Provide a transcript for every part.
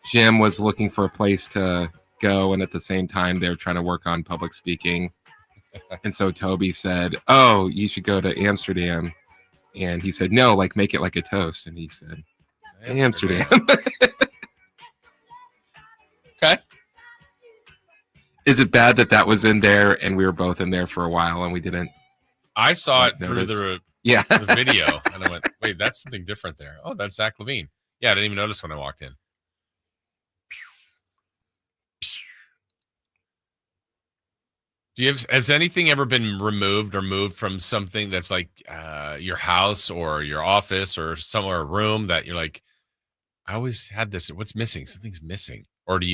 Jim was looking for a place to go, and at the same time, they were trying to work on public speaking. And so Toby said, "Oh, you should go to Amsterdam." And he said, "No, like make it like a toast." And he said, "Amsterdam." Okay. Is it bad that was in there and we were both in there for a while and we didn't? I saw it through the video, and I went, "Wait, that's something different there." Oh, that's Zach Levine. Yeah, I didn't even notice when I walked in. Has anything ever been removed or moved from something that's like your house or your office or somewhere, a room that you're like, I always had this. What's missing? Something's missing. Or would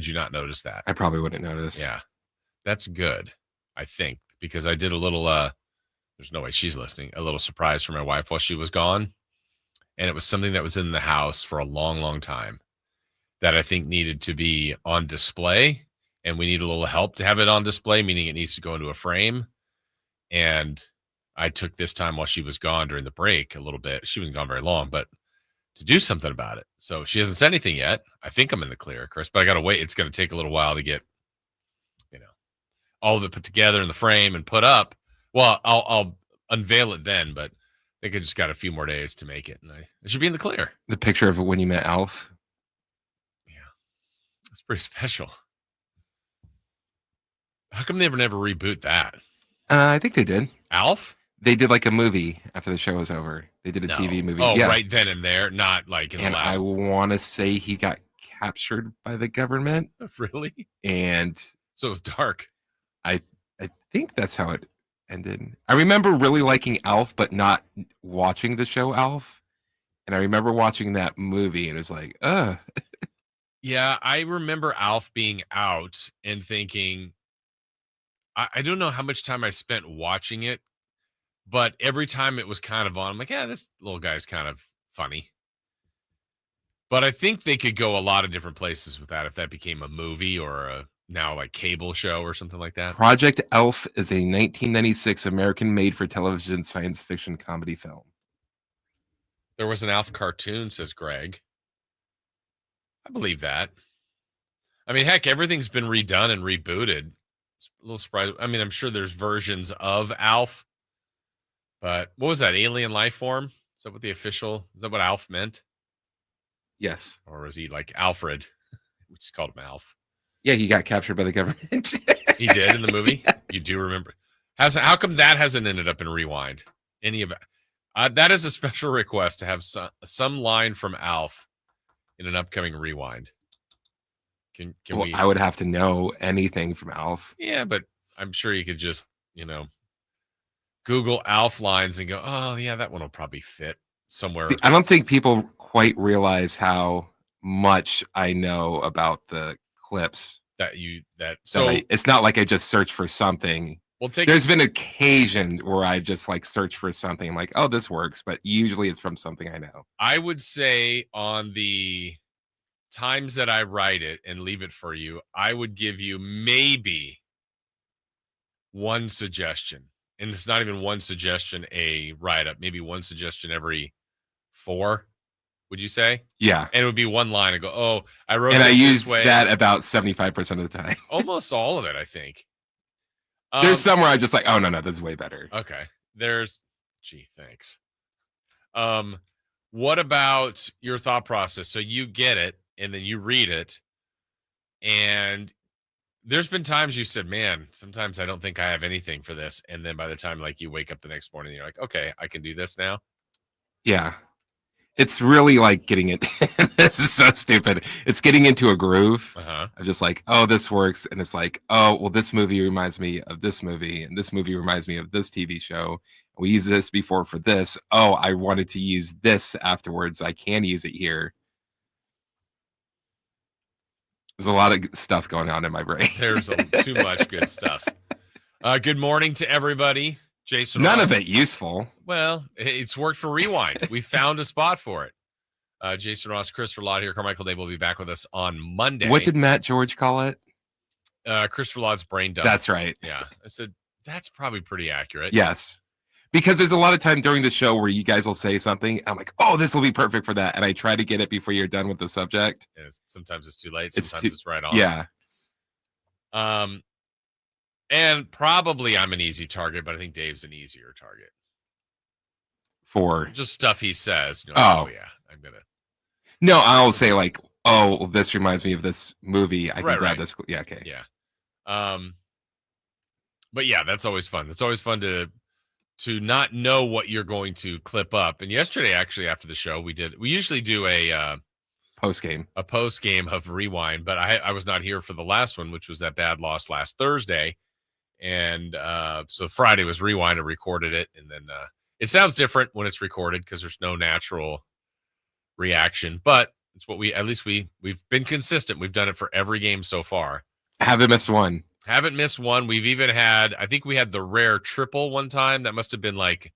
you not notice that? I probably wouldn't notice. Yeah, that's good, I think, because I did a little, there's no way she's listening, a little surprise for my wife while she was gone. And it was something that was in the house for a long, long time that I think needed to be on display. And we need a little help to have it on display, meaning it needs to go into a frame. And I took this time while she was gone during the break a little bit. She wasn't gone very long, but to do something about it. So she hasn't said anything yet. I think I'm in the clear, Chris, but I got to wait. It's going to take a little while to get, all of it put together in the frame and put up. Well, I'll unveil it then, but I think I just got a few more days to make it. And I should be in the clear. The picture of when you met Alf. Yeah. That's pretty special. How come they never reboot that? I think they did. Alf? They did like a movie after the show was over. They did a TV movie. Oh, yeah. Right then and there, not like in the last. I want to say he got captured by the government. Really? And so it was dark. I think that's how it ended. I remember really liking Alf, but not watching the show Alf. And I remember watching that movie, and it was like, Yeah, I remember Alf being out and thinking, I don't know how much time I spent watching it, but every time it was kind of on, I'm like, yeah, this little guy's kind of funny. But I think they could go a lot of different places with that if that became a movie or a now like cable show or something like that. Project Elf is a 1996 American made-for-television science fiction comedy film. There was an Alf cartoon, says Greg. I believe that. I mean, heck, everything's been redone and rebooted. It's a little surprised. I mean, I'm sure there's versions of Alf, but what was that? Alien life form? Is that what Alf meant? Yes. Or was he like Alfred? We just called him Alf. Yeah, he got captured by the government. He did in the movie? Yeah. You do remember. How come that hasn't ended up in Rewind? Any of it? That is a special request to have some line from Alf in an upcoming Rewind. Can we? I would have to know anything from Alf. Yeah, but I'm sure you could just, Google Alf lines and go, oh, yeah, that one will probably fit somewhere. See, I don't think people quite realize how much I know about the clips. It's not like I just search for something. There's been occasion where I just like search for something. I'm like, oh, this works, but usually it's from something I know. I would say on the times that I write it and leave it for you, I would give you maybe one suggestion. And it's not even one suggestion a write-up, maybe one suggestion every 4, would you say? Yeah. And it would be one line and go, oh, I wrote and this I use this way. That about 75% of the time. Almost all of it, I think. There's somewhere I'm just like, oh, no, this is way better. Okay. Thanks. What about your thought process? So you get it, and then you read it, and there's been times you said, man, sometimes I don't think I have anything for this. And then by the time like you wake up the next morning, you're like, okay, I can do this now. Yeah. It's really like getting it. This is so stupid. It's getting into a groove. Uh-huh. I'm just like, oh, this works. And it's like, oh, well, this movie reminds me of this movie. And this movie reminds me of this TV show. We used this before for this. Oh, I wanted to use this afterwards. I can use it here. There's a lot of stuff going on in my brain. There's too much good stuff. Good morning to everybody. Jason None Ross. of it useful. Well, it's worked for Rewind. We found a spot for it. Jason Ross, Christopher Lott here. Carmichael Dave will be back with us on Monday. What did Matt George call it? Christopher Lott's brain dump. That's right. Yeah. I said, that's probably pretty accurate. Yes. Because there's a lot of time during the show where you guys will say something. I'm like, oh, this will be perfect for that. And I try to get it before you're done with the subject. Sometimes it's too late. Sometimes it's right on. Yeah. And probably I'm an easy target, but I think Dave's an easier target. For just stuff he says. Yeah. I'm going to. No, I'll say like, oh, this reminds me of this movie. I can grab this. Yeah. Okay. Yeah. But yeah, that's always fun. It's always fun to not know what you're going to clip up. And yesterday, actually, after the show, we usually do a post game of Rewind, but I was not here for the last one, which was that bad loss last Thursday. And so Friday was Rewind. I recorded it. And then it sounds different when it's recorded because there's no natural reaction, but it's what we've been consistent. We've done it for every game so far. Haven't missed one. We've even had, I think we had the rare triple one time. That must have been like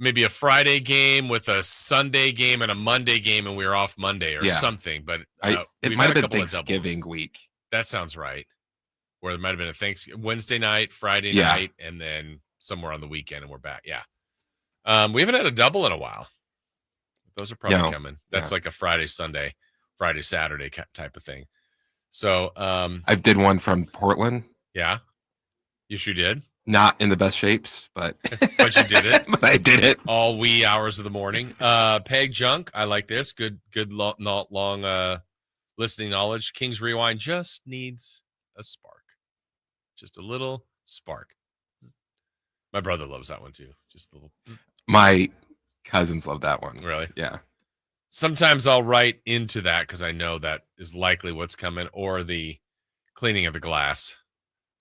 maybe a Friday game with a Sunday game and a Monday game, and we were off Monday or something. But it might have been Thanksgiving week. That sounds right. Where there might have been a Wednesday night, Friday night, and then somewhere on the weekend, and we're back. Yeah. We haven't had a double in a while. Those are probably coming. That's like a Friday, Sunday, Friday, Saturday type of thing. So I did one from Portland. Yeah. You sure did. Not in the best shapes, but but you did it. But I did it all wee hours of the morning. Peg Junk, I like this. Good long listening knowledge. King's Rewind just needs a spark. Just a little spark. My brother loves that one too. Just a little. My cousins love that one. Really? Yeah. Sometimes I'll write into that because I know that is likely what's coming, or the cleaning of the glass.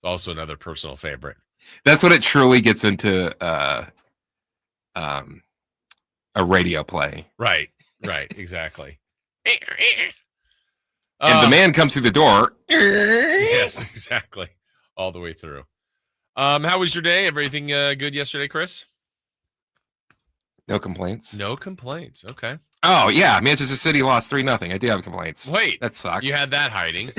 Also another personal favorite. That's when it truly gets into a radio play. Right, exactly. And the man comes through the door. Yes, exactly. All the way through. How was your day? Everything good yesterday, Chris? No complaints. No complaints. Okay. Oh, yeah. Manchester City lost 3-0. I do have complaints. Wait. That sucked. You had that hiding.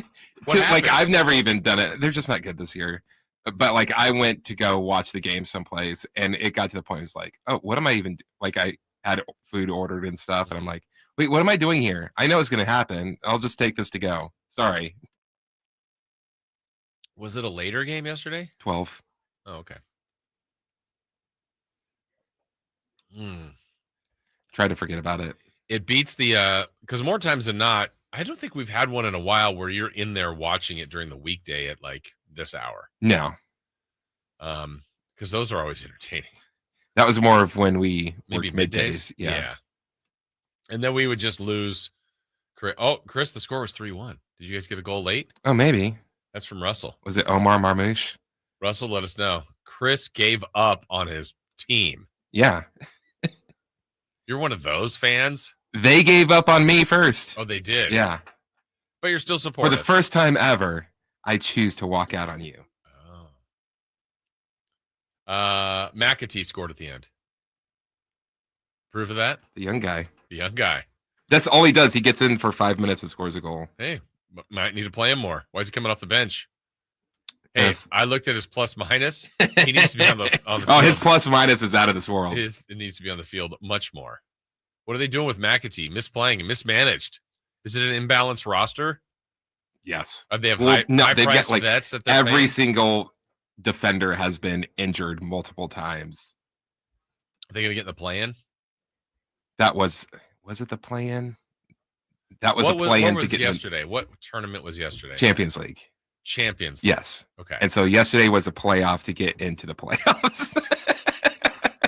Like, I've never even done it. They're just not good this year. But, like, I went to go watch the game someplace, and it got to the point, it was like, oh, what am I even like, I had food ordered and stuff, and I'm like, wait, what am I doing here? I know it's going to happen. I'll just take this to go. Sorry. Was it a later game yesterday? 12. Oh, okay. Try to forget about it. It beats the because more times than not, I don't think we've had one in a while where you're in there watching it during the weekday at like this hour. No. Because those are always entertaining. That was more of when we maybe middays. Yeah. And then we would just lose. Oh, Chris, the score was 3-1. Did you guys get a goal late? Oh, maybe. That's from Russell. Was it Omar Marmouche? Russell, let us know. Chris gave up on his team. Yeah. You're one of those fans? They gave up on me first. Oh, they did? Yeah. But you're still supportive. For the first time ever, I choose to walk out on you. Oh. McAtee scored at the end. Proof of that? The young guy. That's all he does. He gets in for 5 minutes and scores a goal. Hey, might need to play him more. Why is he coming off the bench? Hey, I looked at his plus minus. He needs to be on the field. Oh, his plus minus is out of this world. It needs to be on the field much more. What are they doing with McAtee? Misplaying and mismanaged. Is it an imbalanced roster? Yes. They have high-priced like vets that they're every paying? Single defender has been injured multiple times. Are they going to get in the play-in? That was it the play-in? That was a play-in to get yesterday. What tournament was yesterday? Champions League. Yes. Okay. And so yesterday was a playoff to get into the playoffs.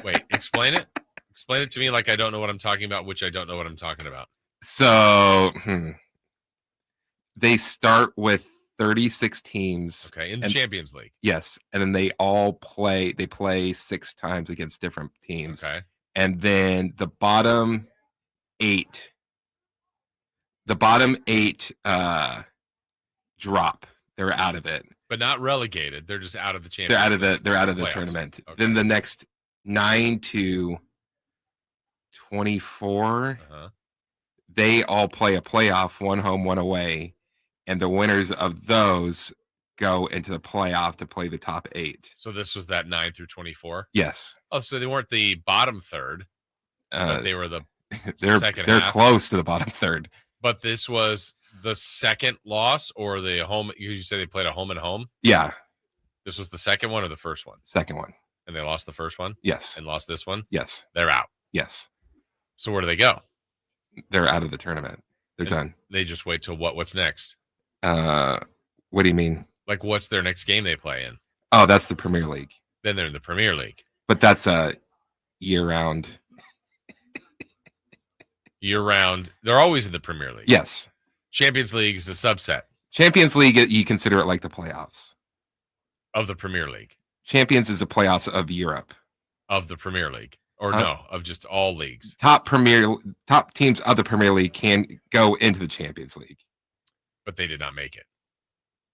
Wait, explain it. Explain it to me like I don't know what I'm talking about, which I don't know what I'm talking about. So they start with 36 teams. Okay, in the Champions League. Yes, and then they all play. They play 6 times against different teams. Okay. And then the bottom 8 drop. They're out of it. But not relegated. They're just out of the Champions League. They're out of the tournament. Okay. Then the next 9 to 24, they all play a playoff, one home, one away, and the winners of those go into the playoff to play the top 8. So this was that 9 through 24? Yes. Oh, so they weren't the bottom third, but they were the second They're half. Close to the bottom third. But this was the second loss or the home? You say they played a home and home? Yeah. This was the second one or the first one? Second one. And they lost the first one? Yes. And lost this one? Yes. They're out. Yes. So where do they go? They're out of the tournament. They're done. They just wait till what's next? What do you mean? Like, what's their next game they play in? Oh, that's the Premier League. Then they're in the Premier League. But that's a year-round. Year-round. They're always in the Premier League. Yes. Champions League is a subset. Champions League, you consider it like the playoffs. Of the Premier League. Champions is the playoffs of Europe. Of the Premier League. Or no, of just all leagues. Top teams of the Premier League can go into the Champions League. But they did not make it.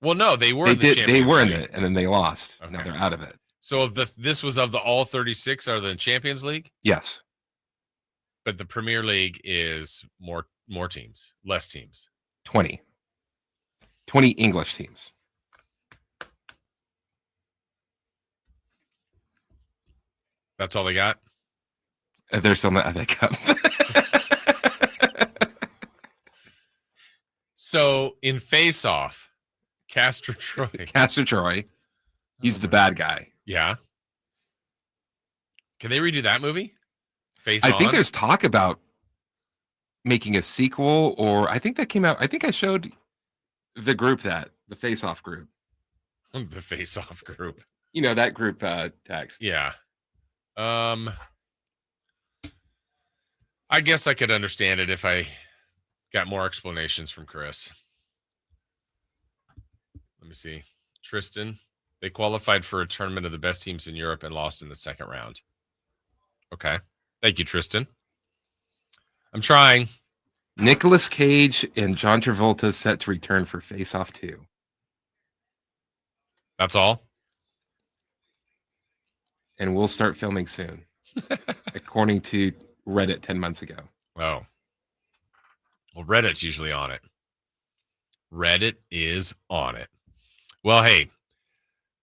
Well, no, they were in the Champions They were League. in it, and then they lost. Okay. Now they're out of it. So this was of the all 36 are the Champions League? Yes. But the Premier League is more teams, less teams. 20 English teams. That's all they got? They're still in the FA Cup. So in Face Off, Castor Troy. He's the bad guy. Yeah. Can they redo that movie? I think there's talk about making a sequel, or I think that came out. I think I showed the group the Face Off group. The Face Off group. You know, that group text. Yeah. I guess I could understand it if I got more explanations from Chris. Let me see. Tristan, they qualified for a tournament of the best teams in Europe and lost in the second round. Okay. Thank you, Tristan. I'm trying. Nicolas Cage and John Travolta set to return for Face Off 2. That's all? And we'll start filming soon, according to Reddit 10 months ago. Oh. Well, Reddit's usually on it. Reddit is on it. Well, hey,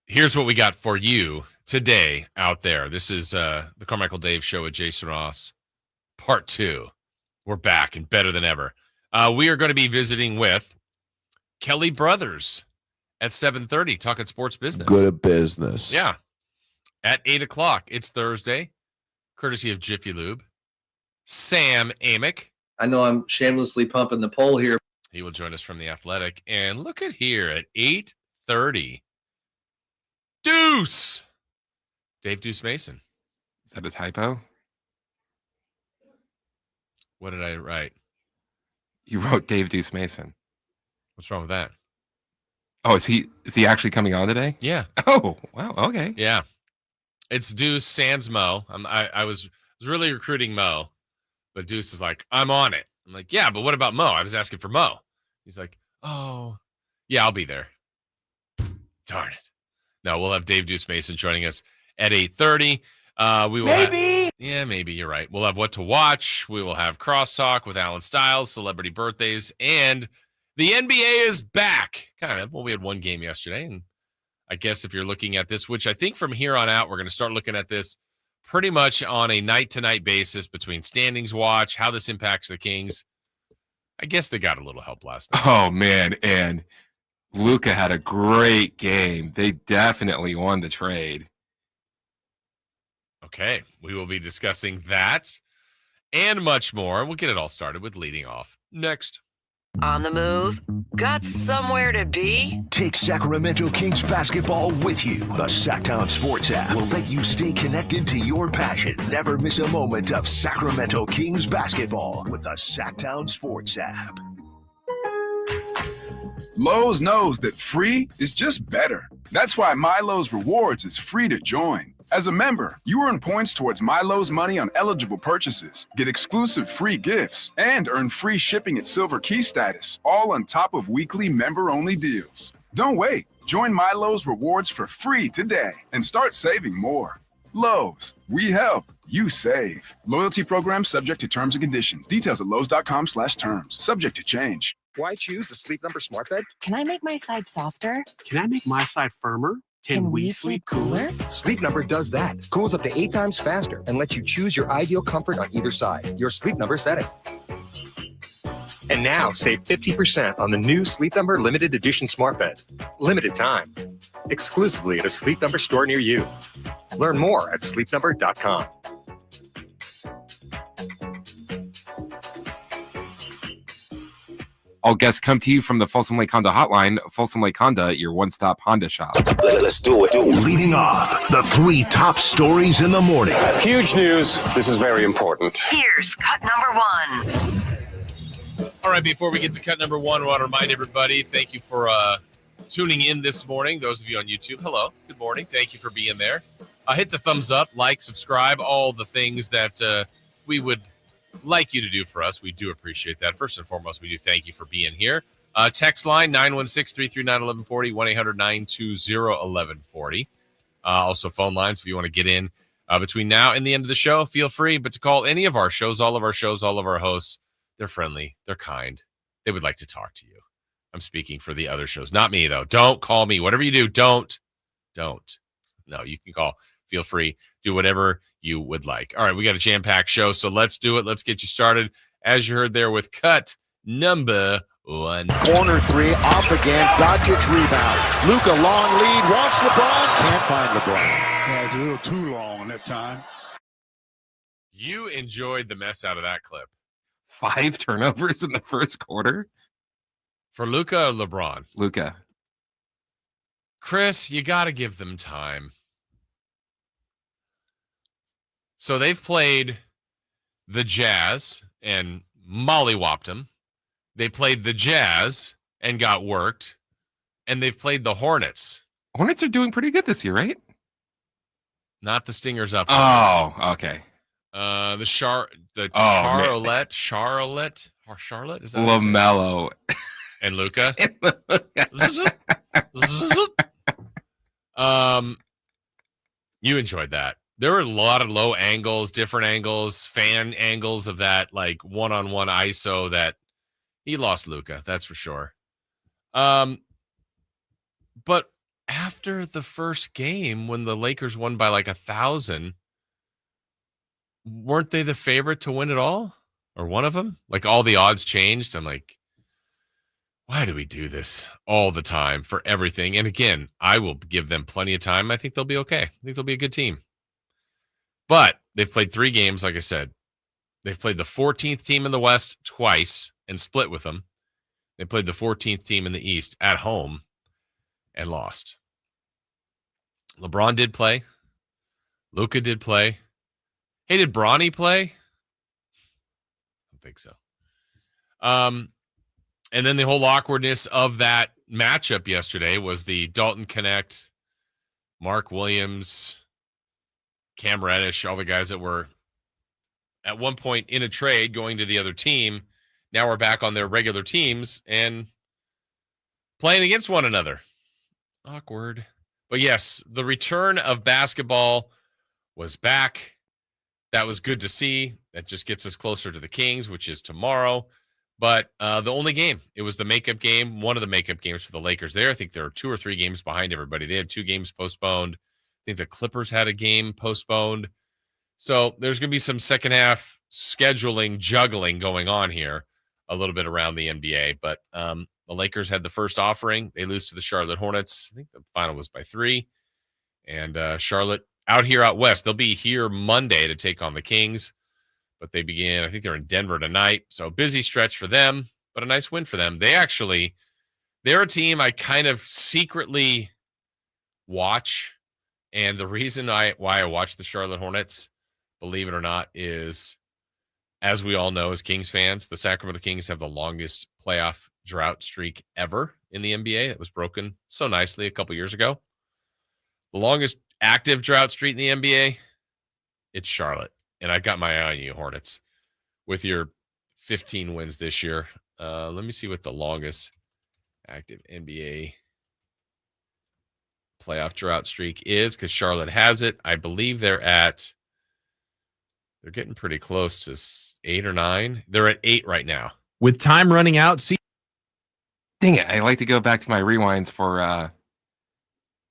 here's what we got for you today out there. This is the Carmichael Dave Show with Jason Ross, part 2. We're back and better than ever. We are going to be visiting with Kelly Brothers at 7:30, talking sports business. Good at business. Yeah. At 8 o'clock, it's Thursday, courtesy of Jiffy Lube. Sam Amick. I know I'm shamelessly pumping the poll here. He will join us from The Athletic. And look at here at 8:30. Deuce. Dave Deuce Mason. Is that a typo? What did I write? You wrote Dave Deuce Mason. What's wrong with that? Oh, is he actually coming on today? Yeah. Oh, wow. Okay. Yeah. It's Deuce sans Mo. I was really recruiting Mo, but Deuce is like, I'm on it. I'm like, yeah, but what about Mo? I was asking for Mo. He's like, oh, yeah, I'll be there. Darn it. No, we'll have Dave Deuce Mason joining us at 8:30. We will maybe. Maybe you're right. We'll have what to watch. We will have crosstalk with Alan Stiles, celebrity birthdays, and the NBA is back. Kind of. Well, we had one game yesterday, and I guess if you're looking at this, which I think from here on out, we're going to start looking at this pretty much on a night-to-night basis between standings watch, how this impacts the Kings. I guess they got a little help last night. Oh, man. And Luka had a great game. They definitely won the trade. Okay. We will be discussing that and much more. We'll get it all started with leading off next. On the move? Got somewhere to be? Take Sacramento Kings basketball with you. The Sacktown Sports app will let you stay connected to your passion. Never miss a moment of Sacramento Kings basketball with the Sacktown Sports app. Lowe's knows that free is just better. That's why Milo's Rewards is free to join. As a member, you earn points towards Milo's money on eligible purchases, get exclusive free gifts, and earn free shipping at Silver Key status, all on top of weekly member-only deals. Don't wait. Join Milo's Rewards for free today and start saving more. Lowe's, we help, you save. Loyalty program subject to terms and conditions. Details at lowes.com/terms. Subject to change. Why choose a Sleep Number smart bed? Can I make my side softer? Can I make my side firmer? Can we sleep cooler? Sleep Number does that. Cools up to 8 times faster and lets you choose your ideal comfort on either side. Your Sleep Number setting. And now save 50% on the new Sleep Number limited edition smart bed. Limited time. Exclusively at a Sleep Number store near you. Learn more at sleepnumber.com. All guests come to you from the Folsom Lake Honda hotline. Folsom Lake Honda, your one-stop Honda shop. Let's do it. Leading off, the 3 top stories in the morning. Huge news. This is very important. Here's cut number 1. All right, before we get to cut number 1, I want to remind everybody, thank you for tuning in this morning. Those of you on YouTube, hello, good morning. Thank you for being there. Hit the thumbs up, like, subscribe, all the things that we would like you to do for us. We do appreciate that. First and foremost, we do thank you for being here. Text line 916-339-1140, 1-800-920-1140. Also phone lines if you want to get in between now and the end of the show. Feel free, but to call any of our shows, all of our hosts. They're friendly. They're kind. They would like to talk to you. I'm speaking for the other shows. Not me, though. Don't call me. Whatever you do, don't. No, you can call. Feel free. Do whatever you would like. All right, we got a jam-packed show, so let's do it. Let's get you started. As you heard there with cut number 1. Corner 3, off again. Doncic rebound. Luka, long lead. Wants LeBron. Can't find LeBron. Yeah, it's a little too long that time. You enjoyed the mess out of that clip. 5 turnovers in the first quarter? For Luka or LeBron? Luka. Chris, you got to give them time. So they've played the Jazz and mollywopped them. They played the Jazz and got worked. And they've played the Hornets. Hornets are doing pretty good this year, right? Not the Stingers up. Oh, okay. Charlotte, is that LaMelo and Luka. You enjoyed that. There were a lot of low angles, different angles, fan angles of that, like one-on-one ISO that he lost Luka. That's for sure. But after the first game, when the Lakers won by like 1,000, weren't they the favorite to win it all? Or one of them? Like all the odds changed. I'm like, why do we do this all the time for everything? And again, I will give them plenty of time. I think they'll be okay. I think they'll be a good team. But they've played 3 games, like I said. They've played the 14th team in the West twice and split with them. They played the 14th team in the East at home and lost. LeBron did play. Luka did play. Hey, did Bronny play? I don't think so. And then the whole awkwardness of that matchup yesterday was the Dalton Connect, Mark Williams, Cam Reddish, all the guys that were at one point in a trade going to the other team. Now we're back on their regular teams and playing against one another. Awkward. But yes, the return of basketball was back. That was good to see. That just gets us closer to the Kings, which is tomorrow. But the only game, it was the makeup game, one of the makeup games for the Lakers there. I think there are 2 or 3 games behind everybody. They had 2 games postponed. I think the Clippers had a game postponed. So there's going to be some second half scheduling, juggling going on here a little bit around the NBA. But the Lakers had the first offering. They lose to the Charlotte Hornets. I think the final was by 3. And Charlotte out here out west. They'll be here Monday to take on the Kings. But they begin, I think they're in Denver tonight. So busy stretch for them, but a nice win for them. They're a team I kind of secretly watch. And the reason why I watch the Charlotte Hornets, believe it or not, is, as we all know as Kings fans, the Sacramento Kings have the longest playoff drought streak ever in the NBA. It was broken so nicely a couple years ago. The longest active drought streak in the NBA, it's Charlotte. And I got my eye on you, Hornets, with your 15 wins this year. Let me see what the longest active NBA playoff drought streak is, because Charlotte has it. I believe they're getting pretty close to 8 or 9. They're at 8 right now. With time running out, Dang it. I like to go back to my rewinds for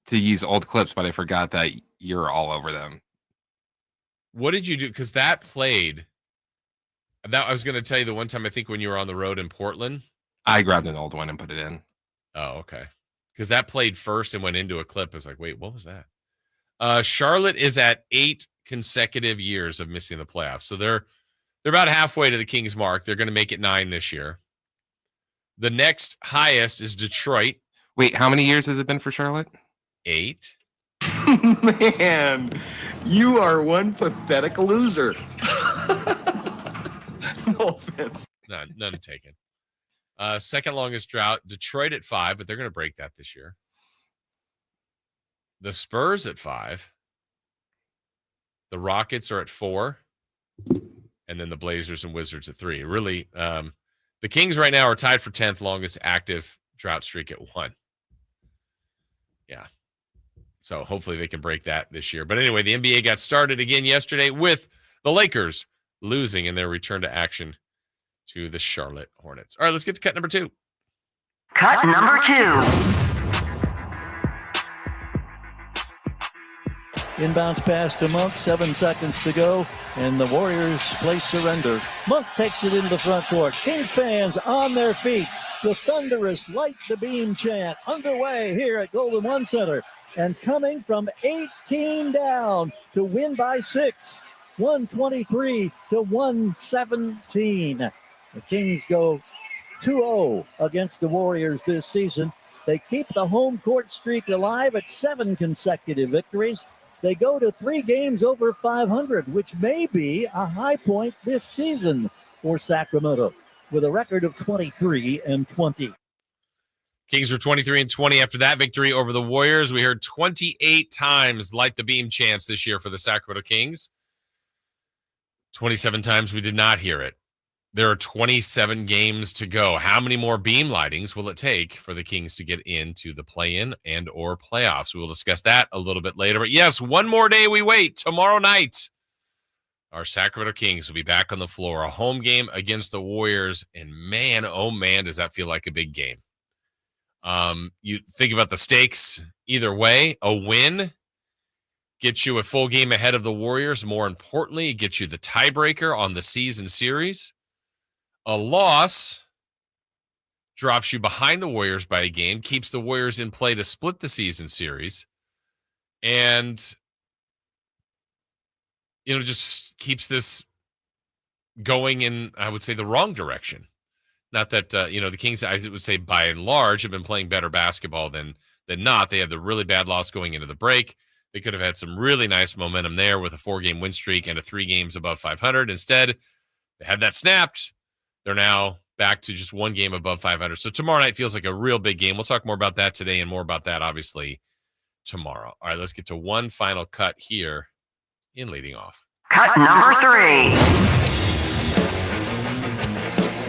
to use old clips, but I forgot that you're all over them. What did you do? Because that played. That I was going to tell you the one time, I think when you were on the road in Portland. I grabbed an old one and put it in. Oh, okay. Because that played first and went into a clip. I was like, wait, what was that? Charlotte is at 8 consecutive years of missing the playoffs. So they're about halfway to the Kings mark. They're going to make it 9 this year. The next highest is Detroit. Wait, how many years has it been for Charlotte? 8. Man, you are one pathetic loser. No offense. None taken. Second longest drought, Detroit at 5, but they're going to break that this year. The Spurs at 5. The Rockets are at 4. And then the Blazers and Wizards at 3. Really, the Kings right now are tied for 10th longest active drought streak at 1. Yeah. So hopefully they can break that this year. But anyway, the NBA got started again yesterday with the Lakers losing in their return to action to the Charlotte Hornets. All right, let's get to cut number 2. Cut number 2. Inbounds pass to Monk, 7 seconds to go, and the Warriors play surrender. Monk takes it into the front court. Kings fans on their feet. The thunderous Light the Beam chant underway here at Golden One Center. And coming from 18 down to win by 6, 123 to 117. The Kings go 2-0 against the Warriors this season. They keep the home court streak alive at 7 consecutive victories. They go to 3 games over 500, which may be a high point this season for Sacramento, with a record of 23-20. Kings are 23-20 after that victory over the Warriors. We heard 28 times Light the Beam chants this year for the Sacramento Kings. 27 times we did not hear it. There are 27 games to go. How many more beam lightings will it take for the Kings to get into the play-in and or playoffs? We will discuss that a little bit later. But yes, one more day we wait. Tomorrow night, our Sacramento Kings will be back on the floor. A home game against the Warriors. And man, oh man, does that feel like a big game. You think about the stakes either way. A win gets you a full game ahead of the Warriors. More importantly, it gets you the tiebreaker on the season series. A loss drops you behind the Warriors by a game, keeps the Warriors in play to split the season series, and just keeps this going in, I would say, the wrong direction. Not that the Kings, I would say, by and large, have been playing better basketball than not. They had the really bad loss going into the break. They could have had some really nice momentum there with a 4-game win streak and a 3 games above 500. Instead, they had that snapped. They're now back to just 1 game above 500. So tomorrow night feels like a real big game. We'll talk more about that today and more about that, obviously, tomorrow. All right, let's get to one final cut here in leading off. Cut number 3.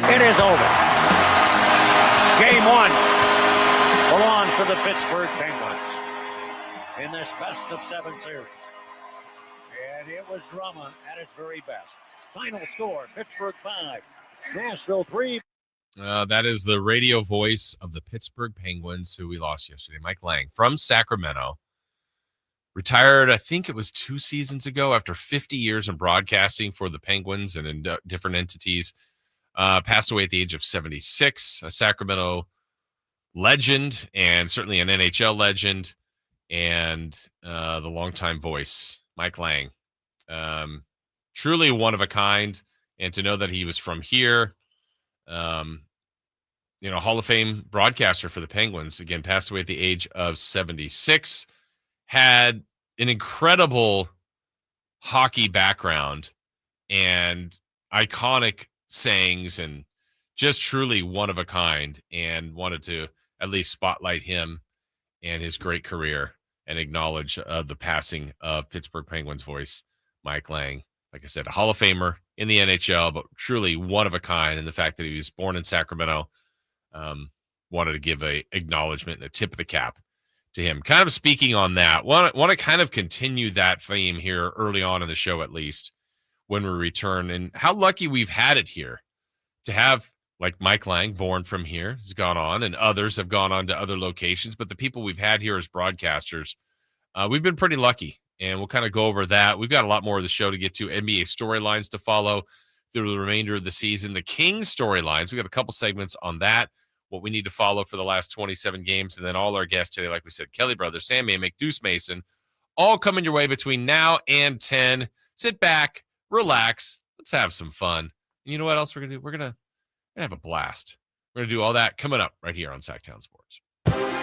It is over. Game 1 belongs to the Pittsburgh Penguins in this best of 7 series. And it was drama at its very best. Final score, Pittsburgh 5, Nashville 3. That is the radio voice of the Pittsburgh Penguins, who we lost yesterday. Mike Lang from Sacramento. Retired, I think it was 2 seasons ago after 50 years in broadcasting for the Penguins and in different entities. Passed away at the age of 76. A Sacramento legend and certainly an NHL legend, and the longtime voice, Mike Lang. Truly one of a kind, and to know that he was from here, Hall of Fame broadcaster for the Penguins, again, passed away at the age of 76, had an incredible hockey background and iconic sayings, and just truly one of a kind, and wanted to at least spotlight him and his great career and acknowledge the passing of Pittsburgh Penguins voice, Mike Lang. Like I said, a Hall of Famer in the NHL, but truly one of a kind. And the fact that he was born in Sacramento, wanted to give a acknowledgement and a tip of the cap to him. Kind of speaking on that, want to kind of continue that theme here early on in the show, at least when we return, and how lucky we've had it here to have like Mike Lang, born from here, has gone on, and others have gone on to other locations. But the people we've had here as broadcasters, we've been pretty lucky, and we'll kind of go over that. We've got a lot more of the show to get to, NBA storylines to follow through the remainder of the season, the Kings storylines. We got a couple segments on that, what we need to follow for the last 27 games, and then all our guests today, like we said, Kelly Brothers, Sam Amick, Deuce Mason, all coming your way between now and 10. Sit back, relax, let's have some fun. And you know what else we're going to do? We're going to have a blast. We're going to do all that coming up right here on Sacktown Sports.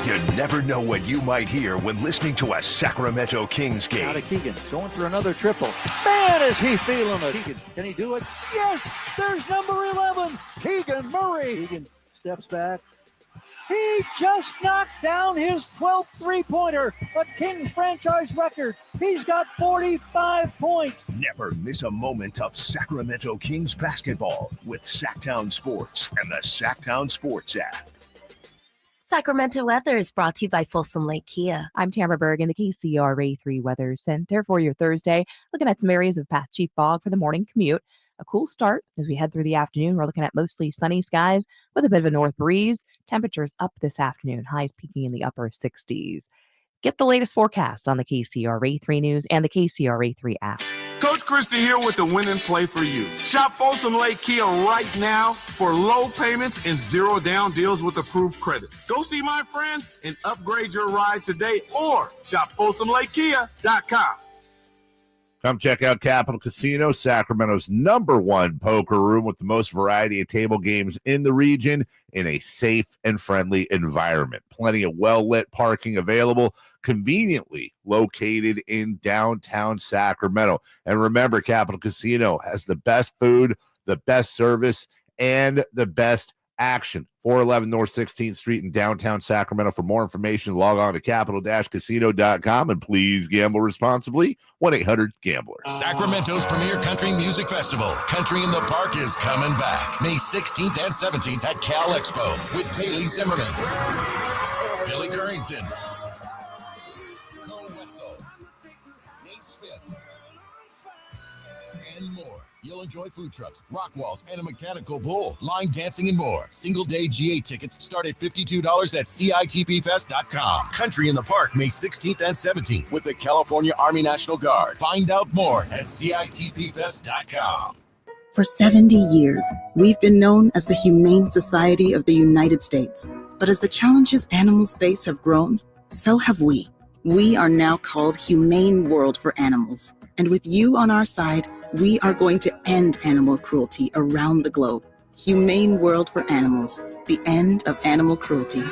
You never know what you might hear when listening to a Sacramento Kings game. Out of Keegan, going for another triple. Man, is he feeling it. Keegan, can he do it? Yes, there's number 11, Keegan Murray. Keegan steps back. He just knocked down his 12th three-pointer, a Kings franchise record. He's got 45 points. Never miss a moment of Sacramento Kings basketball with Sacktown Sports and the Sacktown Sports app. Sacramento weather is brought to you by Folsom Lake Kia. I'm Tamara Berg in the KCRA 3 Weather Center for your Thursday. Looking at some areas of patchy fog for the morning commute. A cool start as we head through the afternoon. We're looking at mostly sunny skies with a bit of a north breeze. Temperatures up this afternoon, highs peaking in the upper 60s. Get the latest forecast on the KCRA 3 News and the KCRA 3 app. Coach Christie here with the winning play for you. Shop Folsom Lake Kia right now for low payments and zero down deals with approved credit. Go see my friends and upgrade your ride today or shop FolsomLakeKia.com. Come check out Capital Casino, Sacramento's #1 poker room with the most variety of table games in the region in a safe and friendly environment. Plenty of well-lit parking available, conveniently located in downtown Sacramento. And remember, Capital Casino has the best food, the best service, and the best action. 411 North 16th Street in downtown Sacramento. For more information, log on to capital-casino.com and please gamble responsibly. 1-800-GAMBLER. Sacramento's premier country music festival, Country in the Park, is coming back May 16th and 17th at Cal Expo with Bailey Zimmerman, Billy Currington, Cole Wetzel, Nate Smith, and more. You'll enjoy food trucks, rock walls, and a mechanical bull, line dancing, and more. Single-day GA tickets start at $52 at CITPFest.com. Country in the Park, May 16th and 17th with the California Army National Guard. Find out more at CITPFest.com. For 70 years, we've been known as the Humane Society of the United States. But as the challenges animals face have grown, so have we. We are now called Humane World for Animals. And with you on our side, we are going to end animal cruelty around the globe. Humane World for Animals, the end of animal cruelty.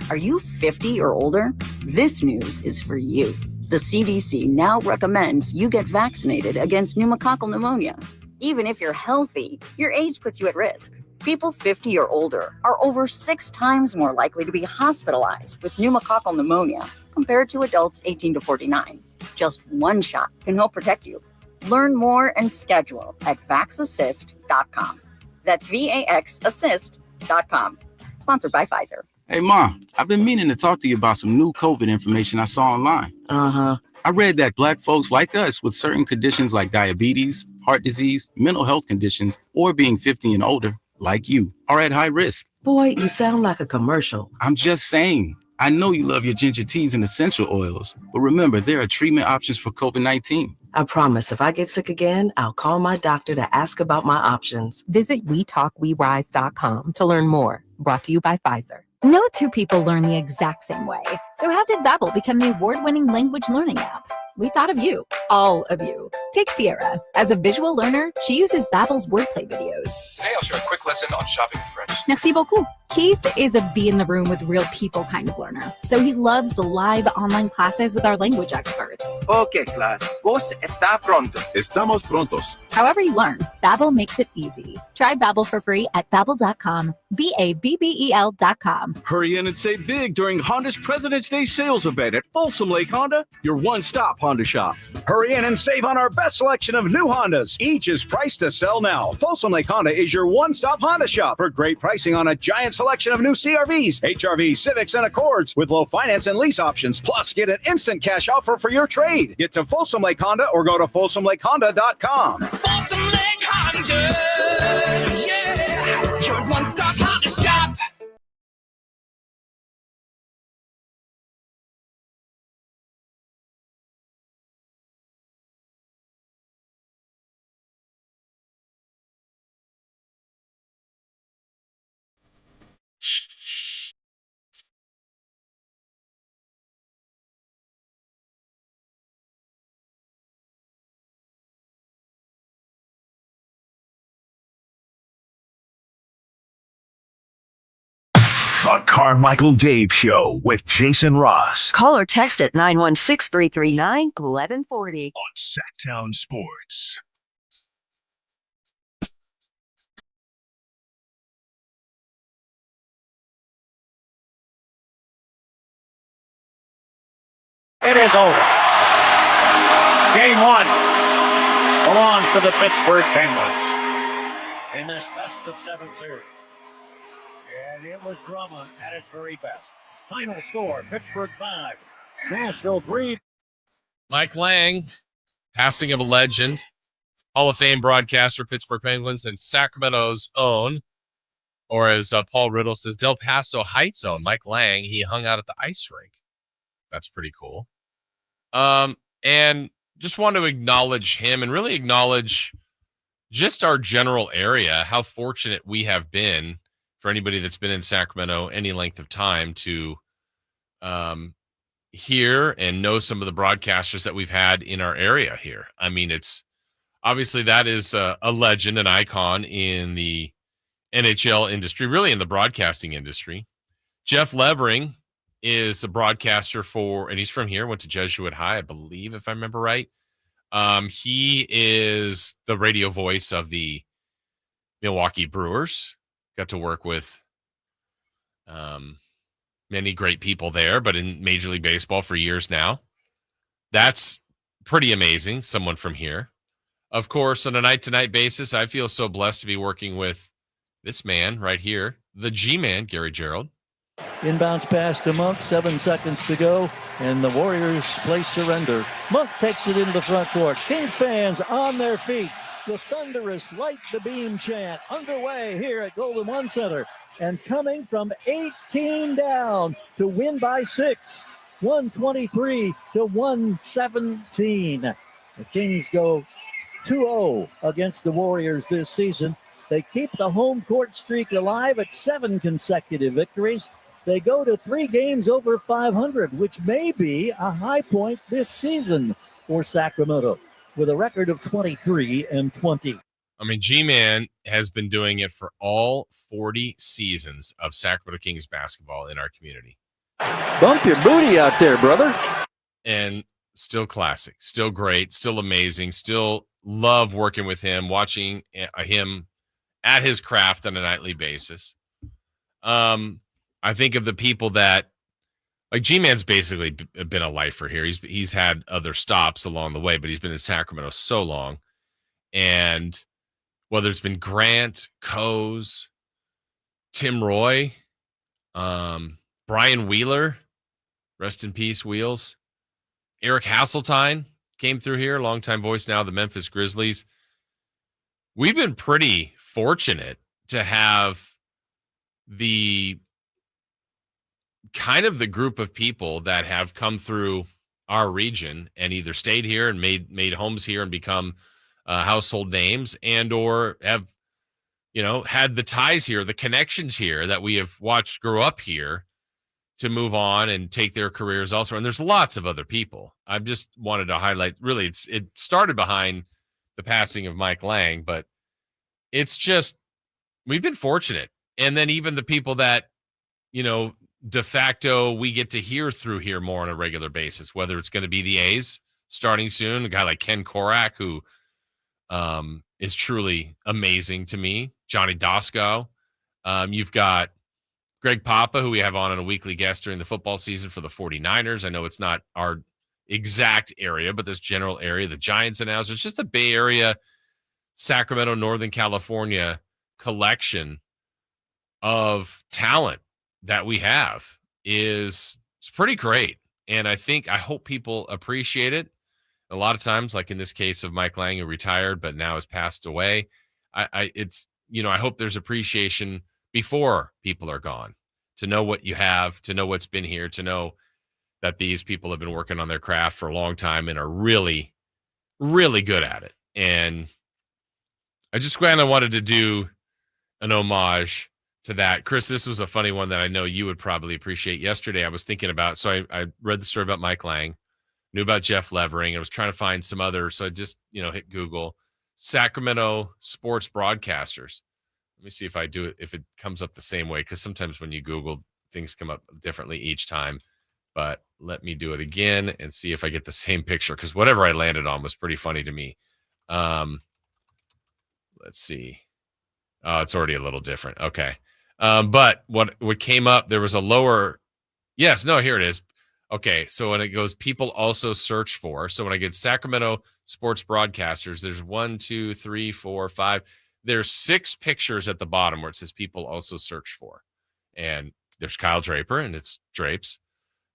Are you 50 or older? This news is for you. The CDC now recommends you get vaccinated against pneumococcal pneumonia. Even if you're healthy, your age puts you at risk. People 50 or older are over 6 times more likely to be hospitalized with pneumococcal pneumonia compared to adults 18 to 49. Just one shot can help protect you. Learn more and schedule at vaxassist.com. That's VAXassist.com. Sponsored by Pfizer. Hey, Mom, I've been meaning to talk to you about some new COVID information I saw online. I read that Black folks like us with certain conditions like diabetes, heart disease, mental health conditions, or being 50 and older, like you, are at high risk. Boy, you sound like a commercial. I'm just saying. I know you love your ginger teas and essential oils, but remember, there are treatment options for COVID-19. I promise if I get sick again, I'll call my doctor to ask about my options. Visit WeTalkWeRise.com to learn more. Brought to you by Pfizer. No two people learn the exact same way. So how did Babbel become the award-winning language learning app? We thought of you, all of you. Take Sierra. As a visual learner, she uses Babbel's wordplay videos. Today I'll share a quick lesson on shopping French. Merci beaucoup. Keith is a be in the room with real people kind of learner. So he loves the live online classes with our language experts. Okay, class. Vos está pronto. Estamos prontos. However you learn, Babbel makes it easy. Try Babbel for free at Babbel.com. BABBEL.com. Hurry in and save big during Honda's President's Day sales event at Folsom Lake Honda, your one-stop Honda shop. Hurry in and save on our best selection of new Hondas. Each is priced to sell now. Folsom Lake Honda is your one-stop Honda shop for great pricing on a giant selection of new CRVs, HRVs, Civics, and Accords with low finance and lease options. Plus, get an instant cash offer for your trade. Get to Folsom Lake Honda or go to FolsomLakeHonda.com. Folsom Lake Honda, yeah, your one-stop Honda shop. The Carmichael Dave Show with Jason Ross Call or text at 916-339-1140. on Sacktown Sports. It is over. Game one belongs to the Pittsburgh Penguins in this best of 7 series. And it was drama at its very best. Final score, Pittsburgh 5, Nashville 3. Mike Lang, passing of a legend, Hall of Fame broadcaster, Pittsburgh Penguins, and Sacramento's own, or as Paul Riddle says, Del Paso Heights own, Mike Lang. He hung out at the ice rink. That's pretty cool. And just want to acknowledge him and really acknowledge just our general area, how fortunate we have been for anybody that's been in Sacramento any length of time to hear and know some of the broadcasters that we've had in our area here. I mean, it's obviously that is a legend, an icon in the NHL industry, really in the broadcasting industry. Jeff Levering is the broadcaster for, and he's from here, went to Jesuit High, I believe, if I remember right. He is the radio voice of the Milwaukee Brewers. Got to work with many great people there, but in Major League Baseball for years now. That's pretty amazing, someone from here. Of course, on a night-to-night basis, I feel so blessed to be working with this man right here, the G-Man, Gary Gerald. Inbounds pass to Monk, 7 seconds to go, and the Warriors play surrender. Monk takes it into the front court. Kings fans on their feet. The thunderous light the beam chant underway here at Golden One Center, and coming from 18 down to win by 6, 123-117. The Kings go 2-0 against the Warriors this season. They keep the home court streak alive at 7 consecutive victories. They go to 3 games over 500, which may be a high point this season for Sacramento, with a record of 23-20. I mean, G-Man has been doing it for all 40 seasons of Sacramento Kings basketball in our community. Bump your booty out there, brother. And still classic, still great, still amazing, still love working with him, watching him at his craft on a nightly basis. I think of the people that, like, G-Man's basically been a lifer here. He's had other stops along the way, but he's been in Sacramento so long. And whether it's been Grant, Coase, Tim Roy, Brian Wheeler, rest in peace, Wheels. Eric Hasseltine came through here, longtime voice now of the Memphis Grizzlies. We've been pretty fortunate to have the kind of the group of people that have come through our region and either stayed here and made homes here and become household names, and or have, had the ties here, the connections here that we have watched grow up here to move on and take their careers elsewhere. And there's lots of other people. I've just wanted to highlight, really, it started behind the passing of Mike Lang, but it's just, we've been fortunate. And then even the people that, de facto we get to hear through here more on a regular basis, whether it's going to be the A's starting soon, a guy like Ken Korak, who is truly amazing to me, Johnny Dosko. You've got Greg Papa, who we have on a weekly guest during the football season for the 49ers. I know it's not our exact area, but this general area, the Giants announcer. It's just a Bay Area, Sacramento, Northern California collection of talent that we have it's pretty great. And I hope people appreciate it. A lot of times, like in this case of Mike Lang, who retired but now has passed away, I hope there's appreciation before people are gone, to know what you have, to know what's been here, to know that these people have been working on their craft for a long time and are really, really good at it. And I just kind of wanted to do an homage to that. Chris, this was a funny one that I know you would probably appreciate. Yesterday, I was thinking about, so I read the story about Mike Lang, knew about Jeff Levering. I was trying to find some other, so I just, hit Google Sacramento sports broadcasters. Let me see if I do it, if it comes up the same way, because sometimes when you Google, things come up differently each time. But let me do it again and see if I get the same picture, because whatever I landed on was pretty funny to me. Let's see. Oh, it's already a little different. Okay. But what came up, there was a lower. Yes, no, here it is. Okay. So when it goes, people also search for. So when I get Sacramento sports broadcasters, there's 1, 2, 3, 4, 5. There's 6 pictures at the bottom where it says people also search for. And there's Kyle Draper, and it's Drapes.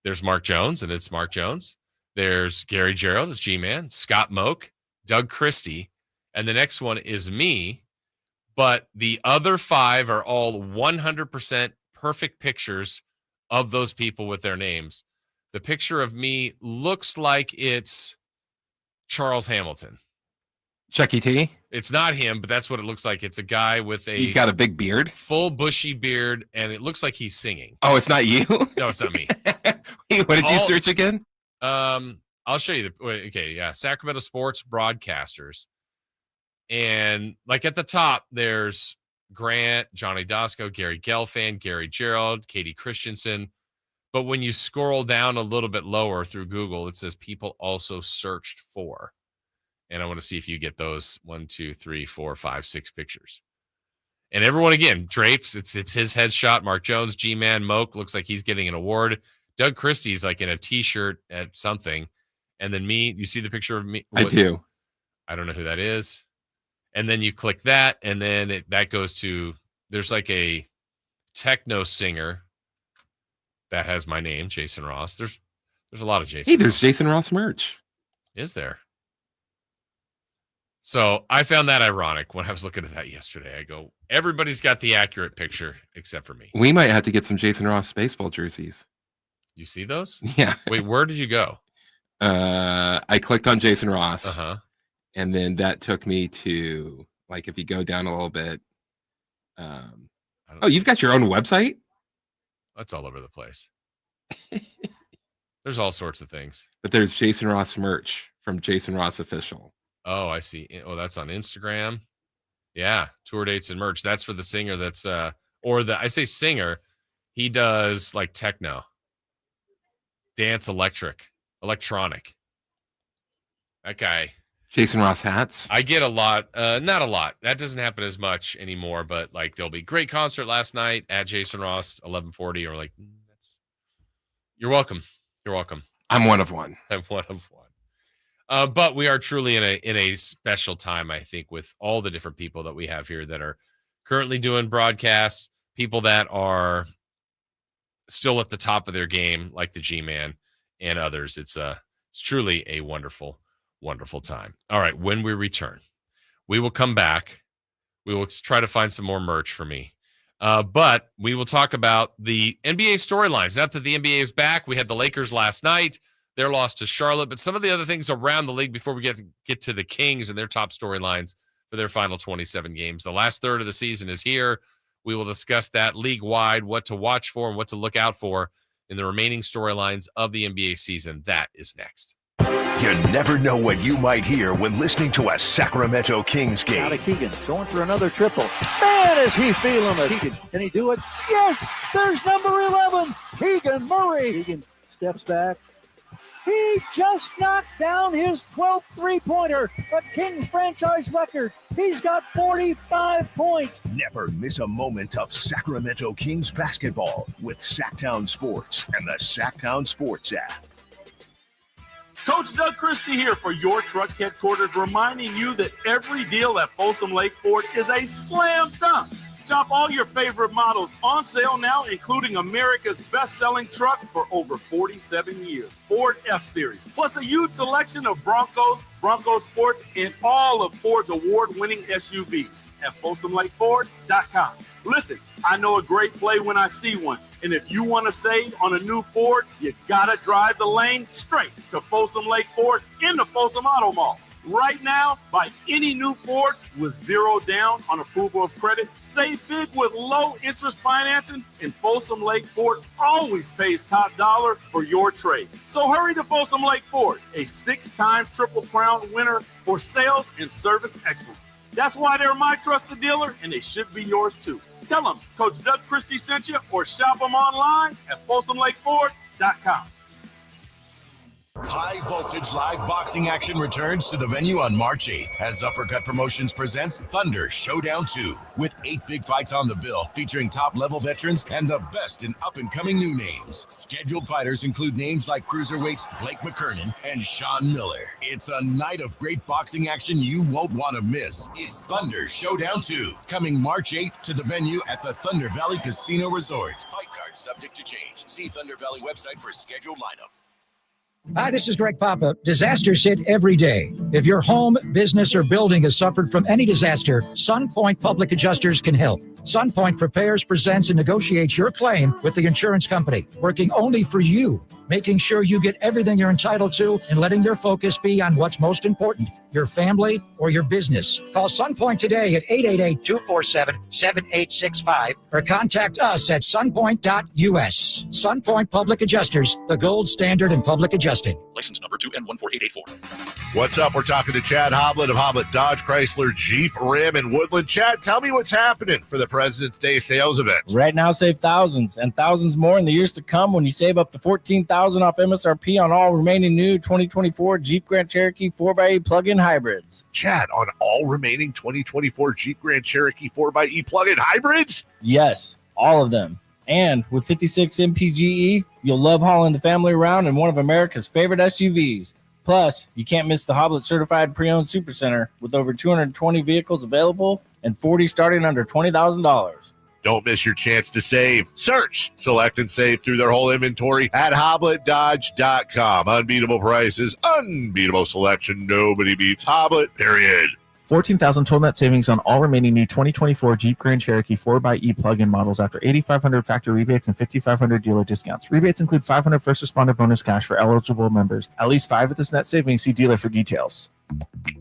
There's Mark Jones, and it's Mark Jones. There's Gary Gerald, it's G-Man. Scott Moak, Doug Christie. And the next one is me. But the other 5 are all 100% perfect pictures of those people with their names. The picture of me looks like it's Charles Hamilton. Chucky T? It's not him, but that's what it looks like. It's a guy with You got a big beard? Full bushy beard, and it looks like he's singing. Oh, it's not you? No, it's not me. Wait, what did you search again? I'll show you Sacramento sports broadcasters. And like at the top, there's Grant, Johnny Dosco, Gary Gelfand, Gary Gerald, Katie Christensen. But when you scroll down a little bit lower through Google, it says people also searched for. And I want to see if you get those 1, 2, 3, 4, 5, 6 pictures. And everyone, again, Drapes, it's his headshot. Mark Jones, G-Man, Moak, looks like he's getting an award. Doug Christie's like in a T-shirt at something. And then me, you see the picture of me? I do. I don't know who that is. And then you click that, and then that goes to, there's like a techno singer that has my name, Jason Ross. There's a lot of Jason. Hey, there's Ross. Jason Ross merch. Is there? So I found that ironic when I was looking at that yesterday. I go, everybody's got the accurate picture except for me. We might have to get some Jason Ross baseball jerseys. You see those? Yeah. Wait, where did you go? I clicked on Jason Ross. And then that took me to, like, if you go down a little bit. You've got your own website? That's all over the place. There's all sorts of things. But there's Jason Ross merch from Jason Ross Official. Oh, I see. Oh, that's on Instagram. Yeah, tour dates and merch. That's for the singer that's, I say singer, he does like techno, dance, electronic. That guy. Jason Ross hats. I get a lot, not a lot. That doesn't happen as much anymore, but like there'll be great concert last night at Jason Ross, 1140, or like, you're welcome. You're welcome. I'm one of one. I'm one of one. But we are truly in a special time, I think, with all the different people that we have here that are currently doing broadcasts, people that are still at the top of their game, like the G-Man and others. It's truly a wonderful time. All right, when we return, we will come back. We will try to find some more merch for me. But we will talk about the NBA storylines. Not that the NBA is back. We had the Lakers last night. Their loss to Charlotte, but some of the other things around the league before we get to the Kings and their top storylines for their final 27 games. The last third of the season is here. We will discuss that league-wide, what to watch for and what to look out for in the remaining storylines of the NBA season. That is next. You never know what you might hear when listening to a Sacramento Kings game. Out of Keegan, going for another triple. Man, is he feeling it. Keegan, can he do it? Yes, there's number 11, Keegan Murray. Keegan steps back. He just knocked down his 12th three-pointer, a Kings franchise record. He's got 45 points. Never miss a moment of Sacramento Kings basketball with Sacktown Sports and the Sacktown Sports app. Coach Doug Christie here for your truck headquarters, reminding you that every deal at Folsom Lake Ford is a slam dunk. Shop all your favorite models on sale now, including America's best-selling truck for over 47 years, Ford F-Series, plus a huge selection of Broncos, Bronco Sports, and all of Ford's award-winning SUVs at FolsomLakeFord.com. Listen, I know a great play when I see one, and if you want to save on a new Ford, you gotta drive the lane straight to Folsom Lake Ford in the Folsom Auto Mall. Right now, buy any new Ford with zero down on approval of credit. Save big with low interest financing, and Folsom Lake Ford always pays top dollar for your trade. So hurry to Folsom Lake Ford, a 6-time Triple Crown winner for sales and service excellence. That's why they're my trusted dealer, and they should be yours too. Tell them Coach Doug Christie sent you, or shop them online at FolsomLakeFord.com. High voltage live boxing action returns to the venue on March 8th as Uppercut Promotions presents Thunder Showdown 2 with 8 big fights on the bill featuring top level veterans and the best in up and coming new names. Scheduled fighters include names like cruiserweights Blake McKernan and Sean Miller. It's a night of great boxing action you won't want to miss. It's Thunder Showdown 2 coming March 8th to the venue at the Thunder Valley Casino Resort. Fight cards subject to change. See Thunder Valley website for scheduled lineup. Hi, this is Greg Papa. Disasters hit every day. If your home, business, or building has suffered from any disaster, SunPoint Public Adjusters can help. SunPoint prepares, presents, and negotiates your claim with the insurance company, working only for you, making sure you get everything you're entitled to and letting your focus be on what's most important, your family or your business. Call SunPoint today at 888-247-7865 or contact us at sunpoint.us. SunPoint Public Adjusters, the gold standard in public adjusting. License number 2N14884. What's up? We're talking to Chad Hoblet of Hoblet Dodge Chrysler Jeep Ram in Woodland. Chad, tell me what's happening for the President's Day sales event. Right now, save thousands and thousands more in the years to come when you save up to $14,000 off MSRP on all remaining new 2024 Jeep Grand Cherokee 4xe plug-in hybrids. Chad, on all remaining 2024 Jeep Grand Cherokee 4xe plug-in hybrids? Yes, all of them. And with 56 MPGE, you'll love hauling the family around in one of America's favorite SUVs. Plus, you can't miss the Hoblet Certified Pre-Owned Supercenter with over 220 vehicles available and 40 starting under $20,000. Don't miss your chance to save. Search, select, and save through their whole inventory at HobletDodge.com. Unbeatable prices, unbeatable selection. Nobody beats Hoblet, period. 14,000 total net savings on all remaining new 2024 Jeep Grand Cherokee 4xe plug-in models after 8,500 factory rebates and 5,500 dealer discounts. Rebates include 500 first responder bonus cash for eligible members. At least 5 of this net savings. See dealer for details.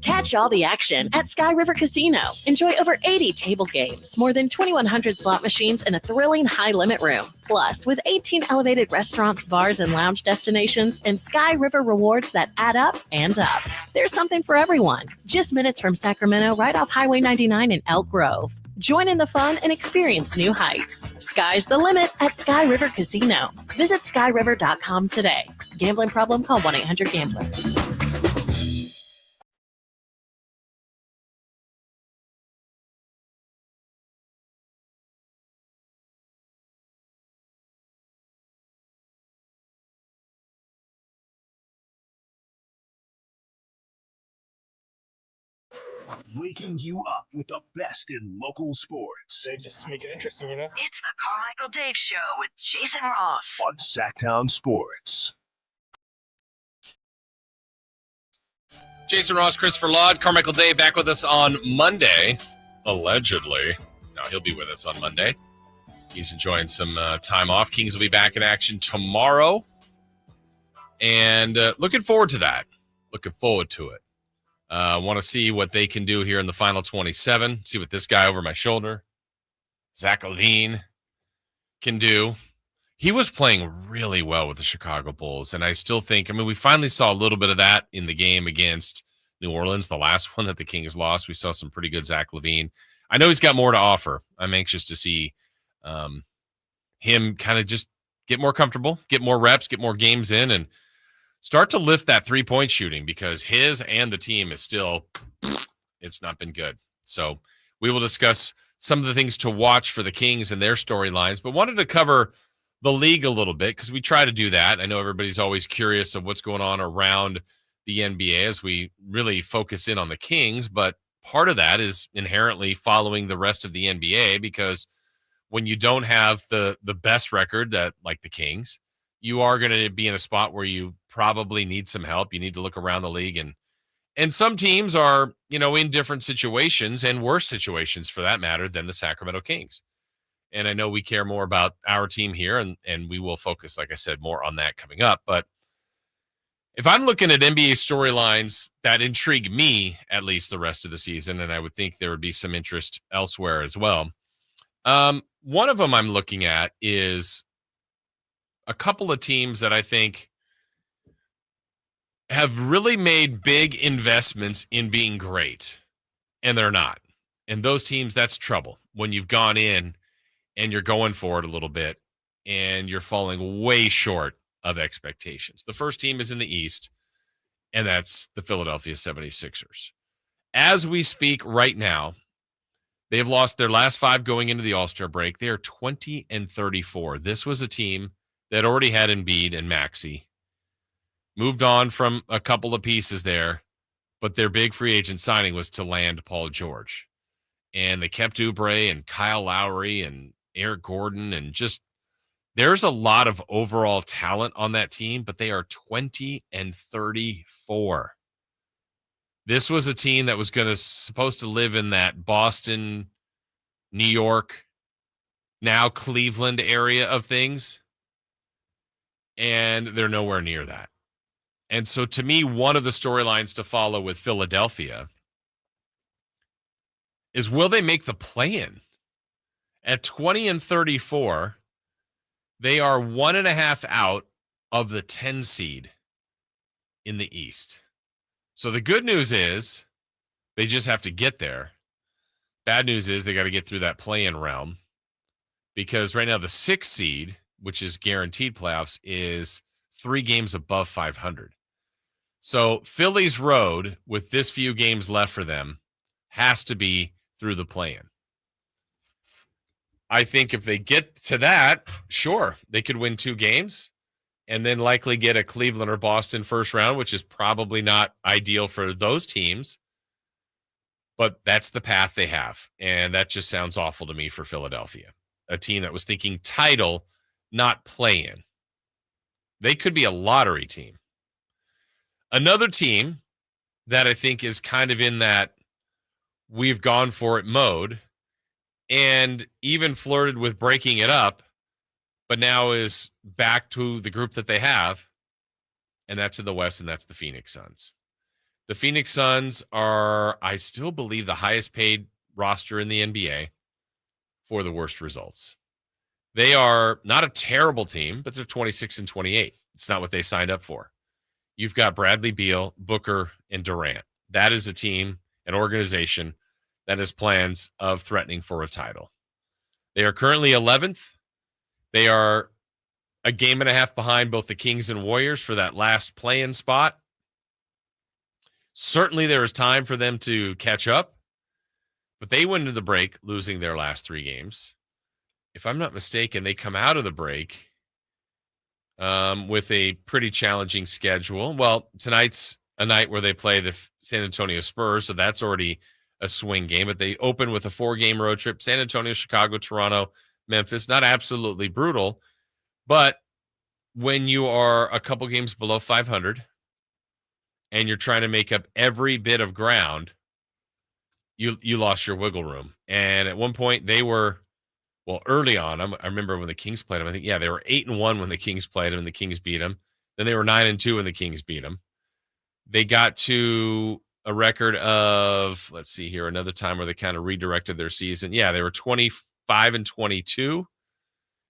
Catch all the action at Sky River Casino. Enjoy over 80 table games, more than 2,100 slot machines, and a thrilling high-limit room. Plus, with 18 elevated restaurants, bars, and lounge destinations, and Sky River rewards that add up and up. There's something for everyone. Just minutes from Sacramento, right off Highway 99 in Elk Grove. Join in the fun and experience new heights. Sky's the limit at Sky River Casino. Visit skyriver.com today. Gambling problem? Call 1-800-GAMBLER. Waking you up with the best in local sports. They just make it interesting, you know? It's the Carmichael Dave Show with Jason Ross on Sacktown Sports. Jason Ross, Christopher Laud, Carmichael Dave back with us on Monday, allegedly. No, he'll be with us on Monday. He's enjoying some time off. Kings will be back in action tomorrow. And looking forward to that. Looking forward to it. Want to see what they can do here in the final 27. See what this guy over my shoulder, Zach LaVine, can do. He was playing really well with the Chicago Bulls, and I still think, we finally saw a little bit of that in the game against New Orleans, the last one that the Kings lost. We saw some pretty good Zach LaVine. I know he's got more to offer. I'm anxious to see him kind of just get more comfortable, get more reps, get more games in, and start to lift that three-point shooting, because his and the team is still, it's not been good. So we will discuss some of the things to watch for the Kings and their storylines, but wanted to cover the league a little bit because we try to do that. I know everybody's always curious of what's going on around the NBA as we really focus in on the Kings, but part of that is inherently following the rest of the NBA, because when you don't have the best record that like the Kings, you are going to be in a spot where you probably need some help. You need to look around the league, and some teams are, in different situations and worse situations for that matter than the Sacramento Kings. And I know we care more about our team here, and we will focus, like I said, more on that coming up. But if I'm looking at NBA storylines that intrigue me, at least the rest of the season, and I would think there would be some interest elsewhere as well. One of them I'm looking at is a couple of teams that I think have really made big investments in being great, and they're not. And those teams, that's trouble. When you've gone in and you're going for it a little bit and you're falling way short of expectations. The first team is in the East, and that's the Philadelphia 76ers. As we speak right now, they have lost their last 5 going into the All-Star break. They are 20-34. This was a team that already had Embiid and Maxey, moved on from a couple of pieces there, but their big free agent signing was to land Paul George. And they kept Oubre and Kyle Lowry and Eric Gordon, and just there's a lot of overall talent on that team, but they are 20-34. This was a team that was supposed to live in that Boston, New York, now Cleveland area of things, and they're nowhere near that. And so to me, one of the storylines to follow with Philadelphia is, will they make the play-in? At 20-34, they are 1.5 out of the 10 seed in the East. So the good news is they just have to get there. Bad news is they got to get through that play-in realm, because right now the 6th seed, which is guaranteed playoffs, is 3 games above 500. So Philly's road, with this few games left for them, has to be through the play-in. I think if they get to that, sure, they could win 2 games and then likely get a Cleveland or Boston first round, which is probably not ideal for those teams. But that's the path they have. And that just sounds awful to me for Philadelphia, a team that was thinking title, not play-in. They could be a lottery team. Another team that I think is kind of in that we've gone for it mode, and even flirted with breaking it up, but now is back to the group that they have, and that's in the West, and that's the Phoenix Suns. The Phoenix Suns are, I still believe, the highest paid roster in the NBA for the worst results. They are not a terrible team, but they're 26-28. It's not what they signed up for. You've got Bradley Beal, Booker, and Durant. That is a team, an organization that has plans of threatening for a title. They are currently 11th. They are a game and a half behind both the Kings and Warriors for that last play-in spot. Certainly there is time for them to catch up, but they went into the break losing their last 3 games. If I'm not mistaken, they come out of the break with a pretty challenging schedule. Well, tonight's a night where they play the San Antonio Spurs, so that's already a swing game, but they open with a 4-game road trip: San Antonio, Chicago, Toronto, Memphis. Not absolutely brutal, but when you are a couple games below 500 and you're trying to make up every bit of ground, you lost your wiggle room. And at one point they were, well, early on, I remember when the Kings played them, I think, they were 8-1 when the Kings played them and the Kings beat them. Then they were 9-2 when the Kings beat them. They got to a record of, let's see here, another time where they kind of redirected their season. Yeah, they were 25-22,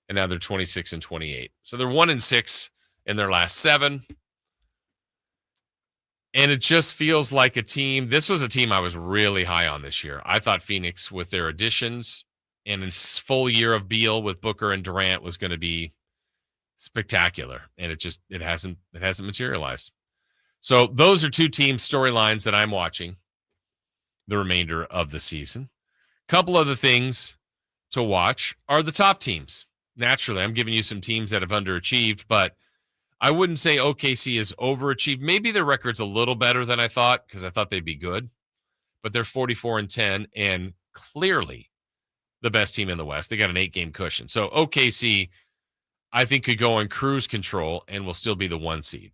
and now they're 26-28. So they're 1-6 in their last 7. And it just feels like a team. This was a team I was really high on this year. I thought Phoenix, with their additions and a full year of Beal with Booker and Durant, was going to be spectacular. And it hasn't materialized. So those are 2 team storylines that I'm watching the remainder of the season. Couple other things to watch are the top teams. Naturally, I'm giving you some teams that have underachieved, but I wouldn't say OKC is overachieved. Maybe their record's a little better than I thought, because I thought they'd be good. but they're 44-10 and clearly the best team in the West. They got an 8-game cushion. So OKC, I think, could go on cruise control and will still be the 1 seed.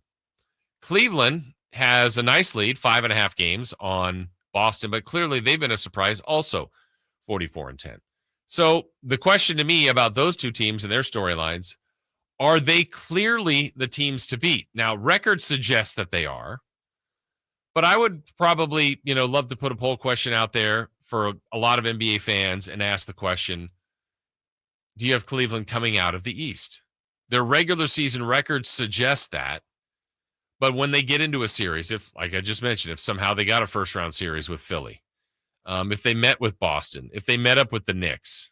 Cleveland has a nice lead, 5.5 games on Boston, but clearly they've been a surprise, also 44-10. So the question to me about those two teams and their storylines, are they clearly the teams to beat? Now, records suggest that they are, but I would probably, love to put a poll question out there for a lot of NBA fans and ask the question, do you have Cleveland coming out of the East? Their regular season records suggest that, but when they get into a series, if, like I just mentioned, if somehow they got a first-round series with Philly, if they met with Boston, if they met up with the Knicks,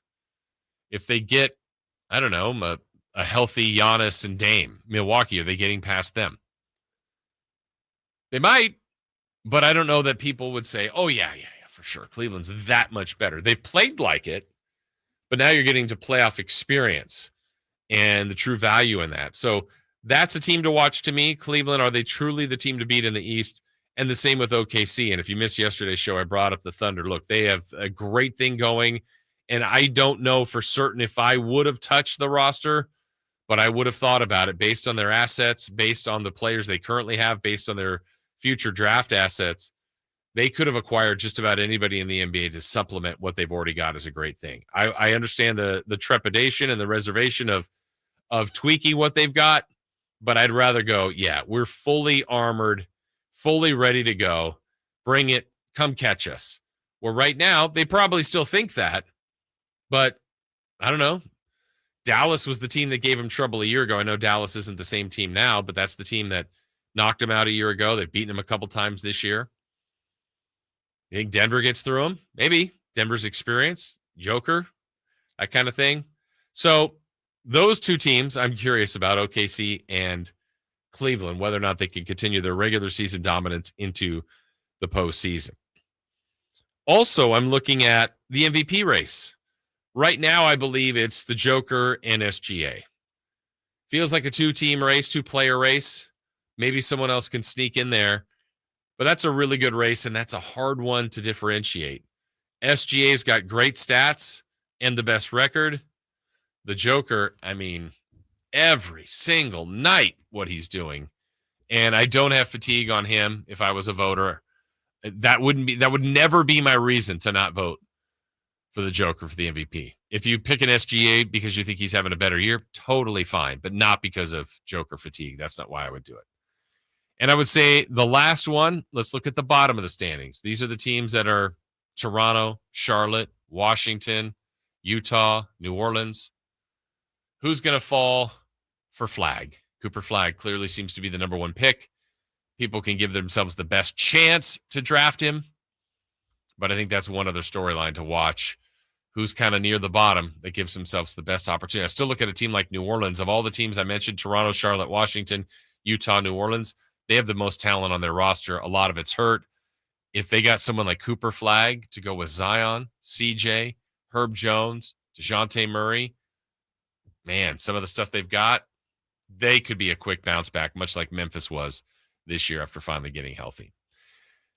if they get, I don't know, a healthy Giannis and Dame, Milwaukee, are they getting past them? They might, but I don't know that people would say, oh, yeah, for sure. Cleveland's that much better. They've played like it, but now you're getting to playoff experience and the true value in that. So that's a team to watch to me. Cleveland, are they truly the team to beat in the East? And the same with OKC. And if you missed yesterday's show, I brought up the Thunder. Look, they have a great thing going, and I don't know for certain if I would have touched the roster, but I would have thought about it based on their assets, based on the players they currently have, based on their future draft assets. They could have acquired just about anybody in the NBA to supplement what they've already got is a great thing. I understand the trepidation and the reservation of tweaking what they've got, but I'd rather go, yeah, we're fully armored, fully ready to go. Bring it. Come catch us. Well, right now, they probably still think that, but I don't know. Dallas was the team that gave him trouble a year ago. I know Dallas isn't the same team now, but that's the team that knocked him out a year ago. They've beaten him a couple times this year. You think Denver gets through him? Maybe. Denver's experience, Joker, that kind of thing. So those two teams I'm curious about, OKC and Cleveland, whether or not they can continue their regular season dominance into the postseason. Also, I'm looking at the MVP race. Right now, I believe it's the Joker and SGA. Feels like a two-team race, two-player race. Maybe someone else can sneak in there. But that's a really good race, and that's a hard one to differentiate. SGA's got great stats and the best record. The Joker, I mean, every single night what he's doing. And I don't have fatigue on him if I was a voter. That would never be my reason to not vote for the Joker for the MVP. If you pick an SGA because you think he's having a better year, totally fine, but not because of Joker fatigue. That's not why I would do it. And I would say the last one, let's look at the bottom of the standings. These are the teams that are Toronto, Charlotte, Washington, Utah, New Orleans. Who's going to fall for Flagg? Cooper Flagg clearly seems to be the number one pick. People can give themselves the best chance to draft him. But I think that's one other storyline to watch. Who's kind of near the bottom that gives themselves the best opportunity. I still look at a team like New Orleans. Of all the teams I mentioned, Toronto, Charlotte, Washington, Utah, New Orleans, they have the most talent on their roster. A lot of it's hurt. If they got someone like Cooper Flagg to go with Zion, CJ, Herb Jones, DeJounte Murray, man, some of the stuff they've got, they could be a quick bounce back, much like Memphis was this year after finally getting healthy.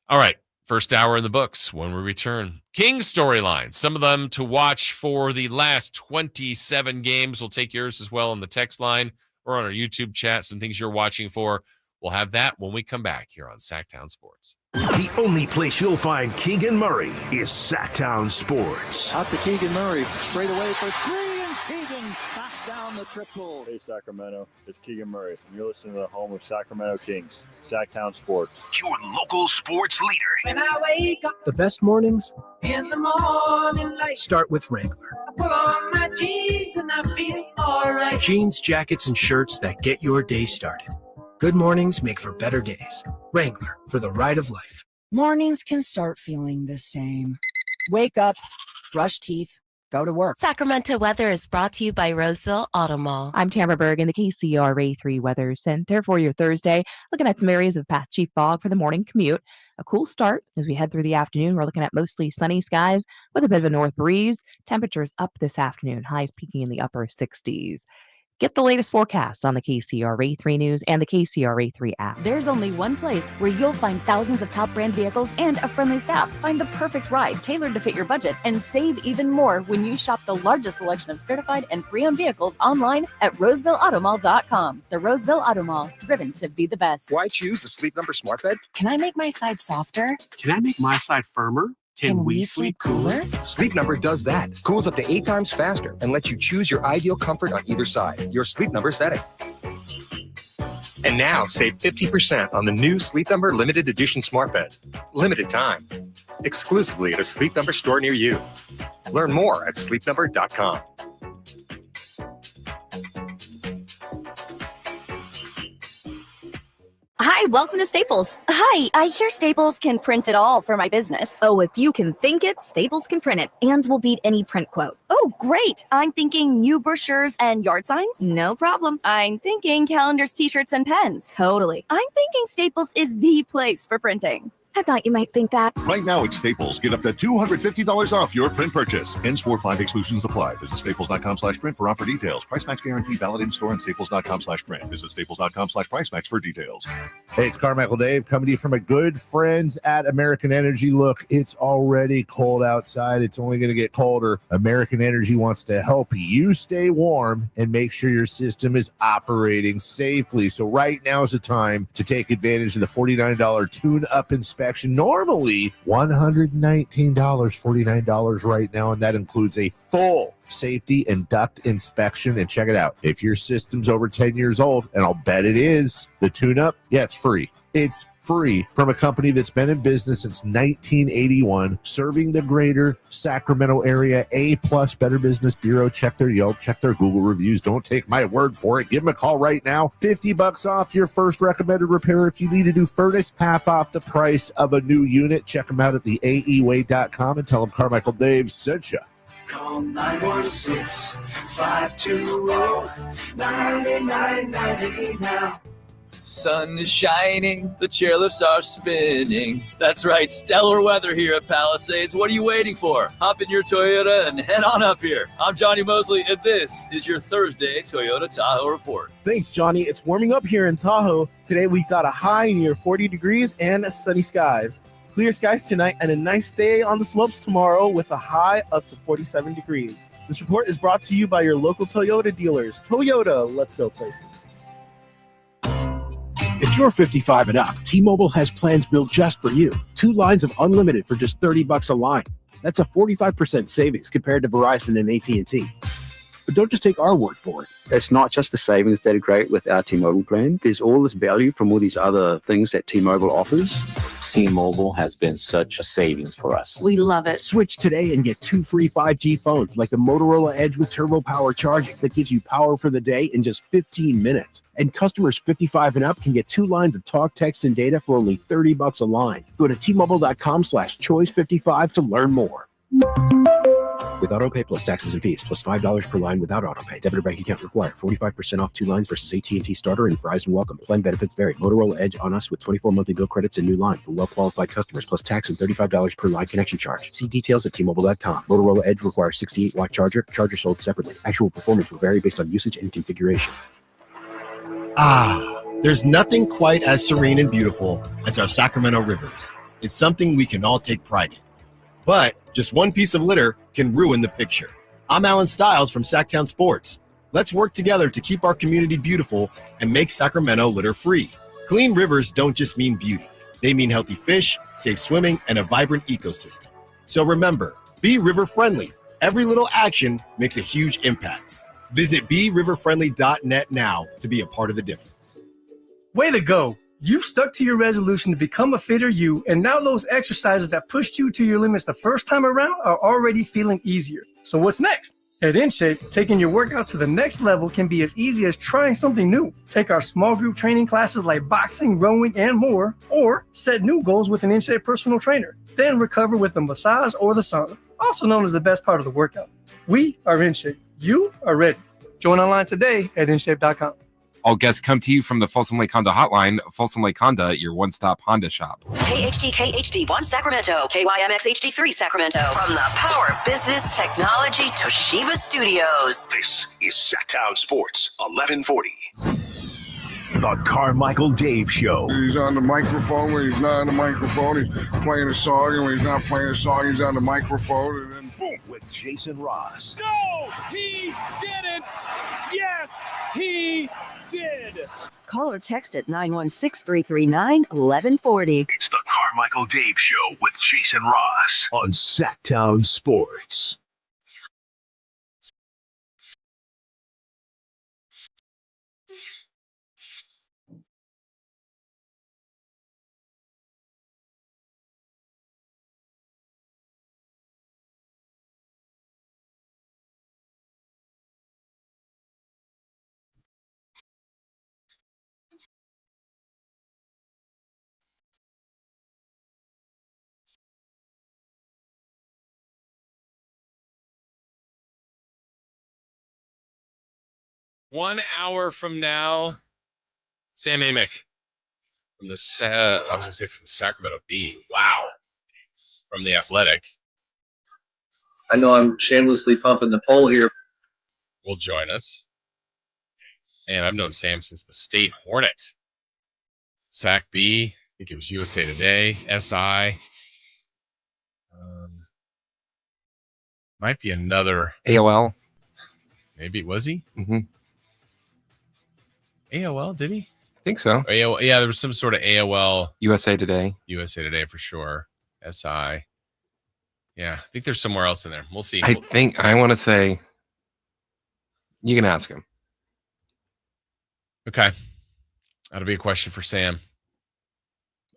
All right, first hour in the books. When we return, Kings storylines, some of them to watch for the last 27 games. We'll take yours as well on the text line or on our YouTube chat, some things you're watching for. We'll have that when we come back here on Sacktown Sports. The only place you'll find Keegan Murray is Sacktown Sports. Out to Keegan Murray, straight away for three, and Keegan knocks down the triple. Hey, Sacramento, it's Keegan Murray, and you're listening to the home of Sacramento Kings, Sacktown Sports. Your local sports leader. When I wake up The best mornings in the morning light, start with Wrangler. I put on my jeans and I feel all right. Jeans, jackets, and shirts that get your day started. Good mornings make for better days. Wrangler, for the ride of life. Mornings can start feeling the same. Wake up, brush teeth, go to work. Sacramento weather is brought to you by Roseville Auto Mall. I'm Tamara Berg in the KCRA 3 Weather Center for your Thursday. Looking at some areas of patchy fog for the morning commute. A cool start as we head through the afternoon. We're looking at mostly sunny skies with a bit of a north breeze. Temperatures up this afternoon. Highs peaking in the upper 60s. Get the latest forecast on the KCRA3 News and the KCRA3 app. There's only one place where you'll find thousands of top brand vehicles and a friendly staff. Find the perfect ride tailored to fit your budget and save even more when you shop the largest selection of certified and pre-owned vehicles online at RosevilleAutomall.com. The Roseville Auto Mall, driven to be the best. Why choose a Sleep Number smart bed? Can I make my side softer? Can I make my side firmer? Can we sleep cooler? Sleep Number does that. Cools up to 8 times faster and lets you choose your ideal comfort on either side. Your Sleep Number setting. And now save 50% on the new Sleep Number limited edition smart bed. Limited time. Exclusively at a Sleep Number store near you. Learn more at sleepnumber.com. Hi, welcome to Staples. Hi, I hear Staples can print it all for my business. Oh, if you can think it, Staples can print it and will beat any print quote. Oh, great. I'm thinking new brochures and yard signs. No problem. I'm thinking calendars, t-shirts, and pens. Totally. I'm thinking Staples is the place for printing. I thought you might think that. Right now at Staples, get up to $250 off your print purchase. Ends 4/5 exclusions apply. Visit staples.com/print for offer details. Price match guarantee valid in store and staples.com/print. Visit staples.com/price match for details. Hey, it's Carmichael Dave coming to you from a good friends at American Energy. Look, it's already cold outside. It's only going to get colder. American Energy wants to help you stay warm and make sure your system is operating safely. So right now is the time to take advantage of the $49 tune-up inspection. Normally $119, $49 right now, and that includes a full safety and duct inspection. And check it out. If your system's over 10 years old, and I'll bet it is, the tune-up, yeah, it's free. It's free from a company that's been in business since 1981, serving the greater Sacramento area. A+ Better Business Bureau. Check their Yelp, check their Google reviews. Don't take my word for it. Give them a call right now. $50 off your first recommended repair. If you need a new furnace, half off the price of a new unit. Check them out at theaeway.com and tell them Carmichael Dave sent you. Call 916-520-9990 now. Sun is shining, the chairlifts are spinning. That's right, stellar weather here at Palisades. What are you waiting for? Hop in your Toyota and head on up here. I'm Johnny Mosley, and this is your Thursday Toyota Tahoe Report. Thanks, Johnny. It's warming up here in Tahoe. Today we've got a high near 40 degrees and sunny skies. Clear skies tonight and a nice day on the slopes tomorrow with a high up to 47 degrees. This report is brought to you by your local Toyota dealers. Toyota, let's go places. If you're 55 and up, T-Mobile has plans built just for you. 2 lines of unlimited for just $30 a line. That's a 45% savings compared to Verizon and AT&T. But don't just take our word for it. It's not just the savings that are great with our T-Mobile plan. There's all this value from all these other things that T-Mobile offers. T-Mobile has been such a savings for us. We love it. Switch today and get 2 free 5G phones like the Motorola Edge with Turbo Power charging that gives you power for the day in just 15 minutes. And customers 55 and up can get 2 lines of talk, text, and data for only $30 a line. Go to T-Mobile.com/choice55 to learn more. With AutoPay plus taxes and fees, plus $5 per line without AutoPay. Debit or bank account required. 45% off 2 lines versus AT&T Starter and Verizon Welcome. Plan benefits vary. Motorola Edge on us with 24 monthly bill credits and new line for well-qualified customers, plus tax and $35 per line connection charge. See details at T-Mobile.com. Motorola Edge requires 68-watt charger. Charger sold separately. Actual performance will vary based on usage and configuration. There's nothing quite as serene and beautiful as our Sacramento rivers. It's something we can all take pride in. But just one piece of litter can ruin the picture. I'm Alan Stiles from Sacktown Sports. Let's work together to keep our community beautiful and make Sacramento litter-free. Clean rivers don't just mean beauty. They mean healthy fish, safe swimming, and a vibrant ecosystem. So remember, be river-friendly. Every little action makes a huge impact. Visit BeRiverFriendly.net now to be a part of the difference. Way to go. You've stuck to your resolution to become a fitter you, and now those exercises that pushed you to your limits the first time around are already feeling easier. So what's next? At InShape, taking your workout to the next level can be as easy as trying something new. Take our small group training classes like boxing, rowing, and more, or set new goals with an InShape personal trainer. Then recover with a massage or the sauna, also known as the best part of the workout. We are InShape. You are ready. Join online today at InShape.com. All guests come to you from the Folsom Lake Honda Hotline. Folsom Lake Honda, your one-stop Honda shop. KHD1 Sacramento, KYMX HD3 Sacramento. From the Power Business Technology Toshiba Studios. This is Sacktown Sports 1140. The Carmichael Dave Show. He's on the microphone when he's not on the microphone. He's playing a song, and when he's not playing a song, he's on the microphone, and then boom. With Jason Ross. No, he didn't. Yes, he did. Call or text at 916-339-1140. It's the Carmichael Dave Show with Jason Ross on Sacktown Sports. One hour from now, Sam Amick from the from the Sacramento Bee. Wow, from the Athletic. I know I'm shamelessly pumping the poll here. Will join us, and I've known Sam since the State Hornet. Sac B, I think it was USA Today, SI. Might be another AOL. Maybe was he? Mm-hmm. AOL, did he? I think so. AOL, yeah, there was some sort of AOL. USA Today. USA Today for sure. SI. Yeah, I think there's somewhere else in there. We'll see. I want to say, you can ask him. Okay. That'll be a question for Sam.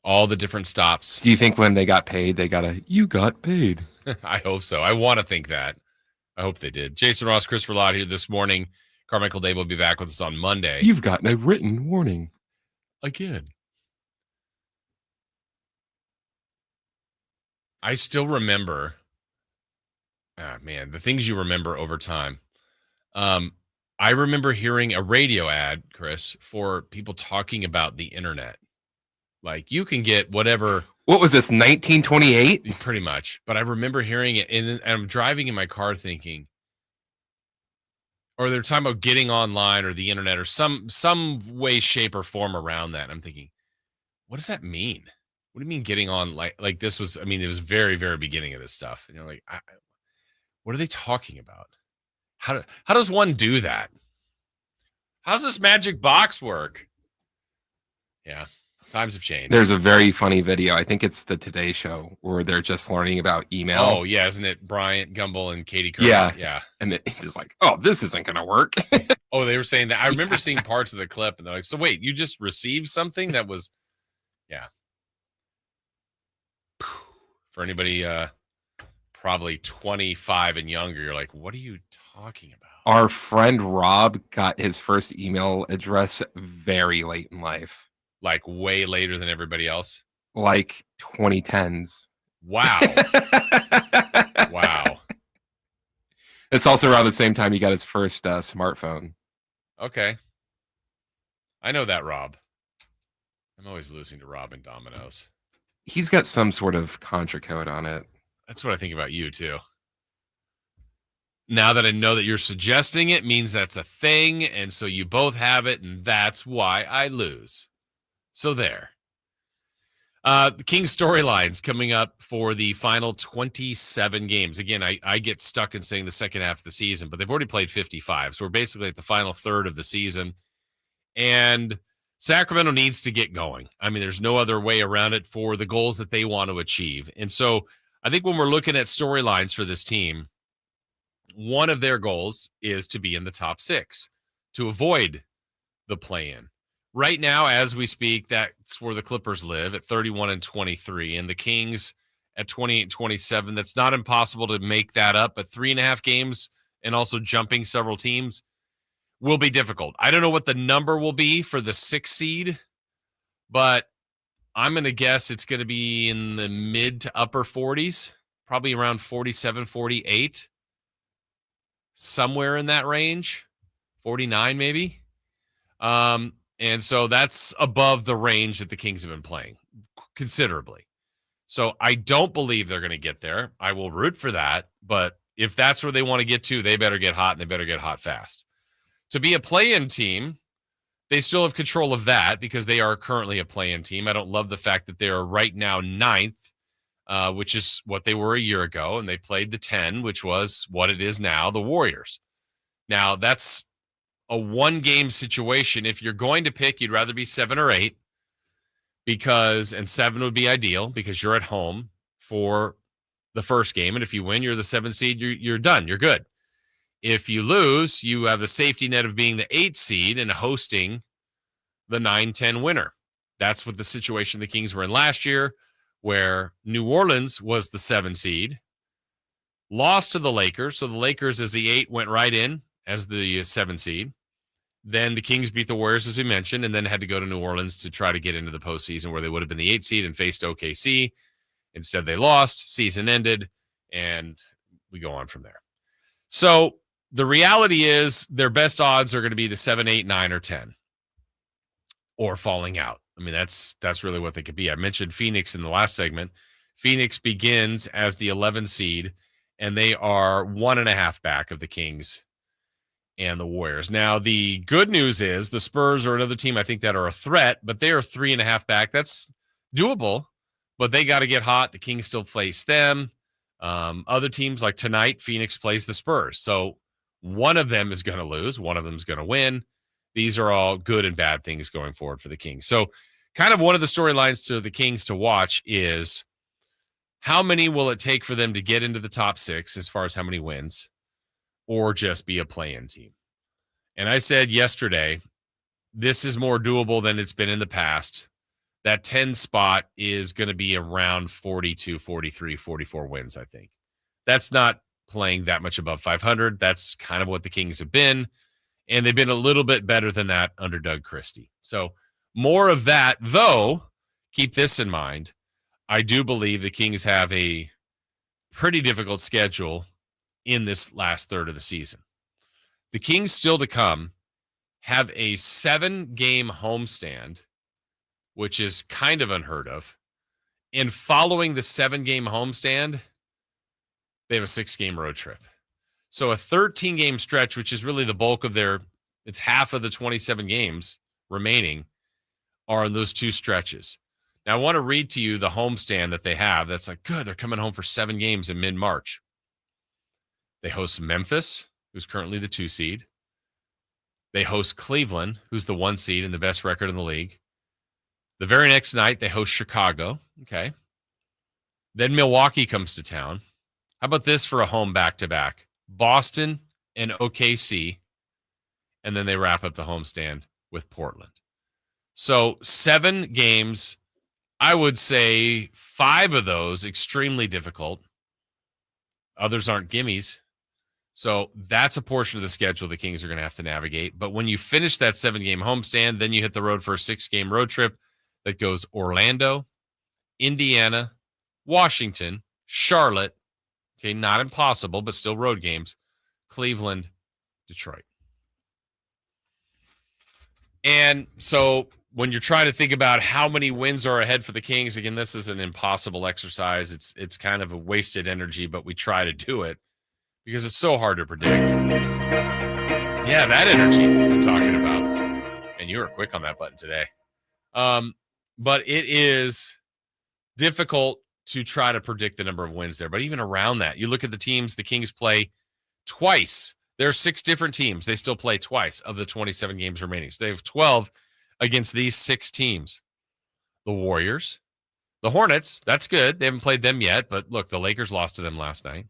All the different stops. Do you think when they got paid, they got you got paid? I hope so. I want to think that. I hope they did. Jason Ross, Christopher Lott here this morning. Carmichael Dave will be back with us on Monday. You've gotten a written warning. Again. I still remember, the things you remember over time. I remember hearing a radio ad, Chris, for people talking about the internet. Like, you can get whatever. What was this, 1928? Pretty much. But I remember hearing it, and I'm driving in my car thinking, or they're talking about getting online or the internet or some way, shape, or form around that. And I'm thinking, what does that mean? What do you mean getting on? Like this was, it was very, very beginning of this stuff. And you're like, what are they talking about? How does one do that? How does this magic box work? Yeah, times have changed. There's a very funny video. I think it's the Today Show where they're just learning about email. Oh, yeah. Isn't it Bryant Gumbel and Katie Curry? Yeah. Yeah. And it's like, oh, this isn't going to work. Oh, they were saying that. I remember seeing parts of the clip and they're like, so wait, you just received something that was, yeah. For anybody probably 25 and younger, you're like, what are you talking about? Our friend Rob got his first email address very late in life. Like way later than everybody else? Like 2010s. Wow. Wow. It's also around the same time he got his first smartphone. Okay. I know that, Rob. I'm always losing to Rob and Domino's. He's got some sort of contra code on it. That's what I think about you, too. Now that I know that you're suggesting it means that's a thing, and so you both have it, and that's why I lose. So there. The Kings storylines coming up for the final 27 games. Again, I get stuck in saying the second half of the season, but they've already played 55, so we're basically at the final third of the season. And Sacramento needs to get going. There's no other way around it for the goals that they want to achieve. And so I think when we're looking at storylines for this team, one of their goals is to be in the top six, to avoid the play-in. Right now, as we speak, that's where the Clippers live at 31-23, and the Kings at 28-27. That's not impossible to make that up, but 3.5 games and also jumping several teams will be difficult. I don't know what the number will be for the 6th seed, but I'm going to guess it's going to be in the mid to upper 40s, probably around 47, 48, somewhere in that range, 49 maybe. And so that's above the range that the Kings have been playing considerably. So I don't believe they're going to get there. I will root for that. But if that's where they want to get to, they better get hot, and they better get hot fast. To be a play-in team, they still have control of that because they are currently a play-in team. I don't love the fact that they are right now 9th, which is what they were a year ago, and they played the 10, which was what it is now, the Warriors. Now, that's a one-game situation. If you're going to pick, you'd rather be 7 or 8 and 7 would be ideal because you're at home for the first game, and if you win, you're the 7 seed, you're done, you're good. If you lose, you have the safety net of being the 8 seed and hosting the 9-10 winner. That's what the situation the Kings were in last year, where New Orleans was the 7 seed, lost to the Lakers. So the Lakers as the 8 went right in as the 7 seed. Then the Kings beat the Warriors, as we mentioned, and then had to go to New Orleans to try to get into the postseason where they would have been the 8 seed and faced OKC. Instead, they lost, season ended, and we go on from there. So the reality is their best odds are going to be the 7, 8, 9, or 10, or falling out. I mean, that's really what they could be. I mentioned Phoenix in the last segment. Phoenix begins as the 11 seed, and they are 1.5 back of the Kings and the Warriors. Now, the good news is the Spurs are another team I think that are a threat, but they are 3.5 back. That's doable, but they got to get hot. The Kings still face them. Other teams like tonight, Phoenix plays the Spurs. So one of them is going to lose. One of them is going to win. These are all good and bad things going forward for the Kings. So kind of one of the storylines to the Kings to watch is how many will it take for them to get into the top 6 as far as how many wins, or just be a play-in team. And I said yesterday, this is more doable than it's been in the past. That 10 spot is going to be around 42, 43, 44 wins, I think. That's not playing that much above 500. That's kind of what the Kings have been. And they've been a little bit better than that under Doug Christie. So more of that, though, keep this in mind. I do believe the Kings have a pretty difficult schedule in this last third of the season. The Kings still to come have a 7-game homestand, which is kind of unheard of. And following the 7-game homestand, they have a 6-game road trip. So a 13-game stretch, which is really the bulk of it's half of the 27 games remaining, are those 2 stretches. Now, I want to read to you the homestand that they have. That's like, good, they're coming home for 7 games in mid-March. They host Memphis, who's currently the 2 seed. They host Cleveland, who's the 1 seed and the best record in the league. The very next night, they host Chicago. Okay. Then Milwaukee comes to town. How about this for a home back-to-back? Boston and OKC. And then they wrap up the homestand with Portland. So 7 games. I would say 5 of those extremely difficult. Others aren't gimmies. So that's a portion of the schedule the Kings are going to have to navigate. But when you finish that 7-game homestand, then you hit the road for a 6-game road trip that goes Orlando, Indiana, Washington, Charlotte. Okay, not impossible, but still road games. Cleveland, Detroit. And so when you're trying to think about how many wins are ahead for the Kings, again, this is an impossible exercise. It's kind of a wasted energy, but we try to do it because it's so hard to predict. Yeah, that energy I'm talking about. And you were quick on that button today. But it is difficult to try to predict the number of wins there. But even around that, you look at the teams the Kings play twice. There are 6 different teams. They still play twice of the 27 games remaining. So they have 12 against these 6 teams. The Warriors, the Hornets, that's good. They haven't played them yet. But look, the Lakers lost to them last night.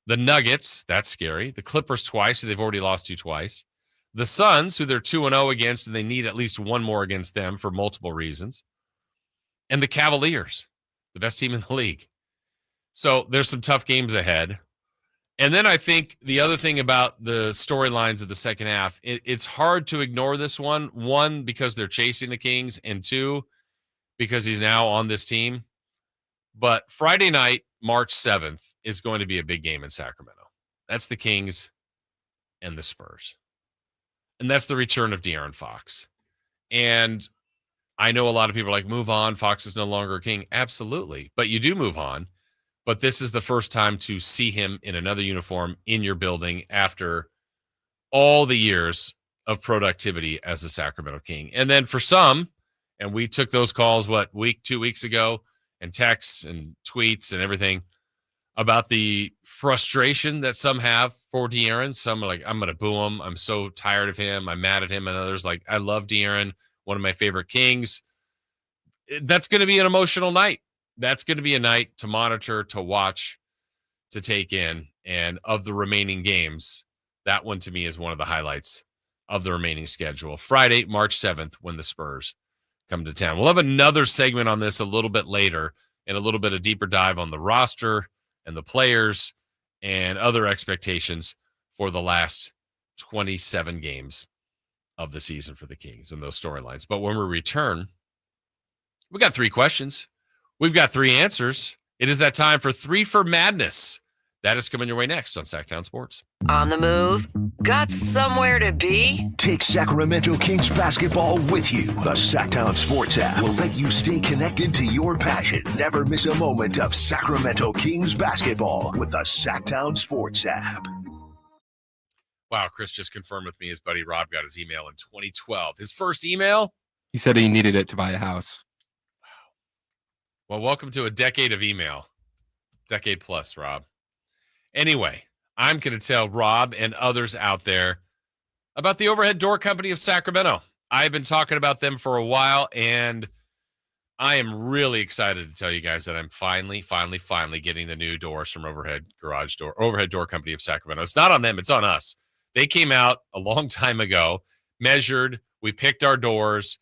The Nuggets, that's scary. The Clippers twice, so they've already lost to twice. The Suns, who they're 2-0 against, and they need at least one more against them for multiple reasons. And the Cavaliers, the best team in the league. So there's some tough games ahead. And then I think the other thing about the storylines of the second half, it's hard to ignore this one. 1, because they're chasing the Kings, and 2, because he's now on this team. But Friday night, March 7th, is going to be a big game in Sacramento. That's the Kings and the Spurs. And that's the return of De'Aaron Fox. And I know a lot of people are like, move on. Fox is no longer a King. Absolutely. But you do move on. But this is the first time to see him in another uniform in your building after all the years of productivity as a Sacramento King. And then for some, and we took those calls, 2 weeks ago, and texts and tweets and everything about the frustration that some have for De'Aaron. Some are like, I'm going to boo him. I'm so tired of him. I'm mad at him. And others like, I love De'Aaron, one of my favorite Kings. That's going to be an emotional night. That's going to be a night to monitor, to watch, to take in. And of the remaining games, that one to me is one of the highlights of the remaining schedule. Friday, March 7th, when the Spurs come to town. We'll have another segment on this a little bit later and a little bit of deeper dive on the roster and the players and other expectations for the last 27 games of the season for the Kings and those storylines. But when we return, we got 3 questions. We've got 3 answers. It is that time for 3 for Madness. That is coming your way next on Sacktown Sports. On the move? Got somewhere to be? Take Sacramento Kings basketball with you. The Sacktown Sports app will let you stay connected to your passion. Never miss a moment of Sacramento Kings basketball with the Sacktown Sports app. Wow, Chris just confirmed with me his buddy Rob got his email in 2012. His first email? He said he needed it to buy a house. Well, welcome to a decade of email. Decade plus, Rob. Anyway, I'm going to tell Rob and others out there about the Overhead Door Company of Sacramento. I've been talking about them for a while, and I am really excited to tell you guys that I'm finally getting the new doors from Overhead Door Company of Sacramento. It's not on them, it's on us. They came out a long time ago, measured, we picked our doors,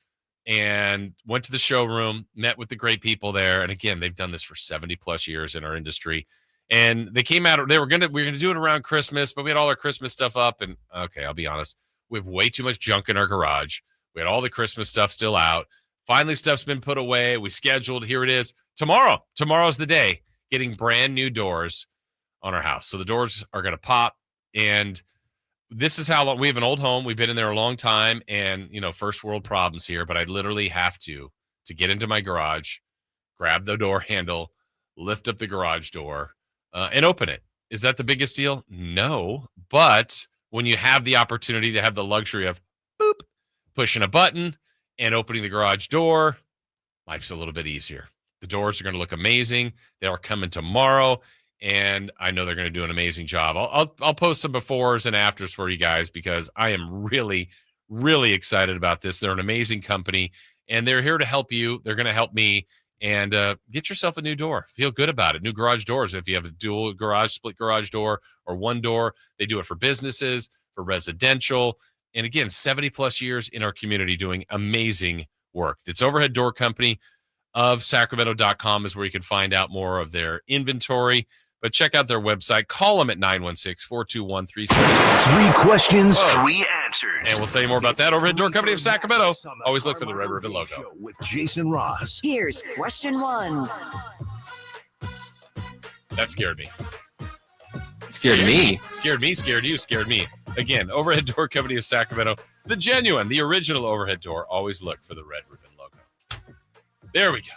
and went to the showroom, met with the great people there. And again, they've done this for 70 plus years in our industry. And they came out, we were going to do it around Christmas, but we had all our Christmas stuff up. And okay, I'll be honest, we have way too much junk in our garage. We had all the Christmas stuff still out. Finally, stuff's been put away. We scheduled, here it is. Tomorrow's the day, getting brand new doors on our house. So the doors are going to pop. And this is how long we have an old home. We've been in there a long time, and first world problems here, but I literally have to get into my garage, grab the door handle, lift up the garage door, and open it. Is that the biggest deal? No. But when you have the opportunity to have the luxury of pushing a button and opening the garage door, life's a little bit easier. The doors are going to look amazing. They are coming tomorrow. And I know they're going to do an amazing job. I'll post some befores and afters for you guys because I am really, really excited about this. They're an amazing company, and they're here to help you. They're going to help me. And get yourself a new door. Feel good about it. New garage doors. If you have a dual garage, split garage door, or one door, they do it for businesses, for residential. And again, 70 plus years in our community doing amazing work. It's Overhead Door Company of Sacramento.com is where you can find out more of their inventory. But check out their website. Call them at 916-421-3737. 3 questions, 3 answers. And we'll tell you more about that. Overhead Door Company of Sacramento. Always look for the Red Ribbon logo. With Jason Ross. Here's question 1. That scared me. Scared me. Scared me, scared you, scared me. Again, Overhead Door Company of Sacramento. The genuine, the original overhead door. Always look for the Red Ribbon logo. There we go.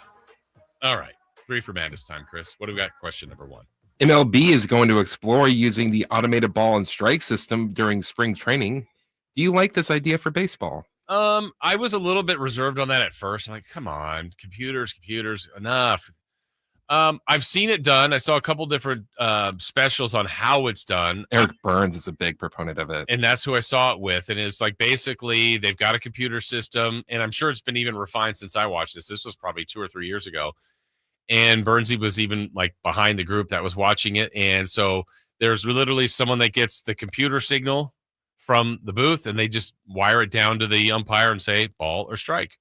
All right. 3 for Madness time, Chris. What do we got? Question number 1. MLB is going to explore using the automated ball and strike system during spring training. Do you like this idea for baseball? I was a little bit reserved on that at first. I'm like, come on, computers, enough. I've seen it done. I saw a couple different specials on how it's done. Eric Burns is a big proponent of it. And that's who I saw it with. And it's like, basically, they've got a computer system, and I'm sure it's been even refined since I watched this. This was probably 2 or 3 years ago. And Burnsy was even like behind the group that was watching it. And so there's literally someone that gets the computer signal from the booth, and they just wire it down to the umpire and say ball or strike.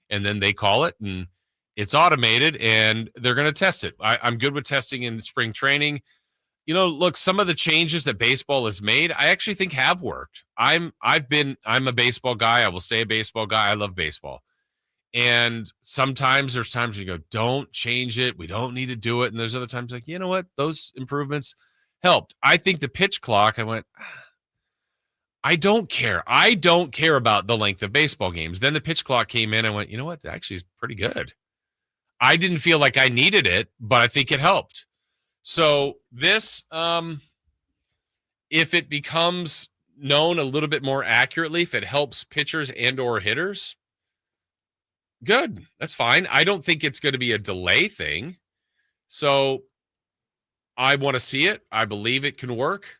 And then they call it, and it's automated, and they're going to test it. I'm good with testing in spring training. Look, some of the changes that baseball has made, I actually think have worked. I'm a baseball guy. I will stay a baseball guy. I love baseball. And sometimes there's times you go, don't change it. We don't need to do it. And there's other times like, you know what? Those improvements helped. I think the pitch clock, I went, I don't care. I don't care about the length of baseball games. Then the pitch clock came in and went, you know what? Actually, it's pretty good. I didn't feel like I needed it, but I think it helped. So this, if it becomes known a little bit more accurately, if it helps pitchers and or hitters, good. That's fine. I don't think it's going to be a delay thing. So I want to see it. I believe it can work.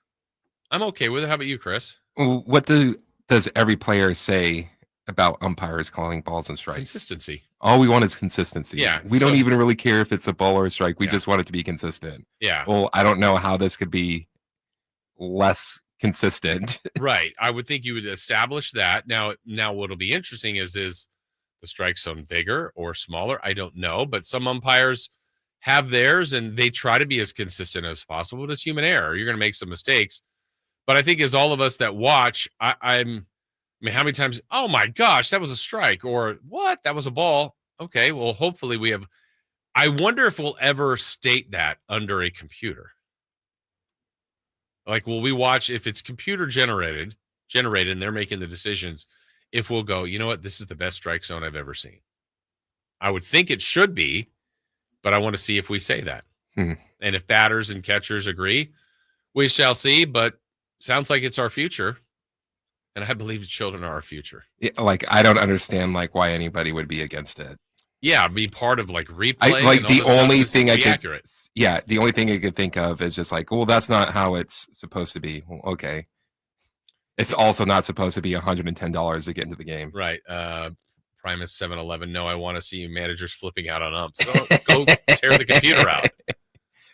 I'm okay with it. How about you, Chris? What does every player say about umpires calling balls and strikes? Consistency. All we want is consistency. Yeah. We don't even really care if it's a ball or a strike. We just want it to be consistent. Yeah. Well, I don't know how this could be less consistent. Right. I would think you would establish that. Now what'll be interesting is the strike zone bigger or smaller? I don't know, but some umpires have theirs and they try to be as consistent as possible. But it's human error. You're going to make some mistakes. But I think as all of us that watch, I mean, how many times, oh my gosh, that was a strike, or what? That was a ball. Okay, well, hopefully we have. I wonder if we'll ever state that under a computer. Like, will we watch if it's computer generated, and they're making the decisions, if we'll go, you know what, this is the best strike zone I've ever seen. I would think it should be, but I want to see if we say that. And if batters and catchers agree, we shall see, but sounds like it's our future. And I believe the children are our future. Yeah, like, I don't understand why anybody would be against it. Yeah, be part of replay. The only thing I could, accurate. Yeah, the only thing I could think of is just well, that's not how it's supposed to be. Well, okay, it's also not supposed to be $110 to get into the game. Right. Primus 711. No, I want to see managers flipping out on umps. Go tear the computer out.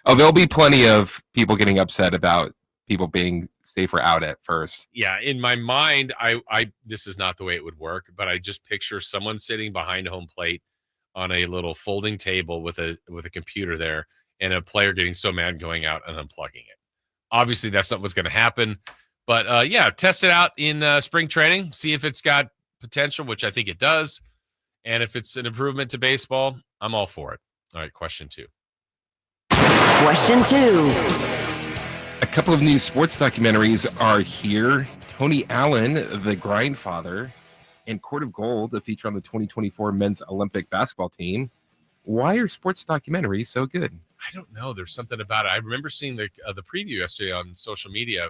Oh, there'll be plenty of people getting upset about people being safer out at first. Yeah, in my mind, I this is not the way it would work, but I just picture someone sitting behind home plate on a little folding table with a computer there, and a player getting so mad going out and unplugging it. Obviously, that's not what's going to happen. But yeah, test it out in spring training. See if it's got potential, which I think it does. And if it's an improvement to baseball, I'm all for it. All right, question 2. Question 2. A couple of new sports documentaries are here. Tony Allen, the Grindfather, and Court of Gold, a feature on the 2024 men's Olympic basketball team. Why are sports documentaries so good? I don't know. There's something about it. I remember seeing the preview yesterday on social media.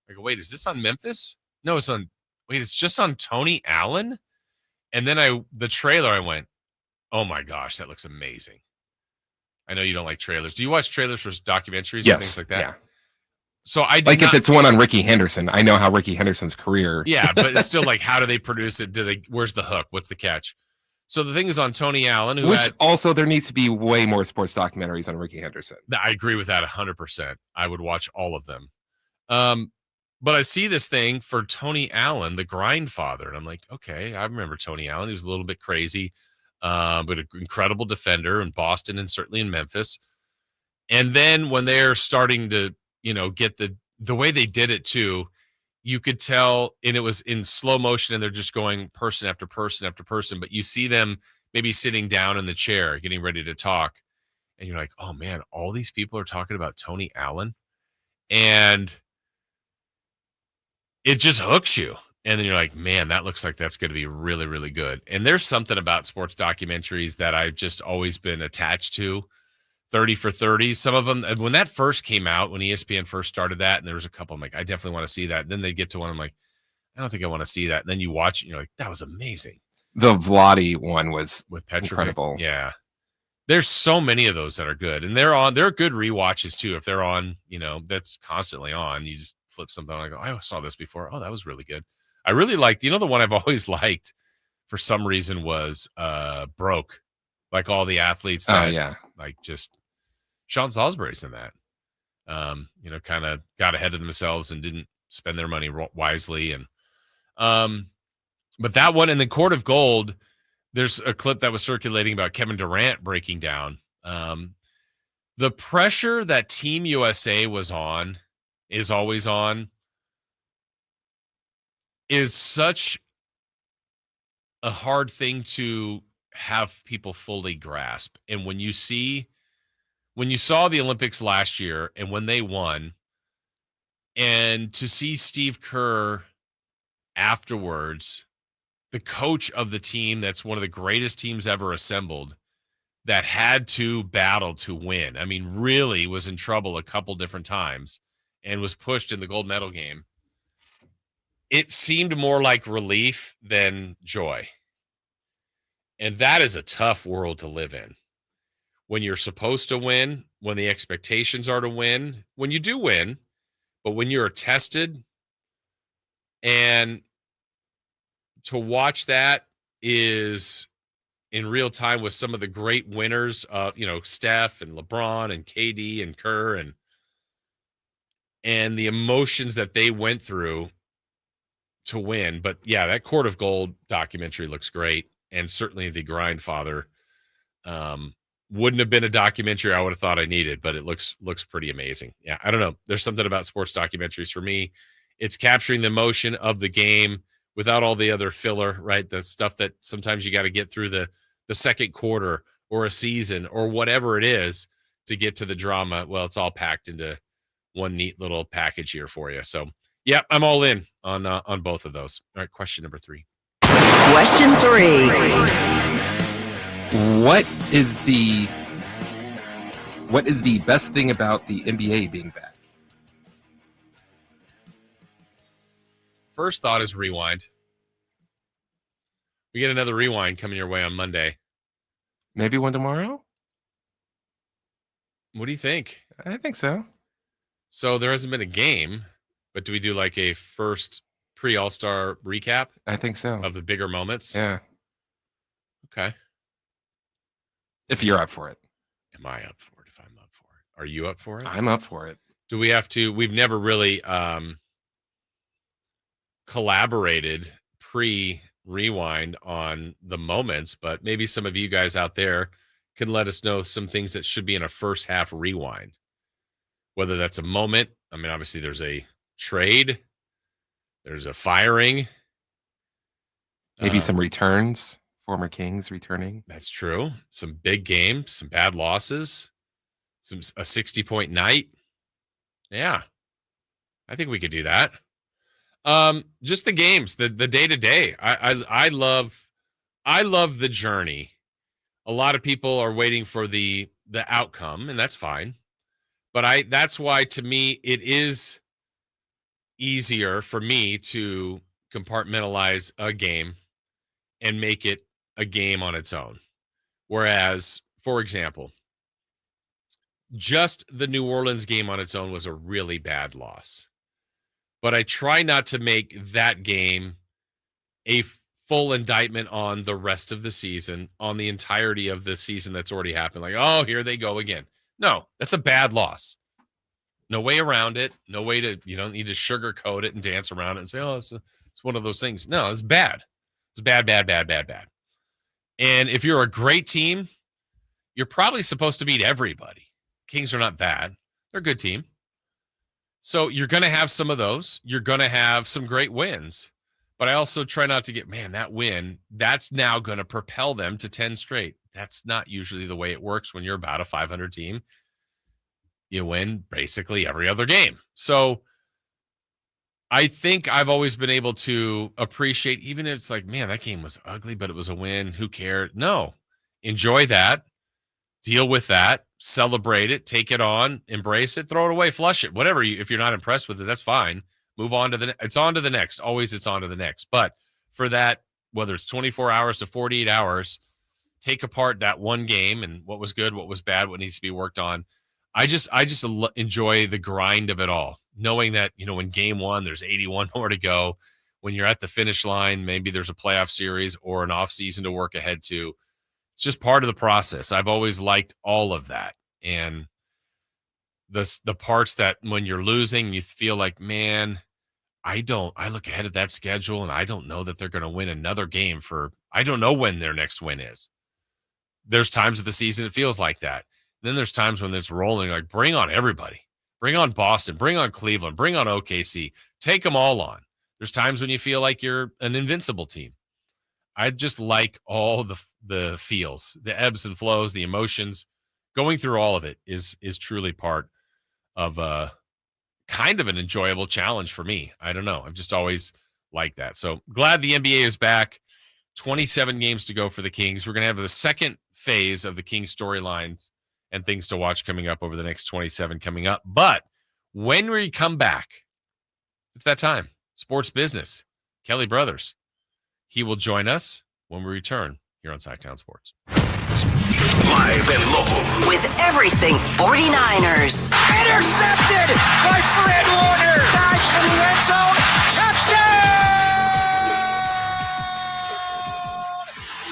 I go, wait, is this on Memphis? No, it's on. Wait, it's just on Tony Allen. And then the trailer, I went, oh my gosh, that looks amazing. I know you don't like trailers. Do you watch trailers for documentaries and things like that? Yeah. So I did if it's one on Ricky Henderson, I know how Ricky Henderson's career. Yeah, but it's still how do they produce it? Where's the hook? What's the catch? So the thing is on Tony Allen, also there needs to be way more sports documentaries on Ricky Henderson. I agree with that 100%. I would watch all of them. But I see this thing for Tony Allen, the Grindfather, and I'm like, okay, I remember Tony Allen. He was a little bit crazy, but an incredible defender in Boston and certainly in Memphis. And then when they're starting to, get the way they did it too, you could tell, and it was in slow motion, and they're just going person after person after person, but you see them maybe sitting down in the chair, getting ready to talk. And you're like, oh man, all these people are talking about Tony Allen. And it just hooks you. And then you're like, man, that looks like that's going to be really, really good. And there's something about sports documentaries that I've just always been attached to. 30 for 30. Some of them, when that first came out, when ESPN first started that, and there was a couple, I'm like, I definitely want to see that. And then they get to one, I'm like, I don't think I want to see that. And then you watch it, and you're like, that was amazing. The Vladi one was with Petrovic. Incredible. Yeah. There's so many of those that are good. And they're good rewatches too. If they're on, that's constantly on, you just flip something on. I go, I saw this before. Oh, that was really good. I really liked, the one I've always liked for some reason was Broke. Like all the athletes that just Sean Salisbury's in that, kind of got ahead of themselves and didn't spend their money wisely. And, but that one in the Court of Gold, there's a clip that was circulating about Kevin Durant breaking down. The pressure that Team USA is always on, is such a hard thing to have people fully grasp. And when you saw the Olympics last year and when they won, and to see Steve Kerr afterwards, the coach of the team that's one of the greatest teams ever assembled that had to battle to win. I mean, really was in trouble a couple different times and was pushed in the gold medal game. It seemed more like relief than joy. And that is a tough world to live in. When you're supposed to win, when the expectations are to win, when you do win, but when you're tested, and to watch that is in real time with some of the great winners of, Steph and LeBron and KD and Kerr and the emotions that they went through to win. But yeah, that Court of Gold documentary looks great. And certainly the Grindfather wouldn't have been a documentary I would have thought I needed, but it looks pretty amazing. Yeah, I don't know. There's something about sports documentaries for me. It's capturing the emotion of the game without all the other filler, right? The stuff that sometimes you got to get through the second quarter or a season or whatever it is to get to the drama. Well, it's all packed into one neat little package here for you. So, yeah, I'm all in on both of those. All right, question number 3. Question 3. What is the best thing about the NBA being back? First thought is rewind. We get another rewind coming your way on Monday. Maybe one tomorrow? What do you think? I think so. So there hasn't been a game, but do we do like a first pre-All-Star recap? I think so. Of the bigger moments? Yeah. Okay. If you're up for it. Am I up for it? If I'm up for it. Are you up for it? I'm up for it. Do we have to? We've never really collaborated pre-rewind on the moments, but maybe some of you guys out there can let us know some things that should be in a first half rewind. Whether that's a moment. I mean, obviously there's a trade. There's a firing. Maybe some returns. Former Kings returning. That's true. Some big games, some bad losses, a 60-point night. Yeah. I think we could do that. Just the games, the day-to-day. I love the journey. A lot of people are waiting for the outcome, and that's fine. But that's why, to me, it is easier for me to compartmentalize a game and make it a game on its own. Whereas, for example, just the New Orleans game on its own was a really bad loss. But I try not to make that game a full indictment on the rest of the season, on the entirety of the season that's already happened. Like, oh, here they go again. No, that's a bad loss. No way around it. No way to, you don't need to sugarcoat it and dance around it and say, oh, it's one of those things. No, it's bad. It's bad. And if you're a great team, you're probably supposed to beat everybody. Kings are not bad. They're a good team. So you're going to have some of those. You're going to have some great wins. But I also try not to get, that win, that's now going to propel them to 10 straight. That's not usually the way it works when you're about a 500 team. You win basically every other game. So I think I've always been able to appreciate, even if it's like, that game was ugly, but it was a win. Who cared? No. Enjoy that. Deal with that. Celebrate it. Take it on. Embrace it. Throw it away. Flush it. Whatever. If you're not impressed with it, that's fine. Move on to it's on to the next. Always it's on to the next. But for that, whether it's 24 hours to 48 hours, take apart that one game and what was good, what was bad, what needs to be worked on. I just enjoy the grind of it all. Knowing that, in game one, there's 81 more to go. When you're at the finish line, maybe there's a playoff series or an off season to work ahead to. It's just part of the process. I've always liked all of that. And the parts that when you're losing, you feel like, I look ahead at that schedule and I don't know that they're going to win another game I don't know when their next win is. There's times of the season it feels like that. Then there's times when it's rolling, like bring on everybody. Bring on Boston, bring on Cleveland, bring on OKC. Take them all on. There's times when you feel like you're an invincible team. I just like all the feels, the ebbs and flows, the emotions. Going through all of it is truly part of kind of an enjoyable challenge for me. I don't know. I've just always like that. So glad the NBA is back. 27 games to go for the Kings. We're going to have the second phase of the Kings storylines and things to watch coming up over the next 27 coming up. But when we come back, it's that time. Sports business. Kelly Brothers. He will join us when we return here on Sacktown Sports. Live and local. With everything 49ers. Intercepted by Fred Warner. Dives for the end zone. Touchdown!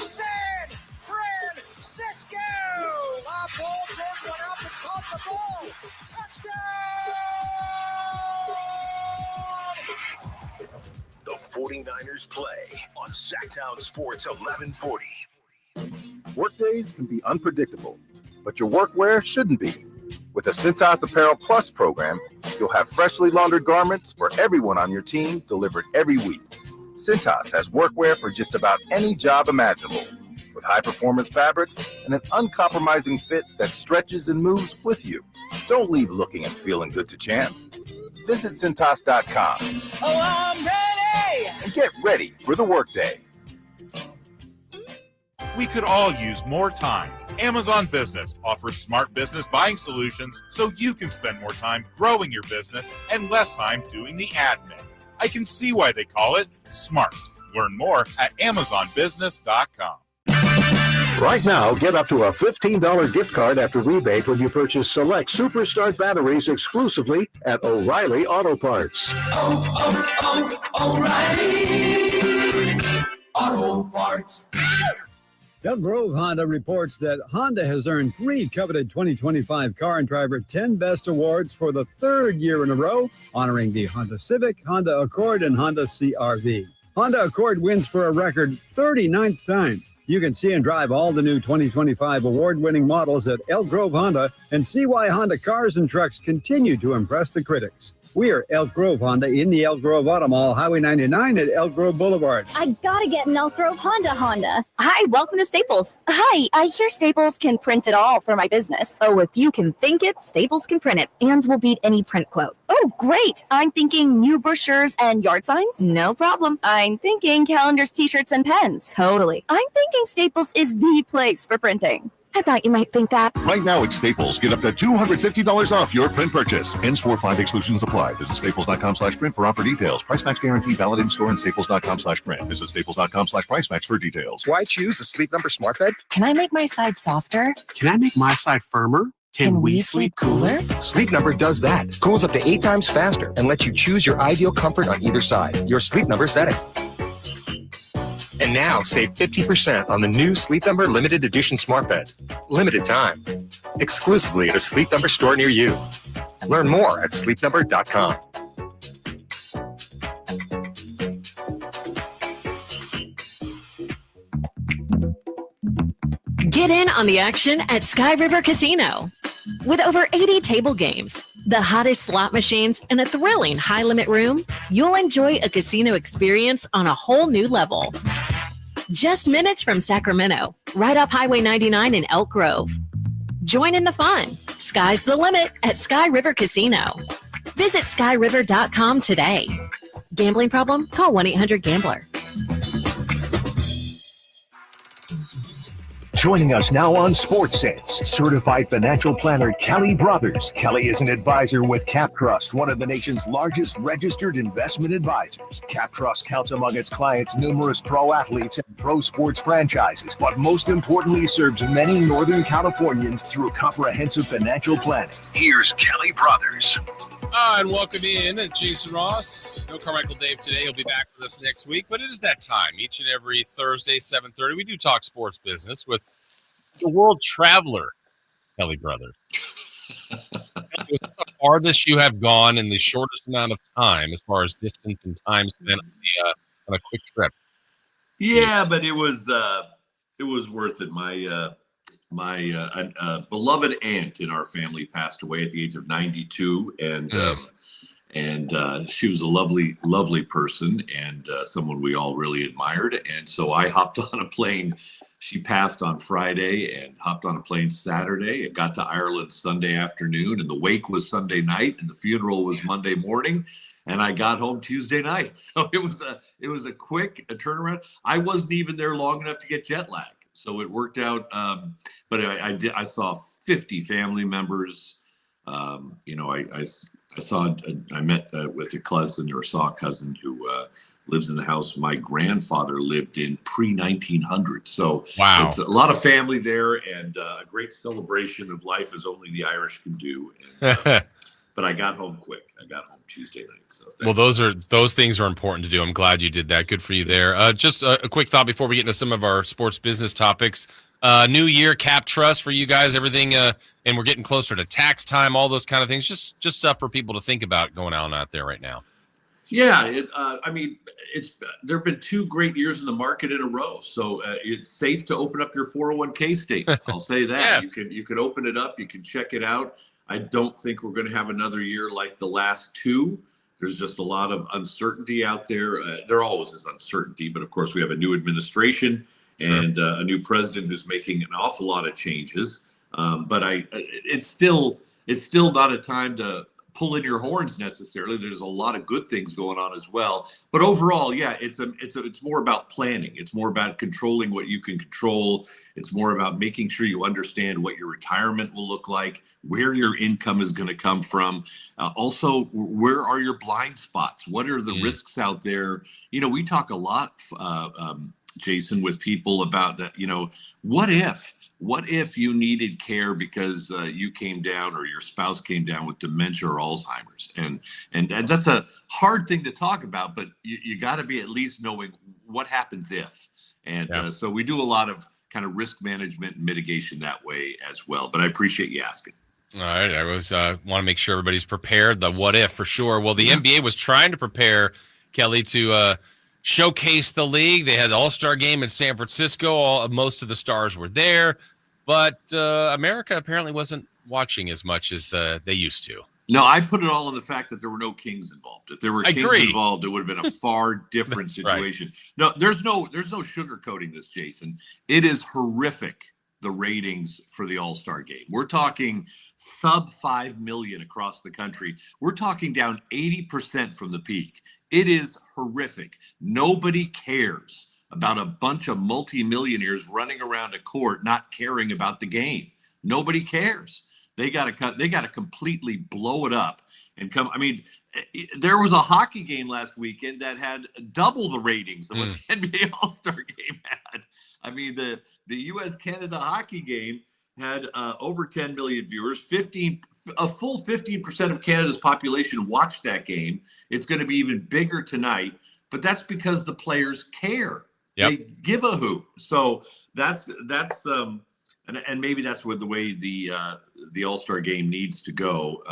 San Francisco! Paul George went up and caught the ball. Touchdown! The 49ers play on Sacktown Sports 1140. Workdays can be unpredictable, but your workwear shouldn't be. With the Cintas Apparel Plus program, you'll have freshly laundered garments for everyone on your team delivered every week. Cintas has workwear for just about any job imaginable, with high-performance fabrics and an uncompromising fit that stretches and moves with you. Don't leave looking and feeling good to chance. Visit Cintas.com. Oh, I'm ready! And get ready for the workday. We could all use more time. Amazon Business offers smart business buying solutions so you can spend more time growing your business and less time doing the admin. I can see why they call it smart. Learn more at AmazonBusiness.com. Right now, get up to a $15 gift card after rebate when you purchase select Superstart batteries exclusively at O'Reilly Auto Parts. O'Reilly Auto Parts. Elk Grove Honda reports that Honda has earned 3 coveted 2025 Car and Driver 10 Best Awards for the 3rd year in a row, honoring the Honda Civic, Honda Accord, and Honda CR-V. Honda Accord wins for a record 39th time. You can see and drive all the new 2025 award-winning models at Elk Grove Honda and see why Honda cars and trucks continue to impress the critics. We are Elk Grove Honda in the Elk Grove Auto Mall, Highway 99 at Elk Grove Boulevard. I gotta get an Elk Grove Honda. Hi, welcome to Staples. Hi, I hear Staples can print it all for my business. Oh, if you can think it, Staples can print it and will beat any print quote. Oh, great. I'm thinking new brochures and yard signs. No problem. I'm thinking calendars, t-shirts, and pens. Totally. I'm thinking Staples is the place for printing. I thought you might think that. Right now at Staples, get up to $250 off your print purchase. Ends 4/5 exclusions apply. Visit staples.com/print for offer details. Price match guarantee valid in store and staples.com/print. Visit staples.com/price match for details. Do I choose a Sleep Number smart bed? Can I make my side softer? Can I make my side firmer? Can we sleep cooler? Sleep Number does that. Cools up to 8 times faster and lets you choose your ideal comfort on either side. Your Sleep Number setting. And now save 50% on the new Sleep Number limited edition smart bed. Limited time. Exclusively at a Sleep Number store near you. Learn more at sleepnumber.com. Get in on the action at Sky River Casino. With over 80 table games, the hottest slot machines, and a thrilling high-limit room, you'll enjoy a casino experience on a whole new level. Just minutes from Sacramento, right off Highway 99 in Elk Grove. Join in the fun. Sky's the limit at Sky River Casino. Visit skyriver.com today. Gambling problem? Call 1-800-GAMBLER. Joining us now on Sports Sense, certified financial planner Kelly Brothers. Kelly is an advisor with CapTrust, one of the nation's largest registered investment advisors. CapTrust counts among its clients numerous pro athletes and pro sports franchises, but most importantly serves many Northern Californians through comprehensive financial planning. Here's Kelly Brothers. And welcome in Jason Ross. No Carmichael Dave today. He'll be back with us next week, but it is that time. Each and every Thursday, 7:30, we do talk sports business with the world traveler, Kelly Brothers. The farthest you have gone in the shortest amount of time as far as distance and time spent on a quick trip. Yeah, but it was worth it. My beloved aunt in our family passed away at the age of 92, and she was a lovely, lovely person and someone we all really admired. And so I hopped on a plane. She passed on Friday and hopped on a plane Saturday. It got to Ireland Sunday afternoon, and the wake was Sunday night, and the funeral was Monday morning. and I got home Tuesday night. So it was a quick turnaround. I wasn't even there long enough to get jet lag, so it worked out. But I saw 50 family members. I met with a cousin or saw a cousin who lives in the house my grandfather lived in pre-1900. So wow, it's a lot of family there, and a great celebration of life as only the Irish can do. And, but I got home quick. I got home Tuesday night. So well, those things are important to do. I'm glad you did that. Good for you there. Just a quick thought before we get into some of our sports business topics. New year, cap trust for you guys, everything, and we're getting closer to tax time, all those kind of things. Just stuff for people to think about going on out there right now. Yeah, there have been 2 great years in the market in a row, so it's safe to open up your 401k statement. I'll say that. Yes. You can open it up, you can check it out. I don't think we're going to have another year like the last 2. There's just a lot of uncertainty out there. There always is uncertainty, but of course we have a new administration and a new president who's making an awful lot of changes. But it's still not a time to pull in your horns necessarily. There's a lot of good things going on as well. But overall, yeah, it's more about planning. It's more about controlling what you can control. It's more about making sure you understand what your retirement will look like, where your income is going to come from. Also, where are your blind spots? What are the risks out there? We talk a lot, Jason, with people about that. What if you needed care because you came down or your spouse came down with dementia or Alzheimer's? And that's a hard thing to talk about, but you got to be at least knowing what happens if. And so we do a lot of kind of risk management and mitigation that way as well. But I appreciate you asking. All right. I was want to make sure everybody's prepared. The what if for sure. Well, the NBA was trying to prepare, Kelly, to showcase the league. They had the All-Star game in San Francisco. Most of the stars were there, but America apparently wasn't watching as much as they used to. No, I put it all on the fact that there were no Kings involved. If there were Kings involved, it would have been a far different situation. Right. No, there's no sugarcoating this, Jason. It is horrific, the ratings for the All-Star game. We're talking sub 5 million across the country. We're talking down 80% from the peak. It is horrific. Nobody cares about a bunch of multimillionaires running around a court not caring about the game. Nobody cares. They got to completely blow it up and come. I mean, there was a hockey game last weekend that had double the ratings of what the NBA All-Star game had. I mean, the U.S.-Canada hockey game had over 10 million viewers. A full 15% of Canada's population watched that game. It's going to be even bigger tonight, but that's because the players care. Yep. They give a hoot. So that's and maybe that's what the way the All-Star game needs to go.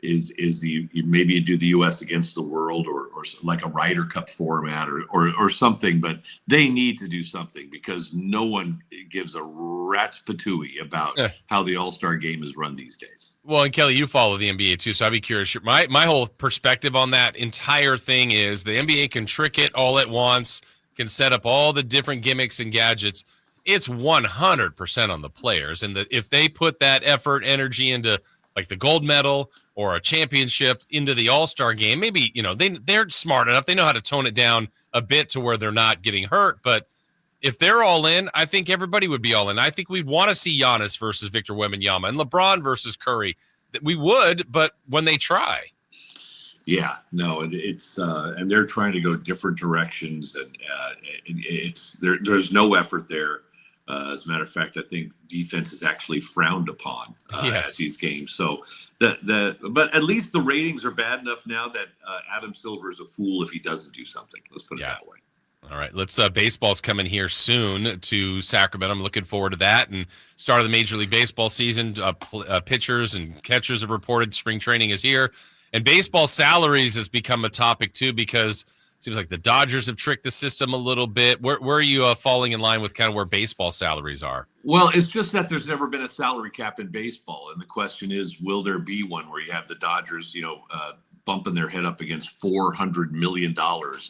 Maybe you do the U.S. against the world or like a Ryder Cup format or something, but they need to do something because no one gives a rat's patooey about how the All-Star game is run these days. Well, and Kelly, you follow the NBA too, so I'd be curious. My whole perspective on that entire thing is the NBA can trick it all at once, can set up all the different gimmicks and gadgets. It's 100% on the players, and if they put that effort, energy into like the gold medal or a championship into the All-Star game, maybe, they're smart enough. They know how to tone it down a bit to where they're not getting hurt. But if they're all in, I think everybody would be all in. I think we'd want to see Giannis versus Victor Wembanyama and LeBron versus Curry. We would, but when they try. Yeah, no, it's and they're trying to go different directions, and there's no effort there. As a matter of fact, I think defense is actually frowned upon at these games. So but at least the ratings are bad enough now that Adam Silver is a fool if he doesn't do something. Let's put it that way. All right, let's baseball's coming here soon to Sacramento. I'm looking forward to that. And start of the Major League Baseball season, pitchers and catchers have reported spring training is here. And baseball salaries has become a topic too, because it seems like the Dodgers have tricked the system a little bit. Where are you falling in line with kind of where baseball salaries are? Well, it's just that there's never been a salary cap in baseball. And the question is, will there be one where you have the Dodgers, bumping their head up against $400 million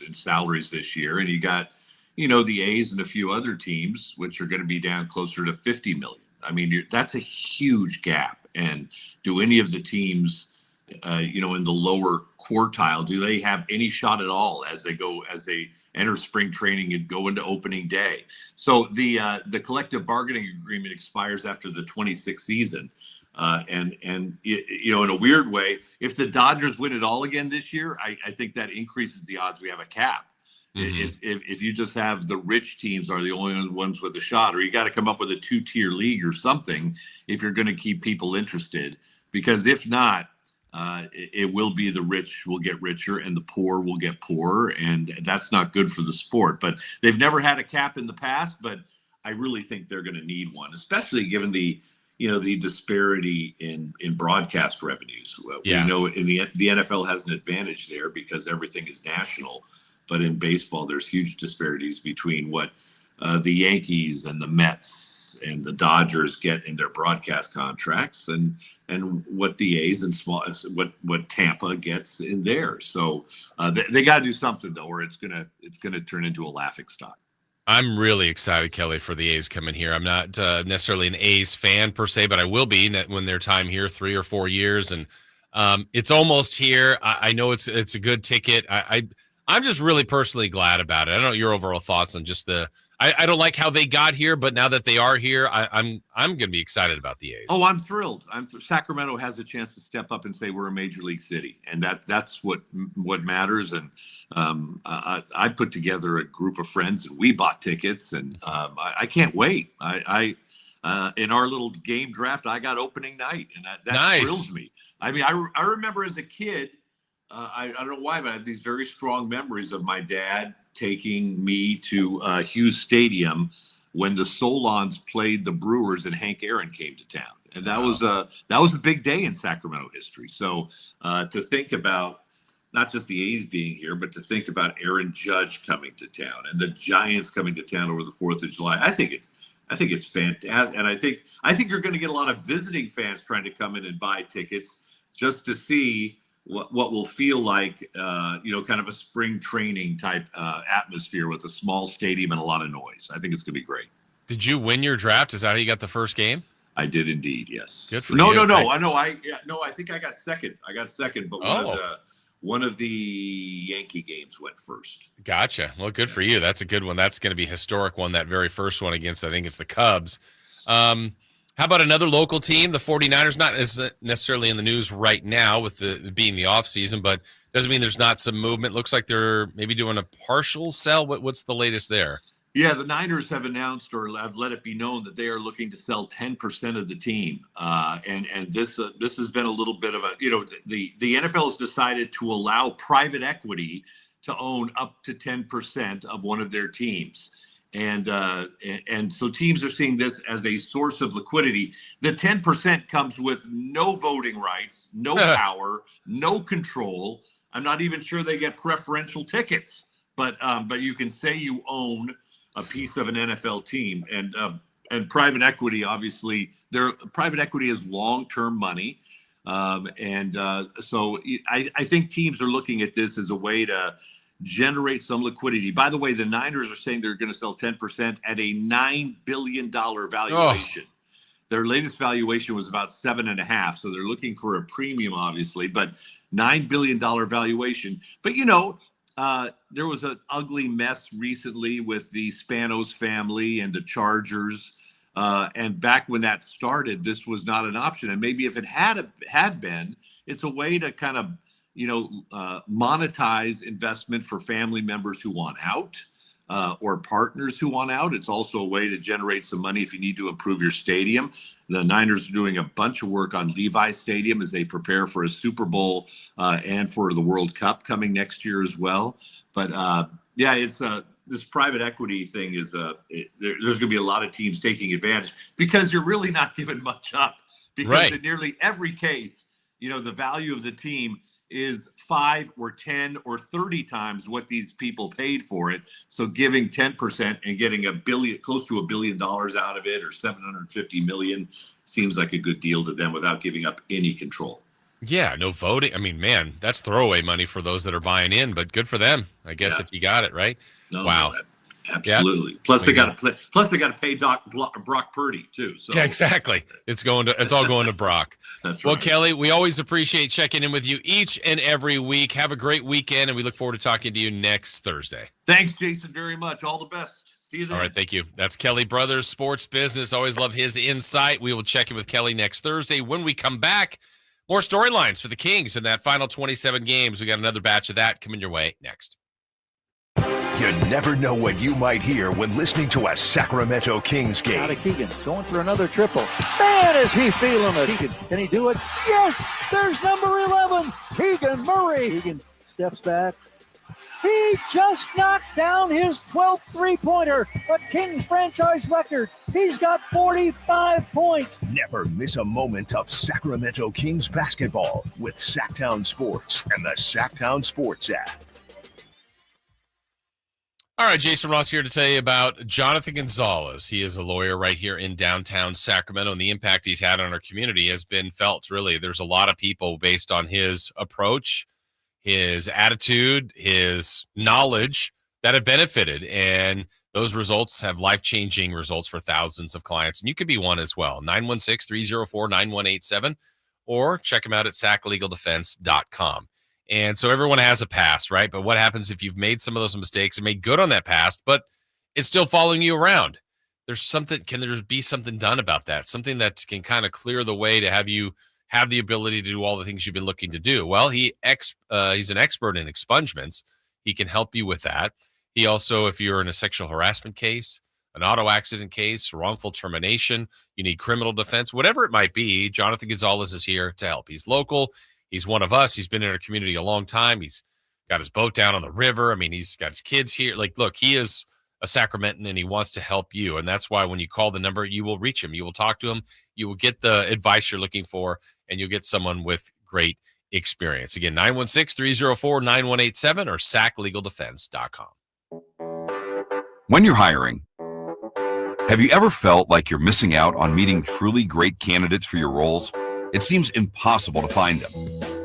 in salaries this year? And you got, the A's and a few other teams, which are going to be down closer to $50 million. I mean, that's a huge gap. And do any of the teams in the lower quartile? Do they have any shot at all as they enter spring training and go into opening day? So the collective bargaining agreement expires after the 26th season. And in a weird way, if the Dodgers win it all again this year, I think that increases the odds we have a cap. Mm-hmm. If you just have the rich teams are the only ones with a shot, or you got to come up with a 2-tier league or something if you're going to keep people interested, because if not, it will be the rich will get richer and the poor will get poorer, and that's not good for the sport. But they've never had a cap in the past, but I really think they're going to need one, especially given the disparity in broadcast revenues. Yeah. We know the NFL has an advantage there because everything is national, but in baseball, there's huge disparities between what the Yankees and the Mets and the Dodgers get in their broadcast contracts and what the A's and what Tampa gets in theirs. So they got to do something though, or it's gonna turn into a laughingstock. I'm really excited, Kelly, for the A's coming here. I'm not necessarily an A's fan per se, but I will be when their time here, 3 or 4 years, and it's almost here. I know it's a good ticket. I'm just really personally glad about it. I don't know your overall thoughts on just I don't like how they got here, but now that they are here, I'm going to be excited about the A's. Oh, I'm thrilled. Sacramento has a chance to step up and say we're a major league city, and that's what matters. And I put together a group of friends, and we bought tickets, and I can't wait. In our little game draft, I got opening night, and that nice. Thrills me. I mean, I remember as a kid. I don't know why, but I have these very strong memories of my dad taking me to Hughes Stadium when the Solons played the Brewers and Hank Aaron came to town. And that was a big day in Sacramento history. So to think about not just the A's being here, but to think about Aaron Judge coming to town and the Giants coming to town over the 4th of July, I think it's fantastic. And I think you're going to get a lot of visiting fans trying to come in and buy tickets just to see what will feel like, kind of a spring training type atmosphere with a small stadium and a lot of noise. I think it's going to be great. Did you win your draft? Is that how you got the first game? I did indeed. Yes. Good for you. No. I think I got second. But one of the Yankee games went first. Gotcha. Well, good for you. That's a good one. That's going to be a historic one. That very first one against, I think it's the Cubs. How about another local team, the 49ers? Not necessarily in the news right now with being the offseason, but doesn't mean there's not some movement. Looks like they're maybe doing a partial sell. What's the latest there? Yeah, the Niners have announced or have let it be known that they are looking to sell 10% of the team. And this has been a little bit of a, the NFL has decided to allow private equity to own up to 10% of one of their teams. And so teams are seeing this as a source of liquidity. The 10% comes with no voting rights, no power, no control. I'm not even sure they get preferential tickets, but you can say you own a piece of an NFL team. And private equity, obviously, private equity is long-term money. So I think teams are looking at this as a way to generate some liquidity. By the way, the Niners are saying they're going to sell 10% at a $9 billion valuation. Oh. Their latest valuation was about 7.5, so they're looking for a premium, obviously, but $9 billion valuation. But, there was an ugly mess recently with the Spanos family and the Chargers. And back when that started, this was not an option. And maybe if it had been, it's a way to kind of monetize investment for family members who want out or partners who want out. It's also a way to generate some money if you need to improve your stadium. The Niners are doing a bunch of work on Levi Stadium as they prepare for a Super Bowl and for the World Cup coming next year as well. But it's this private equity thing is there's going to be a lot of teams taking advantage because you're really not giving much up because in nearly every case, the value of the team is 5 or 10 or 30 times what these people paid for it. So giving 10% and getting close to $1 billion out of it, or $750 million, seems like a good deal to them without giving up any control. Yeah, no voting. I mean, man, that's throwaway money for those that are buying in, but good for them, I guess, if you got it right. No, wow. Absolutely. Yeah. Plus, they got to play. Plus, they got to pay Brock Purdy too. So yeah, exactly. It's all going to Brock. That's well, right. Kelly, we always appreciate checking in with you each and every week. Have a great weekend, and we look forward to talking to you next Thursday. Thanks, Jason, very much. All the best. See you then. All right, thank you. That's Kelly Brothers, Sports Business. Always love his insight. We will check in with Kelly next Thursday. When we come back, more storylines for the Kings in that final 27 games. We got another batch of that coming your way next. You never know what you might hear when listening to a Sacramento Kings game. Out of Keegan, going for another triple. Man, is he feeling it. Keegan, can he do it? Yes, there's number 11, Keegan Murray. Keegan steps back. He just knocked down his 12th three-pointer, a Kings franchise record. He's got 45 points. Never miss a moment of Sacramento Kings basketball with Sacktown Sports and the Sacktown Sports app. All right, Jason Ross here to tell you about Jonathan Gonzalez. He is a lawyer right here in downtown Sacramento, and the impact he's had on our community has been felt, really. There's a lot of people based on his approach, his attitude, his knowledge that have benefited, and those results have life-changing results for thousands of clients, and you could be one as well. 916-304-9187, or check him out at saclegaldefense.com. And so everyone has a past, right? But what happens if you've made some of those mistakes and made good on that past, but it's still following you around? Can there be something done about that? Something that can kind of clear the way to have you have the ability to do all the things you've been looking to do? Well, he's an expert in expungements. He can help you with that. He also, if you're in a sexual harassment case, an auto accident case, wrongful termination, you need criminal defense, whatever it might be, Jonathan Gonzalez is here to help. He's local. He's one of us. He's been in our community a long time. He's got his boat down on the river. I mean, he's got his kids here. Like, look, he is a Sacramentan, and he wants to help you. And that's why when you call the number, you will reach him. You will talk to him. You will get the advice you're looking for, and you'll get someone with great experience. Again, 916-304-9187 or saclegaldefense.com. When you're hiring, have you ever felt like you're missing out on meeting truly great candidates for your roles? It seems impossible to find them,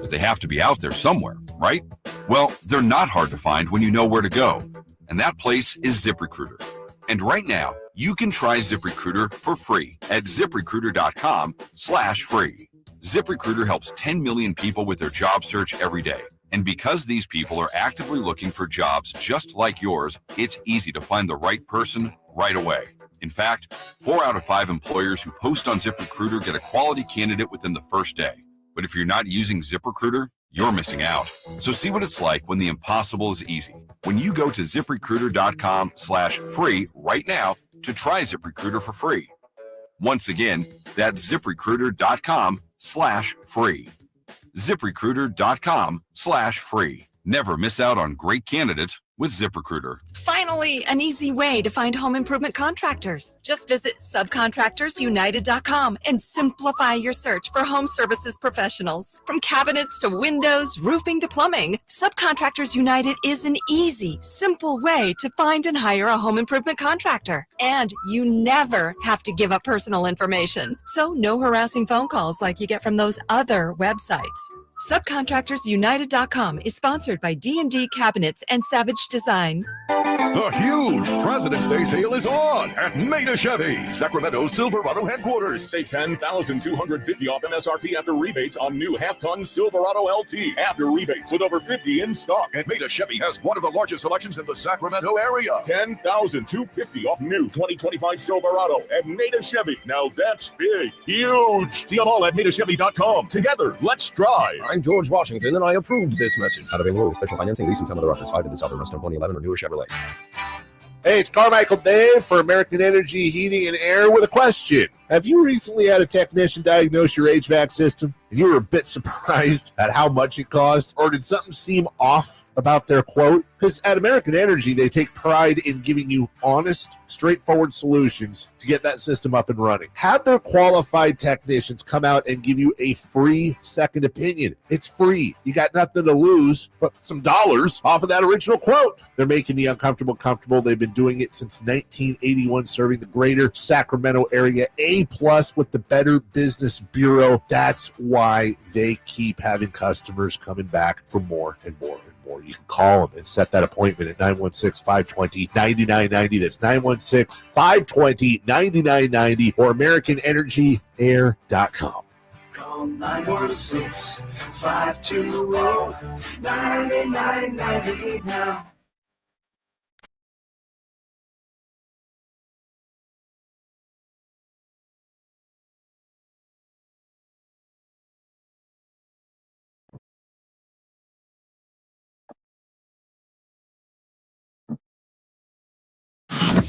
but they have to be out there somewhere, right? Well, they're not hard to find when you know where to go, and that place is ZipRecruiter. And right now, you can try ZipRecruiter for free at ZipRecruiter.com/free. ZipRecruiter helps 10 million people with their job search every day. And because these people are actively looking for jobs just like yours, it's easy to find the right person right away. In fact, 4 out of 5 employers who post on ZipRecruiter get a quality candidate within the first day. But if you're not using ZipRecruiter, you're missing out. So see what it's like when the impossible is easy. When you go to ZipRecruiter.com/free right now to try ZipRecruiter for free. Once again, that's ZipRecruiter.com/free. ZipRecruiter.com/free. Never miss out on great candidates with ZipRecruiter. Finally, an easy way to find home improvement contractors. Just visit subcontractorsunited.com and simplify your search for home services professionals. From cabinets to windows, roofing to plumbing, Subcontractors United is an easy, simple way to find and hire a home improvement contractor. And you never have to give up personal information. So no harassing phone calls like you get from those other websites. Subcontractorsunited.com is sponsored by D&D Cabinets and Savage Design. The huge President's Day sale is on at Maida Chevy, Sacramento's Silverado headquarters. Save $10,250 off MSRP after rebates on new half-ton Silverado LT after rebates with over 50 in stock. And Maida Chevy has one of the largest selections in the Sacramento area. $10,250 off new 2025 Silverado at Maida Chevy. Now that's big, huge. See them all at MaidaChevy.com. Together, let's drive. I'm George Washington, and I approved this message. Not available with special financing, lease, and some other offers. 5 to the Southern Rust 2011 or newer Chevrolet. Hey, it's Carmichael Dave for American Energy Heating and Air with a question. Have you recently had a technician diagnose your HVAC system and you were a bit surprised at how much it cost? Or did something seem off about their quote? Because at American Energy, they take pride in giving you honest, straightforward solutions to get that system up and running. Have their qualified technicians come out and give you a free second opinion. It's free. You got nothing to lose but some dollars off of that original quote. They're making the uncomfortable comfortable. They've been doing it since 1981, serving the greater Sacramento area. A+ with the Better Business Bureau. That's why they keep having customers coming back for more and more and more. You can call them and set that appointment at 916-520-9990. That's 916-520-9990 or AmericanEnergyAir.com. Call 916-520-9990 now.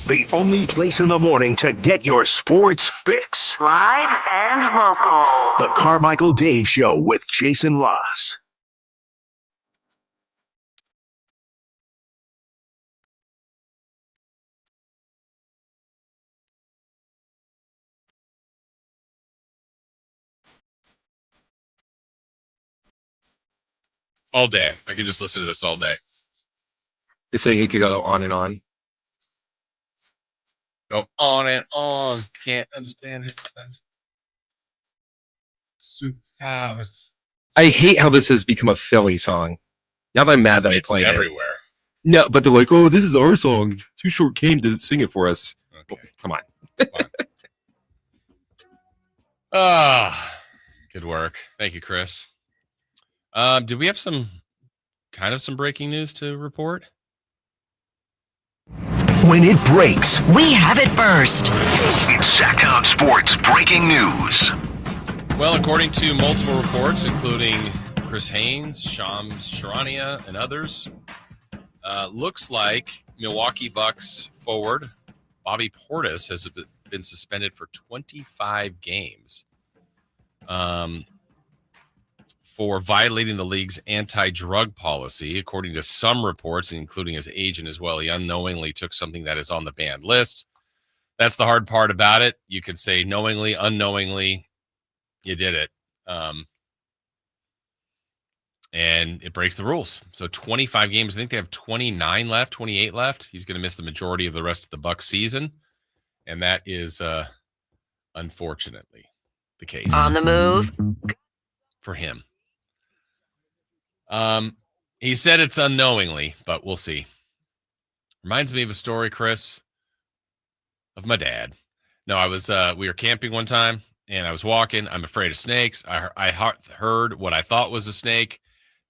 The only place in the morning to get your sports fix. Live and local. The Carmichael Dave Show with Jason Ross. All day. I could just listen to this all day. You're saying you could go on and on? Go on and on. Can't understand it. Superpowers. I hate how this has become a Philly song. Now that I'm mad that I played everywhere. it. No, but they're like, oh, this is our song. Too Short came to sing it for us. Okay. Come on. Good work. Thank you, Chris. Did we have some breaking news to report? When it breaks, We have it first. it's Sacktown Sports Breaking News. Well, according to multiple reports, including Chris Haynes, Shams Charania, and others, looks like Milwaukee Bucks forward Bobby Portis has been suspended for 25 games for violating the league's anti-drug policy. According to some reports, including his agent as well, he unknowingly took something that is on the banned list. That's the hard part about it. You could say knowingly, unknowingly, you did it. And it breaks the rules. So 25 games. I think they have 29 left, 28 left. He's going to miss the majority of the rest of the Bucs season. And that is, unfortunately, the case. On the move. For him. He said it's unknowingly, but we'll see. Reminds me of a story, Chris, of my dad. No, we were camping one time, and I was walking. I'm afraid of snakes. I heard what I thought was a snake,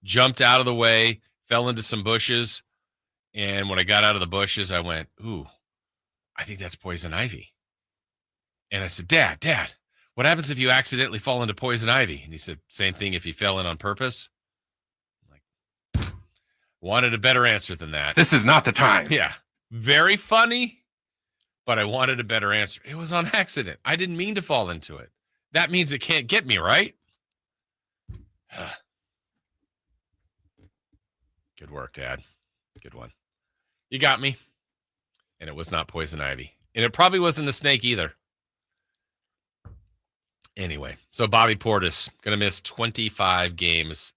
jumped out of the way, fell into some bushes, and when I got out of the bushes, I went, ooh, I think that's poison ivy. And I said, Dad, what happens if you accidentally fall into poison ivy? And he said, same thing if you fell in on purpose. I'm like, wanted a better answer than that. This is not the time. Yeah. Very funny, but I wanted a better answer. It was on accident. I didn't mean to fall into it. That means it can't get me, right? Good work, Dad. Good one. You got me. And it was not poison ivy. And it probably wasn't a snake either. Anyway, so Bobby Portis going to miss 25 games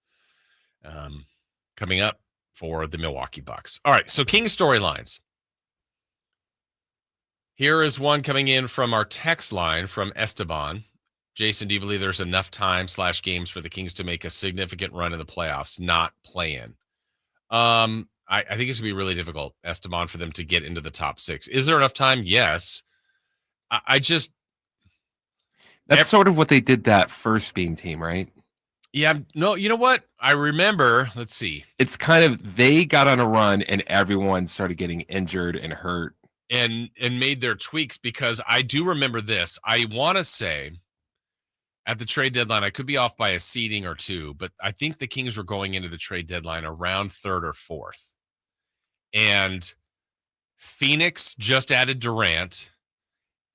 coming up for the Milwaukee Bucks. All right, so Kings storylines. Here is one coming in from our text line from Esteban. Jason, do you believe there's enough time / games for the Kings to make a significant run in the playoffs, not play in? I think it's going to be really difficult, Esteban, for them to get into the top 6. Is there enough time? Yes. That's sort of what they did that first beam team, right? Yeah. No, you know what? I remember. Let's see. It's kind of they got on a run and everyone started getting injured and hurt. And made their tweaks because I do remember this. I want to say at the trade deadline, I could be off by a seeding or two, but I think the Kings were going into the trade deadline around 3rd or 4th. And Phoenix just added Durant.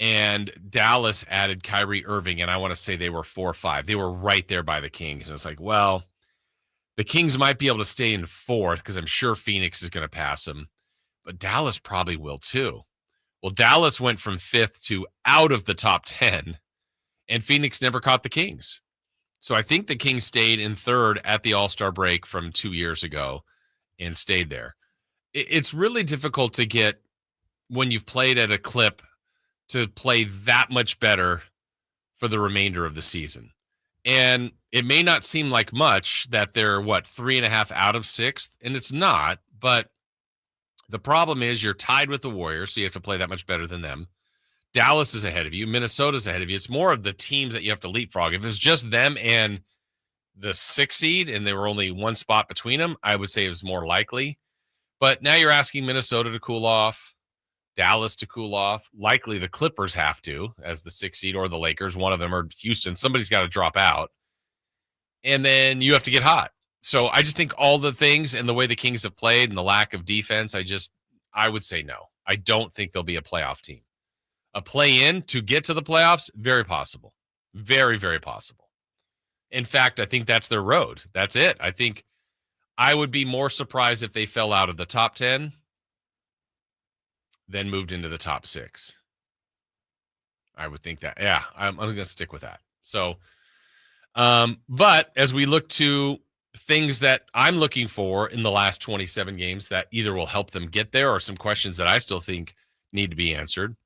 And Dallas added Kyrie Irving, and I want to say they were 4 or 5. They were right there by the Kings. And it's like, well, the Kings might be able to stay in 4th because I'm sure Phoenix is going to pass them. But Dallas probably will too. Well, Dallas went from 5th to out of the top 10, and Phoenix never caught the Kings. So I think the Kings stayed in 3rd at the All-Star break from 2 years ago and stayed there. It's really difficult to get, when you've played at a clip, to play that much better for the remainder of the season. And it may not seem like much that they're, 3.5 out of 6th? And it's not, but the problem is you're tied with the Warriors, so you have to play that much better than them. Dallas is ahead of you. Minnesota's ahead of you. It's more of the teams that you have to leapfrog. If it's just them and the 6th seed and there were only one spot between them, I would say it was more likely. But now you're asking Minnesota to cool off, Dallas to cool off. Likely the Clippers have to as the 6th seed, or the Lakers, one of them, or Houston. Somebody's got to drop out. And then you have to get hot. So I just think all the things and the way the Kings have played and the lack of defense, I would say no. I don't think they'll be a playoff team. A play-in to get to the playoffs, very possible. Very, very possible. In fact, I think that's their road. That's it. I think I would be more surprised if they fell out of the top 10 than moved into the top 6. I would think that. Yeah, I'm going to stick with that. So, but as we look to things that I'm looking for in the last 27 games that either will help them get there or some questions that I still think need to be answered.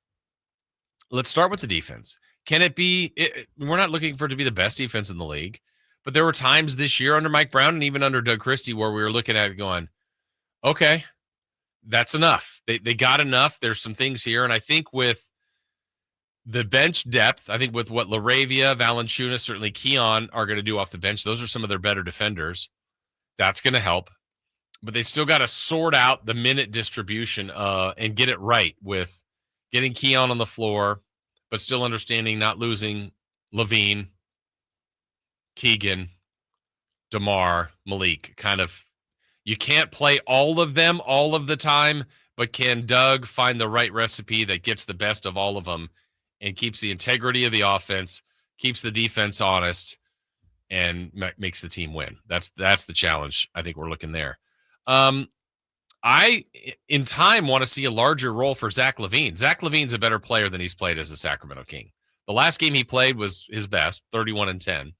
Let's start with the defense. Can it be, we're not looking for it to be the best defense in the league, but there were times this year under Mike Brown and even under Doug Christie where we were looking at it going, okay, that's enough. They got enough. There's some things here. And I think with the bench depth, I think with what LaRavia, Valanciunas, certainly Keon are going to do off the bench, those are some of their better defenders. That's going to help. But they still got to sort out the minute distribution and get it right with getting Keon on the floor, but still understanding not losing Levine, Keegan, DeMar, Malik. Kind of, you can't play all of them all of the time, but can Doug find the right recipe that gets the best of all of them and keeps the integrity of the offense, keeps the defense honest, and makes the team win? That's the challenge. I think we're looking there. I, in time, want to see a larger role for Zach LaVine. Zach LaVine's a better player than he's played as a Sacramento King. The last game he played was his best, 31-10.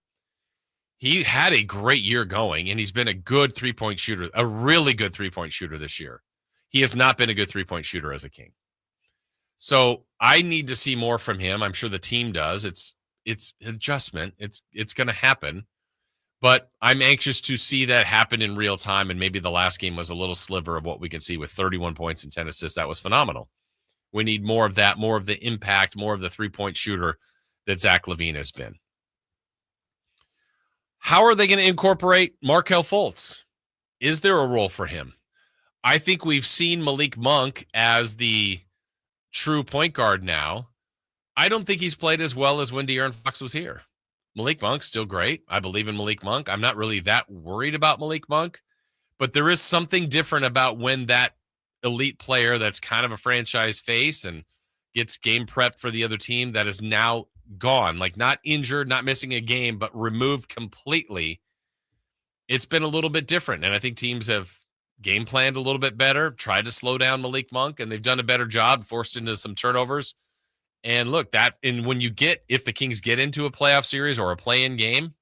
He had a great year going, and he's been a good three-point shooter, a really good three-point shooter this year. He has not been a good three-point shooter as a King. So I need to see more from him. I'm sure the team does. It's adjustment. It's going to happen. But I'm anxious to see that happen in real time, and maybe the last game was a little sliver of what we can see with 31 points and 10 assists. That was phenomenal. We need more of that, more of the impact, more of the three-point shooter that Zach LaVine has been. How are they going to incorporate Markelle Fultz? Is there a role for him? I think we've seen Malik Monk as the true point guard now. I don't think he's played as well as when De'Aaron Fox was here. Malik Monk's still great. I believe in Malik Monk. I'm not really that worried about Malik Monk, but there is something different about when that elite player that's kind of a franchise face and gets game prepped for the other team that is now gone, like not injured, not missing a game, but removed completely. It's been a little bit different, and I think teams have game planned a little bit better, tried to slow down Malik Monk, and they've done a better job, forced into some turnovers. And look, if the Kings get into a playoff series or a play-in game,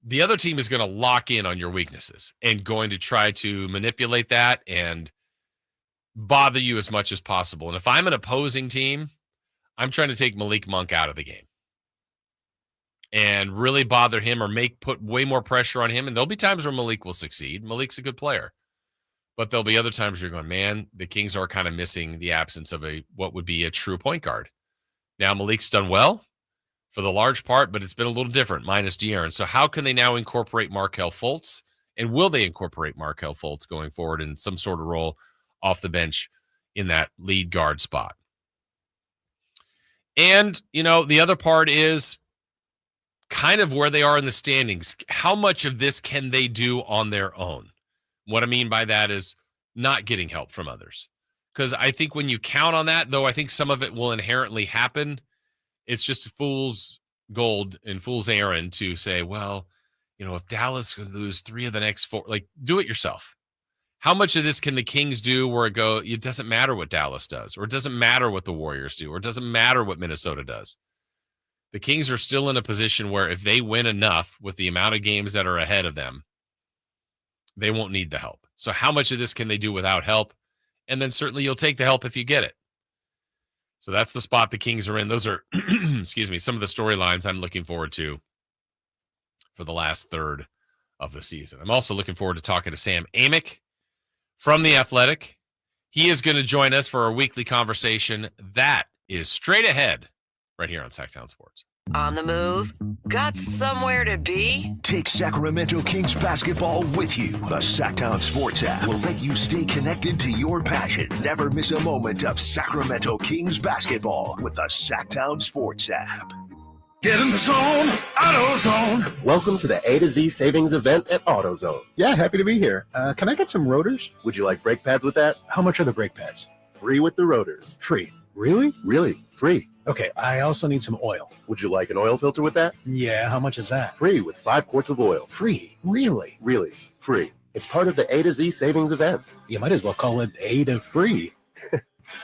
the other team is going to lock in on your weaknesses and going to try to manipulate that and bother you as much as possible. And if I'm an opposing team, I'm trying to take Malik Monk out of the game and really bother him or put way more pressure on him. And there'll be times where Malik will succeed. Malik's a good player. But there'll be other times you're going, man, the Kings are kind of missing the absence of what would be a true point guard. Now, Malik's done well for the large part, but it's been a little different, minus De'Aaron. So how can they now incorporate Markelle Fultz? And will they incorporate Markelle Fultz going forward in some sort of role off the bench in that lead guard spot? And, the other part is kind of where they are in the standings. How much of this can they do on their own? What I mean by that is not getting help from others. Because I think when you count on that, though I think some of it will inherently happen, it's just fool's gold and fool's errand to say, well, if Dallas could lose 3 of the next 4, do it yourself. How much of this can the Kings do where it doesn't matter what Dallas does, or it doesn't matter what the Warriors do, or it doesn't matter what Minnesota does? The Kings are still in a position where if they win enough with the amount of games that are ahead of them, they won't need the help. So how much of this can they do without help? And then certainly you'll take the help if you get it. So that's the spot the Kings are in. Those are, excuse me, some of the storylines I'm looking forward to for the last third of the season. I'm also looking forward to talking to Sam Amick from The Athletic. He is going to join us for our weekly conversation. That is straight ahead right here on Sacktown Sports. On the move? Got somewhere to be? Take Sacramento Kings basketball with you. The Sacktown Sports app will let you stay connected to your passion. Never miss a moment of Sacramento Kings basketball with the Sacktown Sports app. Get in the zone, AutoZone. Welcome to the A to Z savings event at AutoZone. Yeah, happy to be here. Can I get some rotors? Would you like brake pads with that? How much are the brake pads? Free with the rotors. Free. Really? Really, free. Okay, I also need some oil. Would you like an oil filter with that? Yeah, how much is that? Free with 5 quarts of oil. Free? Really? Really, free. It's part of the A to Z savings event. You might as well call it A to free.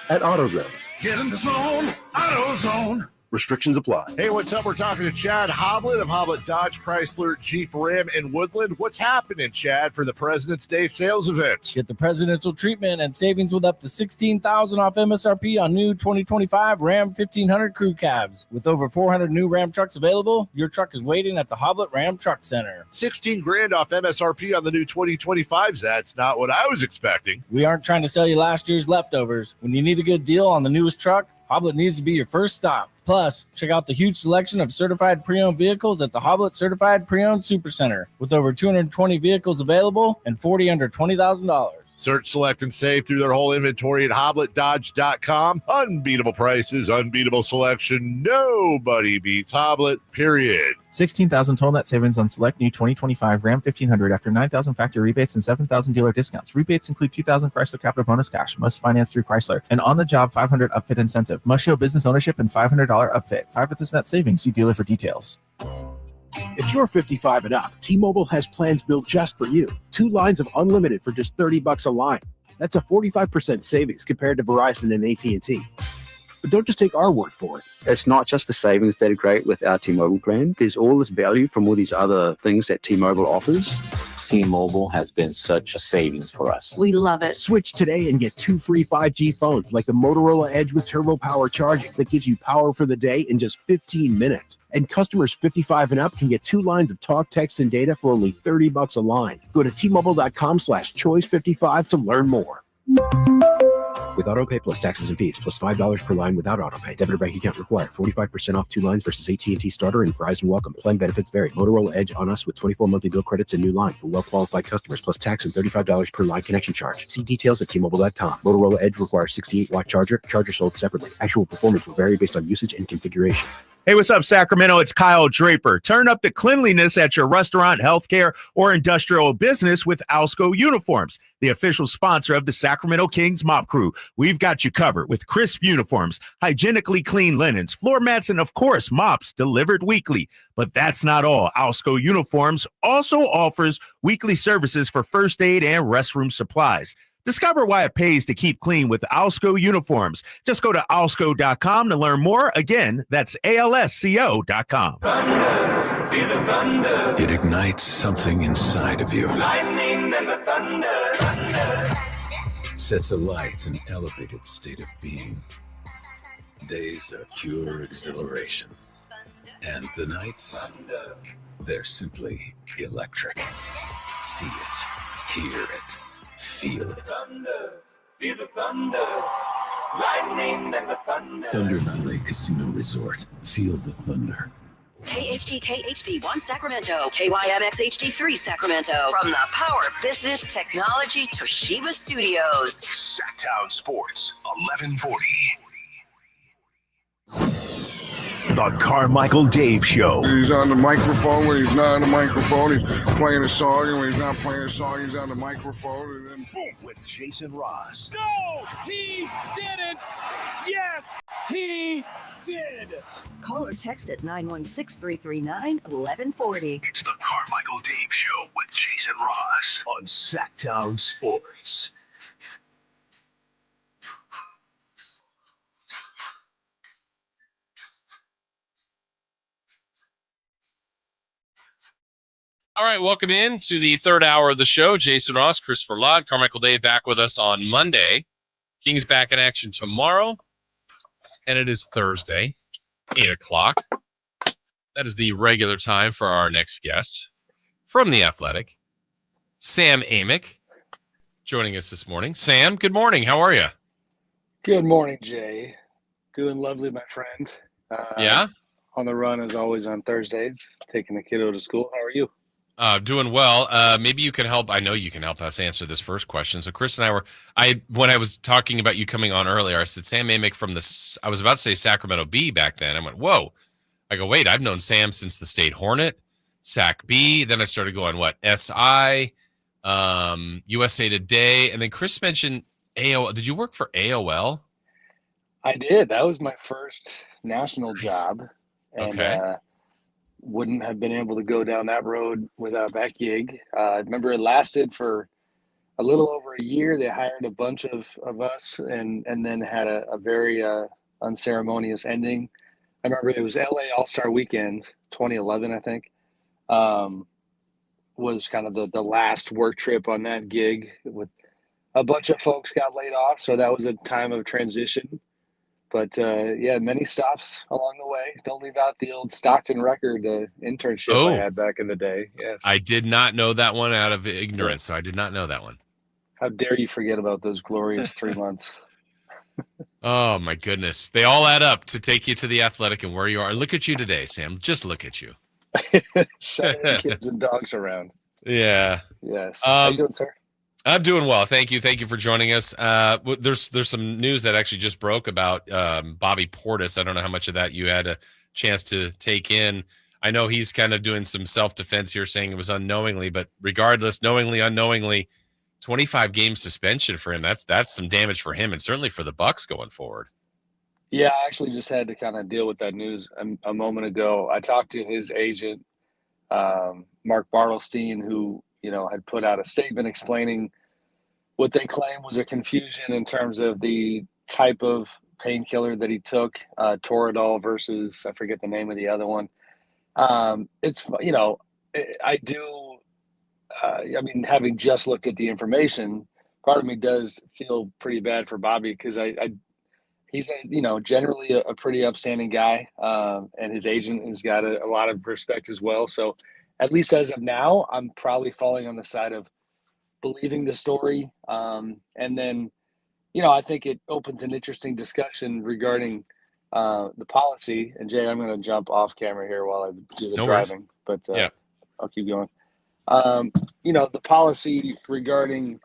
At AutoZone. Get in the zone, AutoZone. Restrictions apply. Hey, what's up? We're talking to Chad Hoblet of Hoblet Dodge, Chrysler, Jeep, Ram, and Woodland. What's happening, Chad, for the President's Day sales event? Get the presidential treatment and savings with up to $16,000 off MSRP on new 2025 Ram 1500 crew cabs. With over 400 new Ram trucks available, your truck is waiting at the Hoblet Ram Truck Center. $16,000 off MSRP on the new 2025s. That's not what I was expecting. We aren't trying to sell you last year's leftovers. When you need a good deal on the newest truck, Hoblet needs to be your first stop. Plus, check out the huge selection of certified pre-owned vehicles at the Hoblet Certified Pre-Owned Supercenter. With over 220 vehicles available and 40 under $20,000. Search, select, and save through their whole inventory at HobletDodge.com. Unbeatable prices, unbeatable selection. Nobody beats Hoblet, period. 16,000 total net savings on select new 2025 Ram 1500 after 9,000 factory rebates and 7,000 dealer discounts. Rebates include 2,000 Chrysler Capital bonus cash. Must finance through Chrysler. And on-the-job 500 upfit incentive. Must show business ownership and $500 upfit. 5 of this net savings. See dealer for details. If you're 55 and up, T-Mobile has plans built just for you. 2 lines of unlimited for just $30 a line. That's a 45% savings compared to Verizon and AT&T. But don't just take our word for it. It's not just the savings that are great with our T-Mobile plan. There's all this value from all these other things that T-Mobile offers. T-Mobile has been such a savings for us. We love it. Switch today and get 2 free 5G phones like the Motorola Edge with Turbo Power charging that gives you power for the day in just 15 minutes. And customers 55 and up can get 2 lines of talk, text, and data for only $30 a line. Go to T-Mobile.com/choice55 to learn more. With AutoPay plus taxes and fees, plus $5 per line without AutoPay. Debit or bank account required. 45% off 2 lines versus AT&T Starter and Verizon Welcome. Plan benefits vary. Motorola Edge on us with 24 monthly bill credits and new line for well-qualified customers, plus tax and $35 per line connection charge. See details at T-Mobile.com. Motorola Edge requires 68-watt charger. Charger sold separately. Actual performance will vary based on usage and configuration. Hey, what's up, Sacramento? It's Kyle Draper. Turn up the cleanliness at your restaurant, healthcare, or industrial business with Alsco Uniforms, the official sponsor of the Sacramento Kings Mop Crew. We've got you covered with crisp uniforms, hygienically clean linens, floor mats, and, of course, mops delivered weekly. But that's not all. Alsco Uniforms also offers weekly services for first aid and restroom supplies. Discover why it pays to keep clean with Alsco Uniforms. Just go to alsco.com to learn more. Again, that's ALSCO.com. Thunder, feel the thunder. It ignites something inside of you. Lightning and the thunder. Sets alight an elevated state of being. Days are pure exhilaration. And the nights, they're simply electric. See it, hear it. Feel it. Thunder, feel the thunder. Lightning and the thunder. Thunder Valley Casino Resort. Feel the thunder. KHTK HD1 Sacramento, KYMX HD3 Sacramento. From the Power Business Technology Toshiba Studios. Sacktown Sports, 1140. The Carmichael Dave Show. He's on the microphone when he's not on the microphone. He's playing a song, and when he's not playing a song, he's on the microphone. And then boom, with Jason Ross. No, he didn't. Yes, he did. Call or text at 916-339-1140. It's the Carmichael Dave Show with Jason Ross on Sacktown Sports. All right, welcome in to the third hour of the show. Jason Ross, Christopher Lod, Carmichael Dave back with us on Monday. Kings back in action tomorrow. and it is Thursday, 8 o'clock. That is the regular time for our next guest from The Athletic, Sam Amick, joining us this morning. Sam, good morning. How are you? Good morning, Jay. Doing lovely, my friend. Yeah? On the run, as always, on Thursdays, taking the kiddo to school. How are you? Doing well. Maybe you can help. I know you can help us answer this first question. So Chris and when I was talking about you coming on earlier, I said, Sam Amick from I was about to say Sacramento Bee back then. I went, whoa. I go, wait, I've known Sam since the State Hornet, Sac B. Then I started going, SI, USA Today. And then Chris mentioned AOL. Did you work for AOL? I did. That was my first national job. And wouldn't have been able to go down that road without that gig. I remember it lasted for a little over a year. They hired a bunch of us and then had a very unceremonious ending. I remember it was LA All-Star Weekend, 2011, I think, was kind of the last work trip on that gig. With a bunch of folks got laid off, so that was a time of transition. But, many stops along the way. Don't leave out the old Stockton Record internship I had back in the day. Yes. I did not know that one out of ignorance, so I did not know that one. How dare you forget about those glorious 3 months. Oh, my goodness. They all add up to take you to The Athletic and where you are. Look at you today, Sam. Just look at you. Shuttling kids and dogs around. Yeah. Yes. How you doing, sir? I'm doing well. Thank you. Thank you for joining us. There's some news that actually just broke about Bobby Portis. I don't know how much of that you had a chance to take in. I know he's kind of doing some self-defense here, saying it was unknowingly, but regardless, knowingly, unknowingly, 25 game suspension for him. That's some damage for him and certainly for the Bucks going forward. Yeah, I actually just had to kind of deal with that news a moment ago. I talked to his agent, Mark Bartelstein, who had put out a statement explaining what they claim was a confusion in terms of the type of painkiller that he took, Toradol versus, I forget the name of the other one. Having just looked at the information, part of me does feel pretty bad for Bobby because he's generally a pretty upstanding guy, and his agent has got a lot of respect as well. So at least as of now, I'm probably falling on the side of believing the story. And then, I think it opens an interesting discussion regarding the policy. And Jay, I'm going to jump off camera here while I do the driving, but I'll keep going. The policy regarding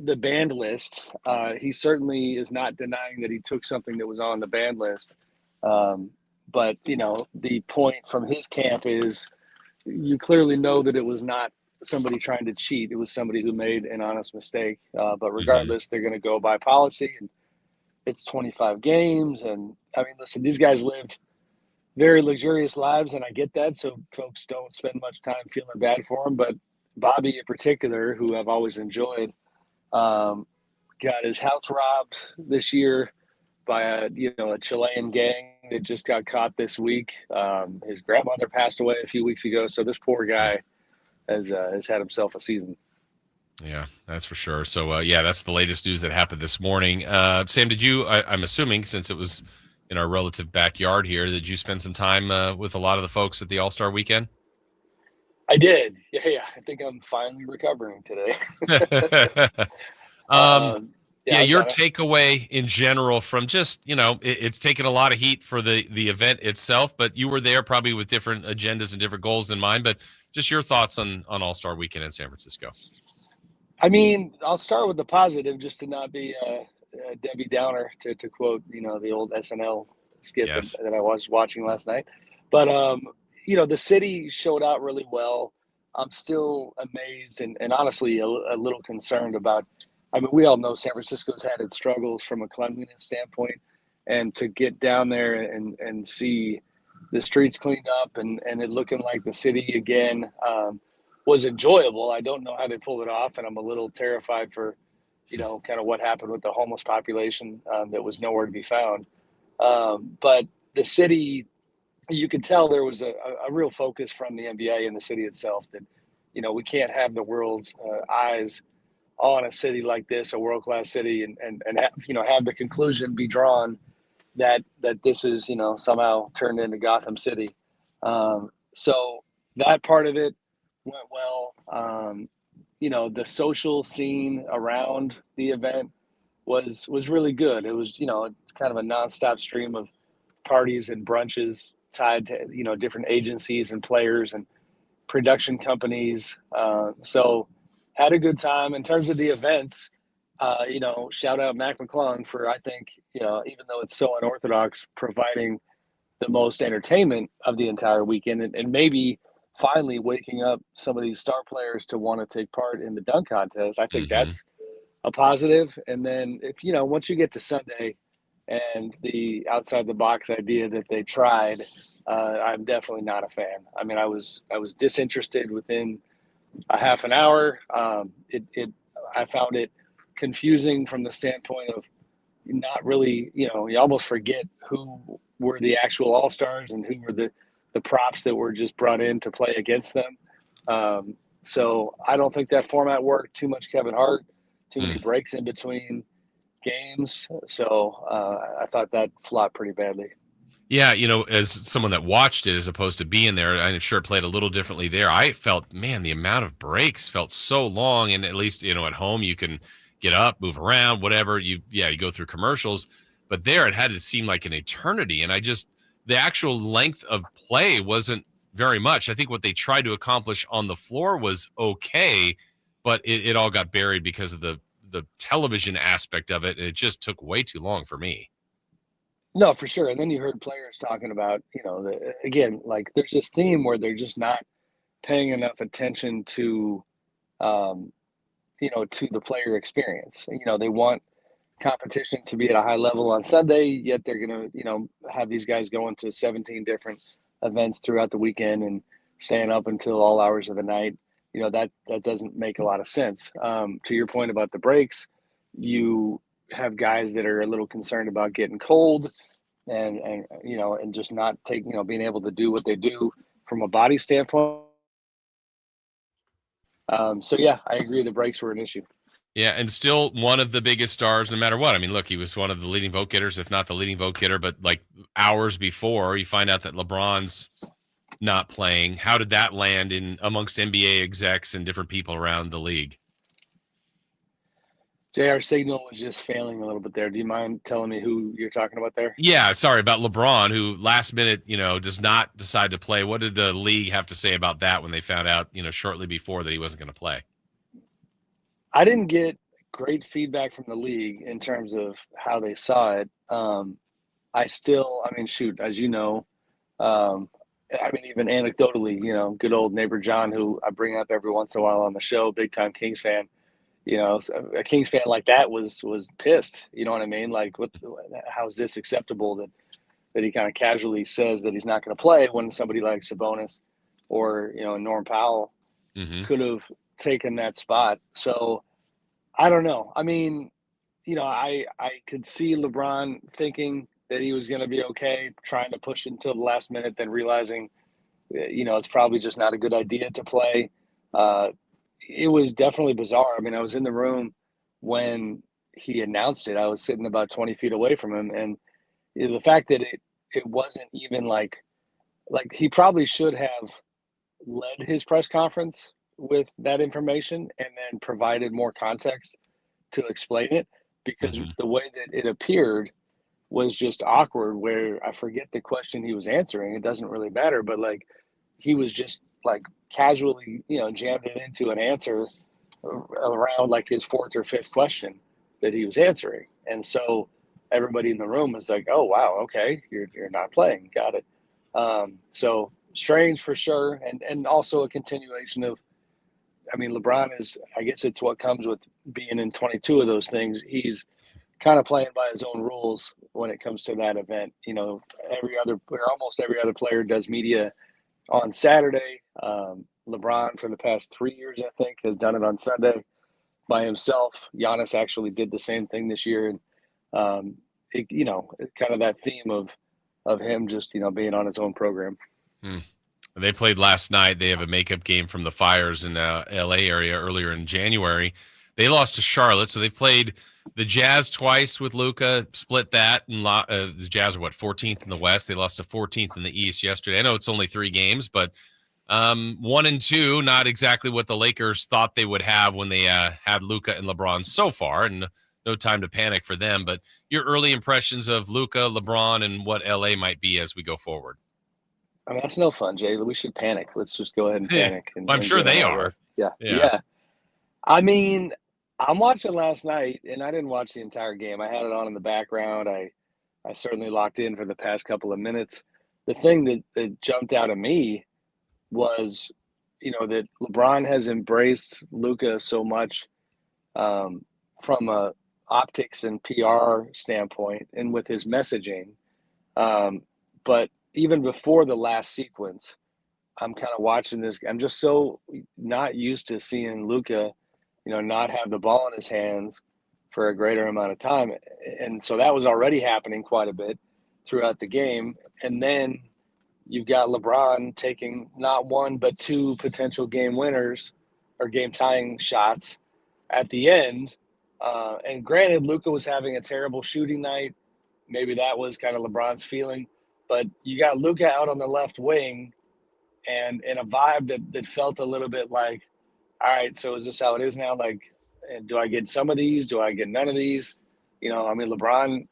the banned list, he certainly is not denying that he took something that was on the banned list. But, the point from his camp is you clearly know that it was not somebody trying to cheat. It was somebody who made an honest mistake. But regardless, they're going to go by policy, and it's 25 games. And listen, these guys live very luxurious lives, and I get that. So folks don't spend much time feeling bad for them. But Bobby in particular, who I've always enjoyed, got his house robbed this year by a Chilean gang that just got caught this week. His grandmother passed away a few weeks ago. So this poor guy has had himself a season. Yeah, that's for sure. So, that's the latest news that happened this morning. Sam, did you, I'm assuming since it was in our relative backyard here, did you spend some time with a lot of the folks at the All-Star weekend? I did. Yeah. I think I'm finally recovering today. Your takeaway in general from just, it's taken a lot of heat for the event itself, but you were there probably with different agendas and different goals in mind, but just your thoughts on All-Star Weekend in San Francisco. I'll start with the positive just to not be a Debbie Downer, to quote, the old SNL skit that I was watching last night. But, the city showed out really well. I'm still amazed and honestly a little concerned about, we all know San Francisco's had its struggles from a cleanliness standpoint, and to get down there and see the streets cleaned up and it looking like the city again was enjoyable. I don't know how they pulled it off, and I'm a little terrified for, kind of what happened with the homeless population that was nowhere to be found. But the city, you could tell there was a real focus from the NBA and the city itself that, we can't have the world's eyes on a city like this, a world-class city, and have the conclusion be drawn that this is, somehow turned into Gotham City. So that part of it went well. The social scene around the event was really good. It was, kind of a nonstop stream of parties and brunches tied to, different agencies and players and production companies. So had a good time. In terms of the events, shout out Mac McClung for, I think, even though it's so unorthodox, providing the most entertainment of the entire weekend and maybe finally waking up some of these star players to want to take part in the dunk contest. I think that's a positive. And then if, once you get to Sunday and the outside the box idea that they tried, I'm definitely not a fan. I mean, I was disinterested within a half an hour. I found it confusing from the standpoint of not really, you almost forget who were the actual all-stars and who were the props that were just brought in to play against them. So I don't think that format worked. Too much Kevin Hart, too many breaks in between games. So I thought that flopped pretty badly. Yeah, as someone that watched it as opposed to being there, I'm sure it played a little differently there. I felt, man, the amount of breaks felt so long. And at least, at home you can get up, move around, whatever. You go through commercials. But there it had to seem like an eternity. And the actual length of play wasn't very much. I think what they tried to accomplish on the floor was okay, but it all got buried because of the television aspect of it. And it just took way too long for me. No, for sure. And then you heard players talking about, again, like there's this theme where they're just not paying enough attention to, to the player experience. They want competition to be at a high level on Sunday, yet they're going to, have these guys going to 17 different events throughout the weekend and staying up until all hours of the night. That doesn't make a lot of sense. To your point about the breaks, you have guys that are a little concerned about getting cold and just not being able to do what they do from a body standpoint. So yeah, I agree. The breaks were an issue. Yeah, and still one of the biggest stars, no matter what. I mean, look, he was one of the leading vote getters, if not the leading vote getter. But like hours before, you find out that LeBron's not playing. How did that land in amongst NBA execs and different people around the league? JR signal was just failing a little bit there. Do you mind telling me who you're talking about there? Yeah, sorry about LeBron, who last minute, does not decide to play. What did the league have to say about that when they found out, shortly before that he wasn't going to play? I didn't get great feedback from the league in terms of how they saw it. As you know, even anecdotally, good old neighbor John, who I bring up every once in a while on the show, big time Kings fan. A Kings fan like that was pissed. You know what I mean? Like, how is this acceptable that he kind of casually says that he's not going to play when somebody like Sabonis or, Norm Powell could have taken that spot. So I don't know. I mean, I could see LeBron thinking that he was going to be okay, trying to push until the last minute, then realizing, it's probably just not a good idea to play. It was definitely bizarre. I mean, I was in the room when he announced it. I was sitting about 20 feet away from him. And the fact that it wasn't even like he probably should have led his press conference with that information and then provided more context to explain it, because the way that it appeared was just awkward, where I forget the question he was answering. It doesn't really matter, but he was just casually, jammed it into an answer around his fourth or fifth question that he was answering. And so everybody in the room was like, oh, wow, okay, you're not playing. Got it. So strange for sure. And also a continuation of, LeBron is, I guess it's what comes with being in 22 of those things. He's kind of playing by his own rules when it comes to that event. Almost every other player does media on Saturday. LeBron, for the past 3 years, I think, has done it on Sunday by himself. Giannis actually did the same thing this year. And, kind of that theme of him just, being on his own program. They played last night. They have a makeup game from the Fires in the LA area earlier in January. They lost to Charlotte, so they've played the Jazz twice with Luka, split that, and the Jazz are 14th in the West. They lost to 14th in the East yesterday. I know it's only 3 games, but 1 and 2, not exactly what the Lakers thought they would have when they had Luka and LeBron so far, and no time to panic for them. But your early impressions of Luka, LeBron, and what LA might be as we go forward. I mean, that's no fun, Jay. We should panic. Let's just go ahead and panic. Well, I'm sure they are. Yeah. I mean, I'm watching last night, and I didn't watch the entire game. I had it on in the background. I certainly locked in for the past couple of minutes. The thing that jumped out at me was, that LeBron has embraced Luka so much from a optics and PR standpoint and with his messaging. But even before the last sequence, I'm kind of watching this. I'm just so not used to seeing Luka, not have the ball in his hands for a greater amount of time. And so that was already happening quite a bit throughout the game. And then you've got LeBron taking not 1, but 2 potential game winners or game tying shots at the end. And granted, Luka was having a terrible shooting night. Maybe that was kind of LeBron's feeling. But you got Luka out on the left wing and in a vibe that felt a little bit like, all right, so is this how it is now? Like, do I get some of these? Do I get none of these? LeBron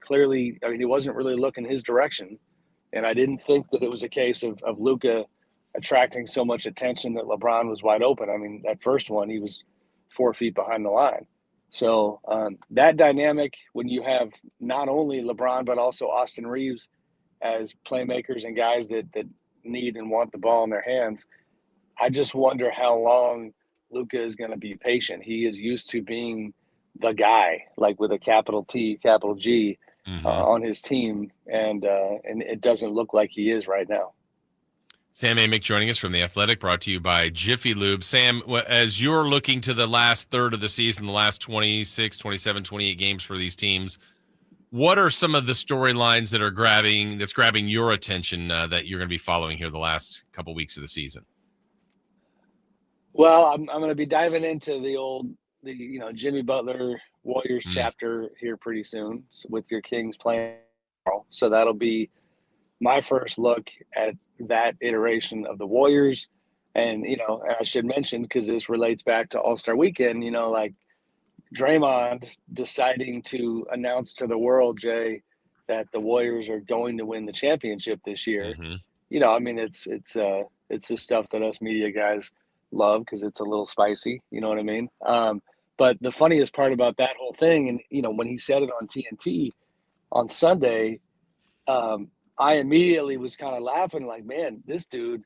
clearly, he wasn't really looking his direction. And I didn't think that it was a case of Luka attracting so much attention that LeBron was wide open. I mean, that first one, he was 4 feet behind the line. So that dynamic, when you have not only LeBron, but also Austin Reeves as playmakers and guys that need and want the ball in their hands, I just wonder how long Luka is going to be patient. He is used to being the guy, like with a capital T, capital G, on his team, and it doesn't look like he is right now. Sam Amick joining us from The Athletic, brought to you by Jiffy Lube. Sam, as you're looking to the last third of the season, the last 26, 27, 28 games for these teams, what are some of the storylines that's grabbing your attention that you're going to be following here the last couple weeks of the season? Well, I'm going to be diving into the Jimmy Butler Warriors chapter here pretty soon with your Kings playing tomorrow. So that'll be my first look at that iteration of the Warriors. And, I should mention, because this relates back to All-Star Weekend, like Draymond deciding to announce to the world, Jay, that the Warriors are going to win the championship this year. It's the stuff that us media guys love because it's a little spicy. You know what I mean? But the funniest part about that whole thing, and, when he said it on TNT on Sunday, I immediately was kind of laughing like, man, this dude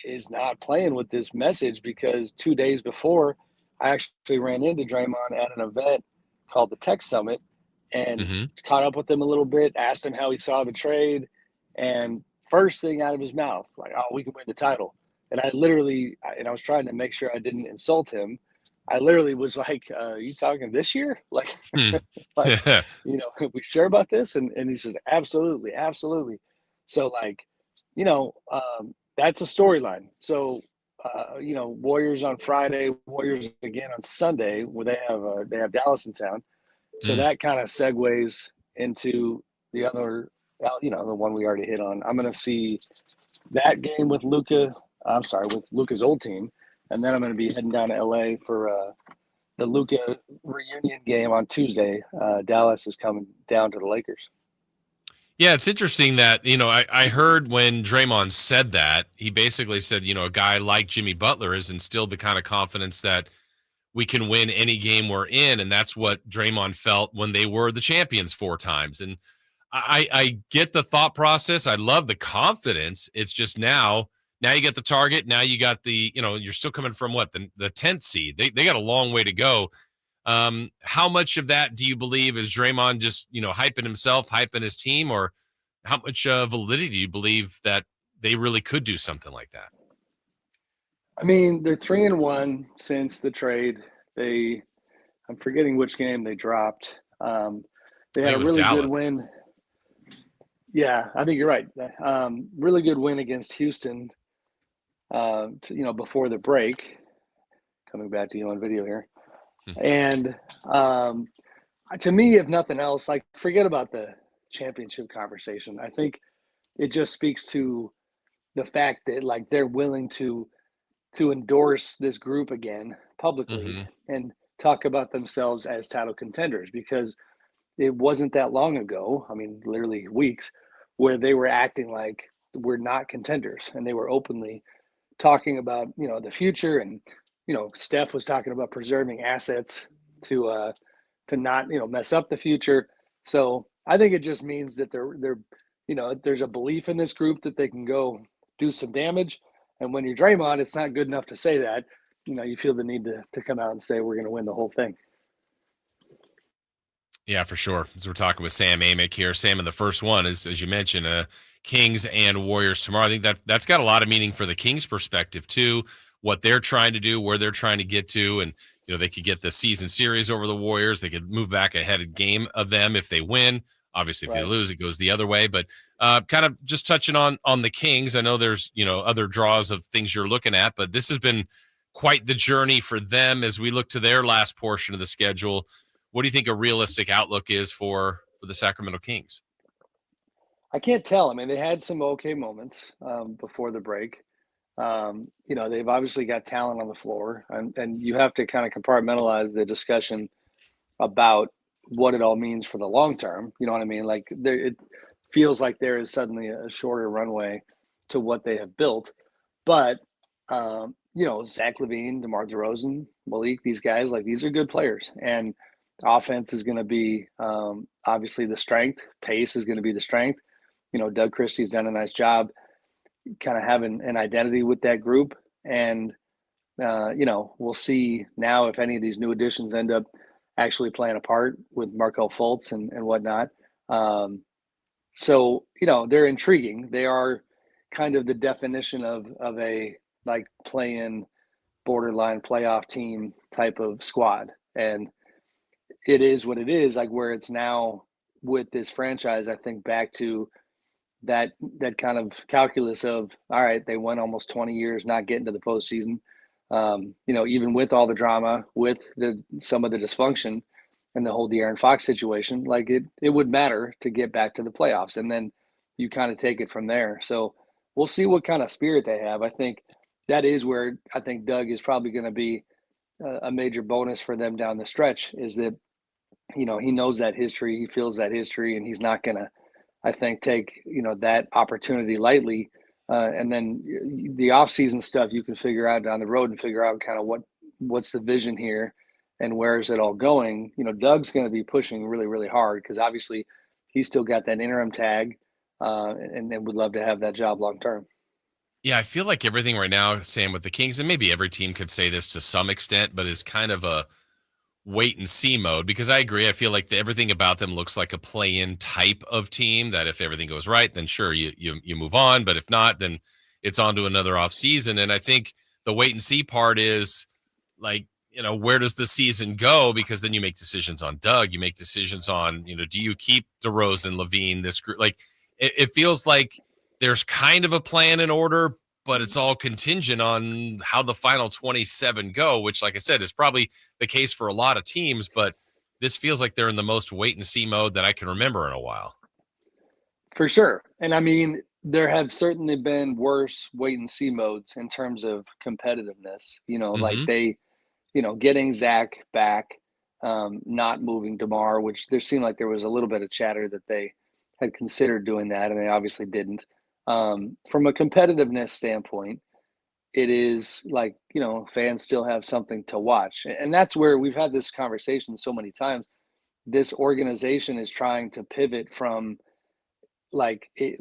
is not playing with this message, because 2 days before I actually ran into Draymond at an event called the Tech Summit and caught up with him a little bit, asked him how he saw the trade, and first thing out of his mouth, like, oh, we can win the title. And I was trying to make sure I didn't insult him. I literally was like, you talking this year? Like, we sure about this? And he said, absolutely, absolutely. So, that's a storyline. So, Warriors on Friday, Warriors again on Sunday, where they have Dallas in town. So that kind of segues into the other, the one we already hit on. I'm going to see that game with Luka. With Luka's old team. And then I'm going to be heading down to LA for the Luka reunion game on Tuesday. Dallas is coming down to the Lakers. Yeah, it's interesting that, I heard when Draymond said that, he basically said, a guy like Jimmy Butler has instilled the kind of confidence that we can win any game we're in. And that's what Draymond felt when they were the champions 4 times. And I get the thought process. I love the confidence. It's just now you get the target. Now you got the, you're still coming from the 10th seed. They got a long way to go. How much of that do you believe is Draymond just, hyping himself, hyping his team, or how much validity do you believe that they really could do something like that? I mean, they're 3-1 since the trade. I'm forgetting which game they dropped. They had a really good win. Yeah, I think you're right. Really good win against Houston. Before the break, coming back to you on video here. And To me, if nothing else, like forget about the championship conversation. I think it just speaks to the fact that like they're willing to endorse this group again publicly and talk about themselves as title contenders, because it wasn't that long ago, I mean, literally weeks, where they were acting like we're not contenders, and they were openly talking about, the future. And, Steph was talking about preserving assets to not, mess up the future. So I think it just means that there's a belief in this group that they can go do some damage. And when you're Draymond, it's not good enough to say that. You feel the need to come out and say we're going to win the whole thing. Yeah, for sure. As we're talking with Sam Amick here. Sam, in the first one is, as you mentioned, Kings and Warriors tomorrow. I think that's got a lot of meaning for the Kings' perspective too. What they're trying to do, where they're trying to get to, and they could get the season series over the Warriors. They could move back ahead of game of them if they win. Obviously, if they lose, it goes the other way. But kind of just touching on the Kings, I know there's other draws of things you're looking at, but this has been quite the journey for them as we look to their last portion of the schedule. What do you think a realistic outlook is for the Sacramento Kings? I can't tell. I mean, they had some okay moments before the break. They've obviously got talent on the floor, and you have to kind of compartmentalize the discussion about what it all means for the long term. You know what I mean? Like it feels like there is suddenly a shorter runway to what they have built. But, Zach LaVine, DeMar DeRozan, Malik, these guys, like these are good players. And offense is going to be obviously the strength. Pace is going to be the strength. Doug Christie's done a nice job kind of having an identity with that group. And, we'll see now if any of these new additions end up actually playing a part with Markelle Fultz and whatnot. So, they're intriguing. They are kind of the definition of a like play-in borderline playoff team type of squad. And it is what it is, like where it's now with this franchise, I think back to that kind of calculus of, all right, they went almost 20 years not getting to the postseason. Even with all the drama, with some of the dysfunction and the whole De'Aaron Fox situation, like it would matter to get back to the playoffs. And then you kind of take it from there. So we'll see what kind of spirit they have. I think that is where I think Doug is probably going to be a major bonus for them down the stretch, is that, he knows that history, he feels that history, and he's not going to, I think, take, that opportunity lightly. And then the offseason stuff you can figure out down the road and figure out kind of what's the vision here and where is it all going. Doug's going to be pushing really, really hard because obviously he's still got that interim tag and would love to have that job long term. Yeah, I feel like everything right now, Sam, with the Kings, and maybe every team could say this to some extent, but is kind of a wait and see mode, because I agree. I feel like everything about them looks like a play-in type of team that if everything goes right, then sure, you move on. But if not, then it's on to another off season. And I think the wait and see part is like, where does the season go? Because then you make decisions on Doug, you make decisions on, do you keep DeRozan, LaVine, this group? Like it feels like there's kind of a plan in order, but it's all contingent on how the final 27 go, which, like I said, is probably the case for a lot of teams. But this feels like they're in the most wait and see mode that I can remember in a while. For sure. And I mean, there have certainly been worse wait and see modes in terms of competitiveness, like they, getting Zach back, not moving DeMar, which there seemed like there was a little bit of chatter that they had considered doing that, and they obviously didn't. From a competitiveness standpoint, it is like, fans still have something to watch. And that's where we've had this conversation so many times. This organization is trying to pivot from like a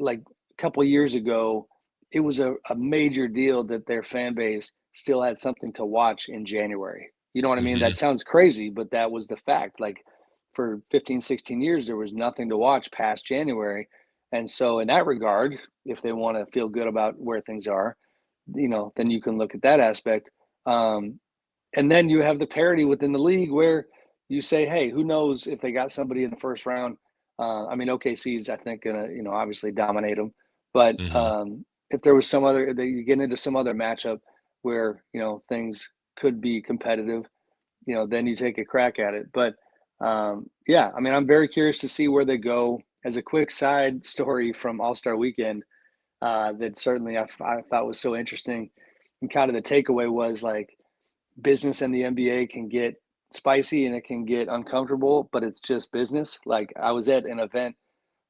couple of years ago, it was a major deal that their fan base still had something to watch in January. You know what I mean? That sounds crazy, but that was the fact. Like for 15, 16 years, there was nothing to watch past January. And so in that regard, if they want to feel good about where things are, then you can look at that aspect. And then you have the parity within the league where you say, hey, who knows if they got somebody in the first round. I mean, OKC's, I think, going to, obviously dominate them. But if there was some other, you get into some other matchup where, things could be competitive, then you take a crack at it. But Yeah, I mean, I'm very curious to see where they go. As a quick side story from All-Star Weekend, that certainly I thought was so interesting, and kind of the takeaway was like business and the NBA can get spicy and it can get uncomfortable, but it's just business. Like I was at an event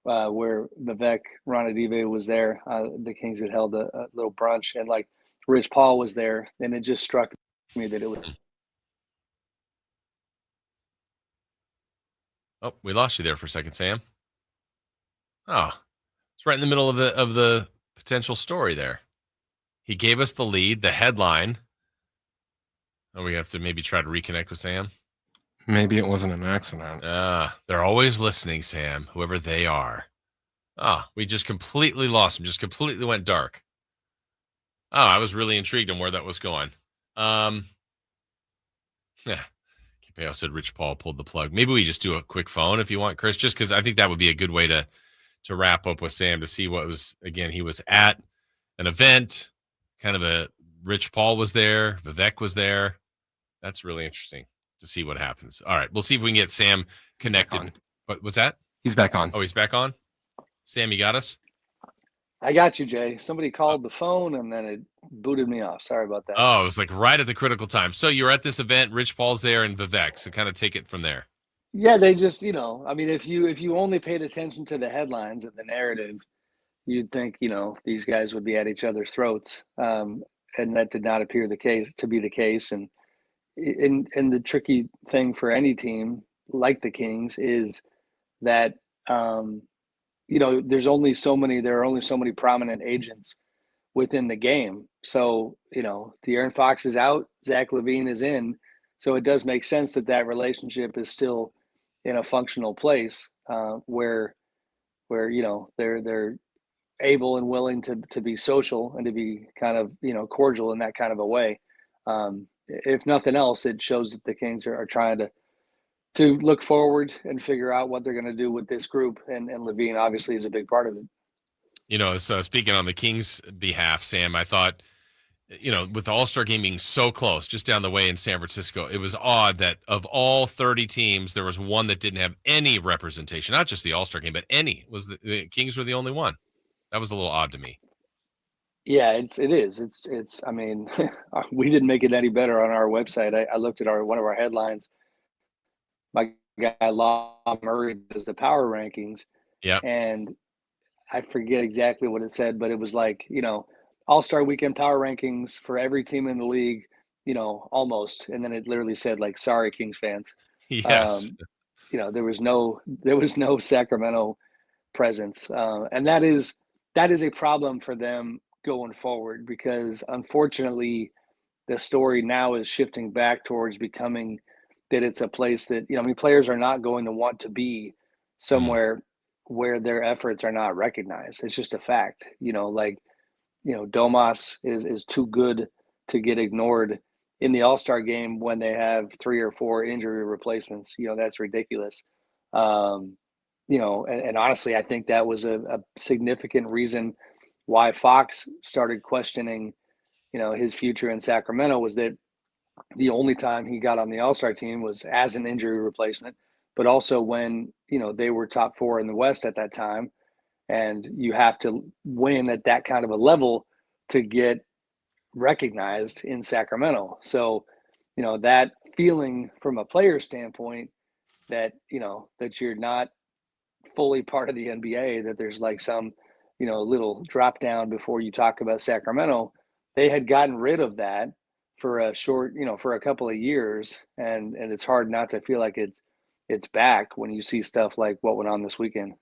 where Vivek Ranadive was there. The Kings had held a little brunch, and like Rich Paul was there, and it just struck me that it was. Oh, we lost you there for a second, Sam. Oh, it's right in the middle of the potential story there. He gave us the lead, the headline. Oh, we have to maybe try to reconnect with Sam. Maybe it wasn't an accident. They're always listening, Sam, whoever they are. We just completely lost him. Just completely went dark. I was really intrigued on where that was going. Yeah. Kipeo said Rich Paul pulled the plug. Maybe we just do a quick phone if you want, Chris, just because I think that would be a good way to wrap up with Sam, to see what was, again, he was at an event, kind of Rich Paul was there, Vivek was there. That's really interesting to see what happens. All right, we'll see if we can get Sam connected. But what's that? He's back on. Oh, he's back on? Sam, you got us? I got you, Jay. Somebody called the phone and then it booted me off. Sorry about that. Oh, it was like right at the critical time. So you were at this event, Rich Paul's there and Vivek. So kind of take it from there. Yeah, they just, I mean, if you only paid attention to the headlines and the narrative, you'd think, these guys would be at each other's throats. And that did not appear to be the case. And the tricky thing for any team like the Kings is that, there are only so many prominent agents within the game. So, De'Aaron Fox is out, Zach LaVine is in. So it does make sense that relationship is still in a functional place where they're able and willing to be social and to be kind of, cordial in that kind of a way. If nothing else, it shows that the Kings are trying to look forward and figure out what they're going to do with this group. And LaVine obviously is a big part of it. So speaking on the Kings' behalf, Sam, I thought, with the All-Star game being so close, just down the way in San Francisco, it was odd that of all 30 teams, there was one that didn't have any representation, not just the All-Star game, but any. The Kings were the only one. That was a little odd to me. Yeah, it is. It's. I mean, we didn't make it any better on our website. I looked at one of our headlines. My guy Law Murray does the power rankings. Yeah. And I forget exactly what it said, but it was like, All-Star Weekend power rankings for every team in the league, almost. And then it literally said like, sorry, Kings fans. Yes. There was no Sacramento presence. And that is a problem for them going forward, because unfortunately the story now is shifting back towards becoming that it's a place that, players are not going to want to be somewhere where their efforts are not recognized. It's just a fact, Domas is too good to get ignored in the All-Star game when they have 3 or 4 injury replacements. That's ridiculous. And honestly, I think that was a significant reason why Fox started questioning, his future in Sacramento, was that the only time he got on the All-Star team was as an injury replacement, but also when, they were top 4 in the West at that time. And you have to win at that kind of a level to get recognized in Sacramento. So, that feeling from a player standpoint that, that you're not fully part of the NBA, that there's like some, little drop down before you talk about Sacramento, they had gotten rid of that for a short, for a couple of years. And it's hard not to feel like it's back when you see stuff like what went on this weekend.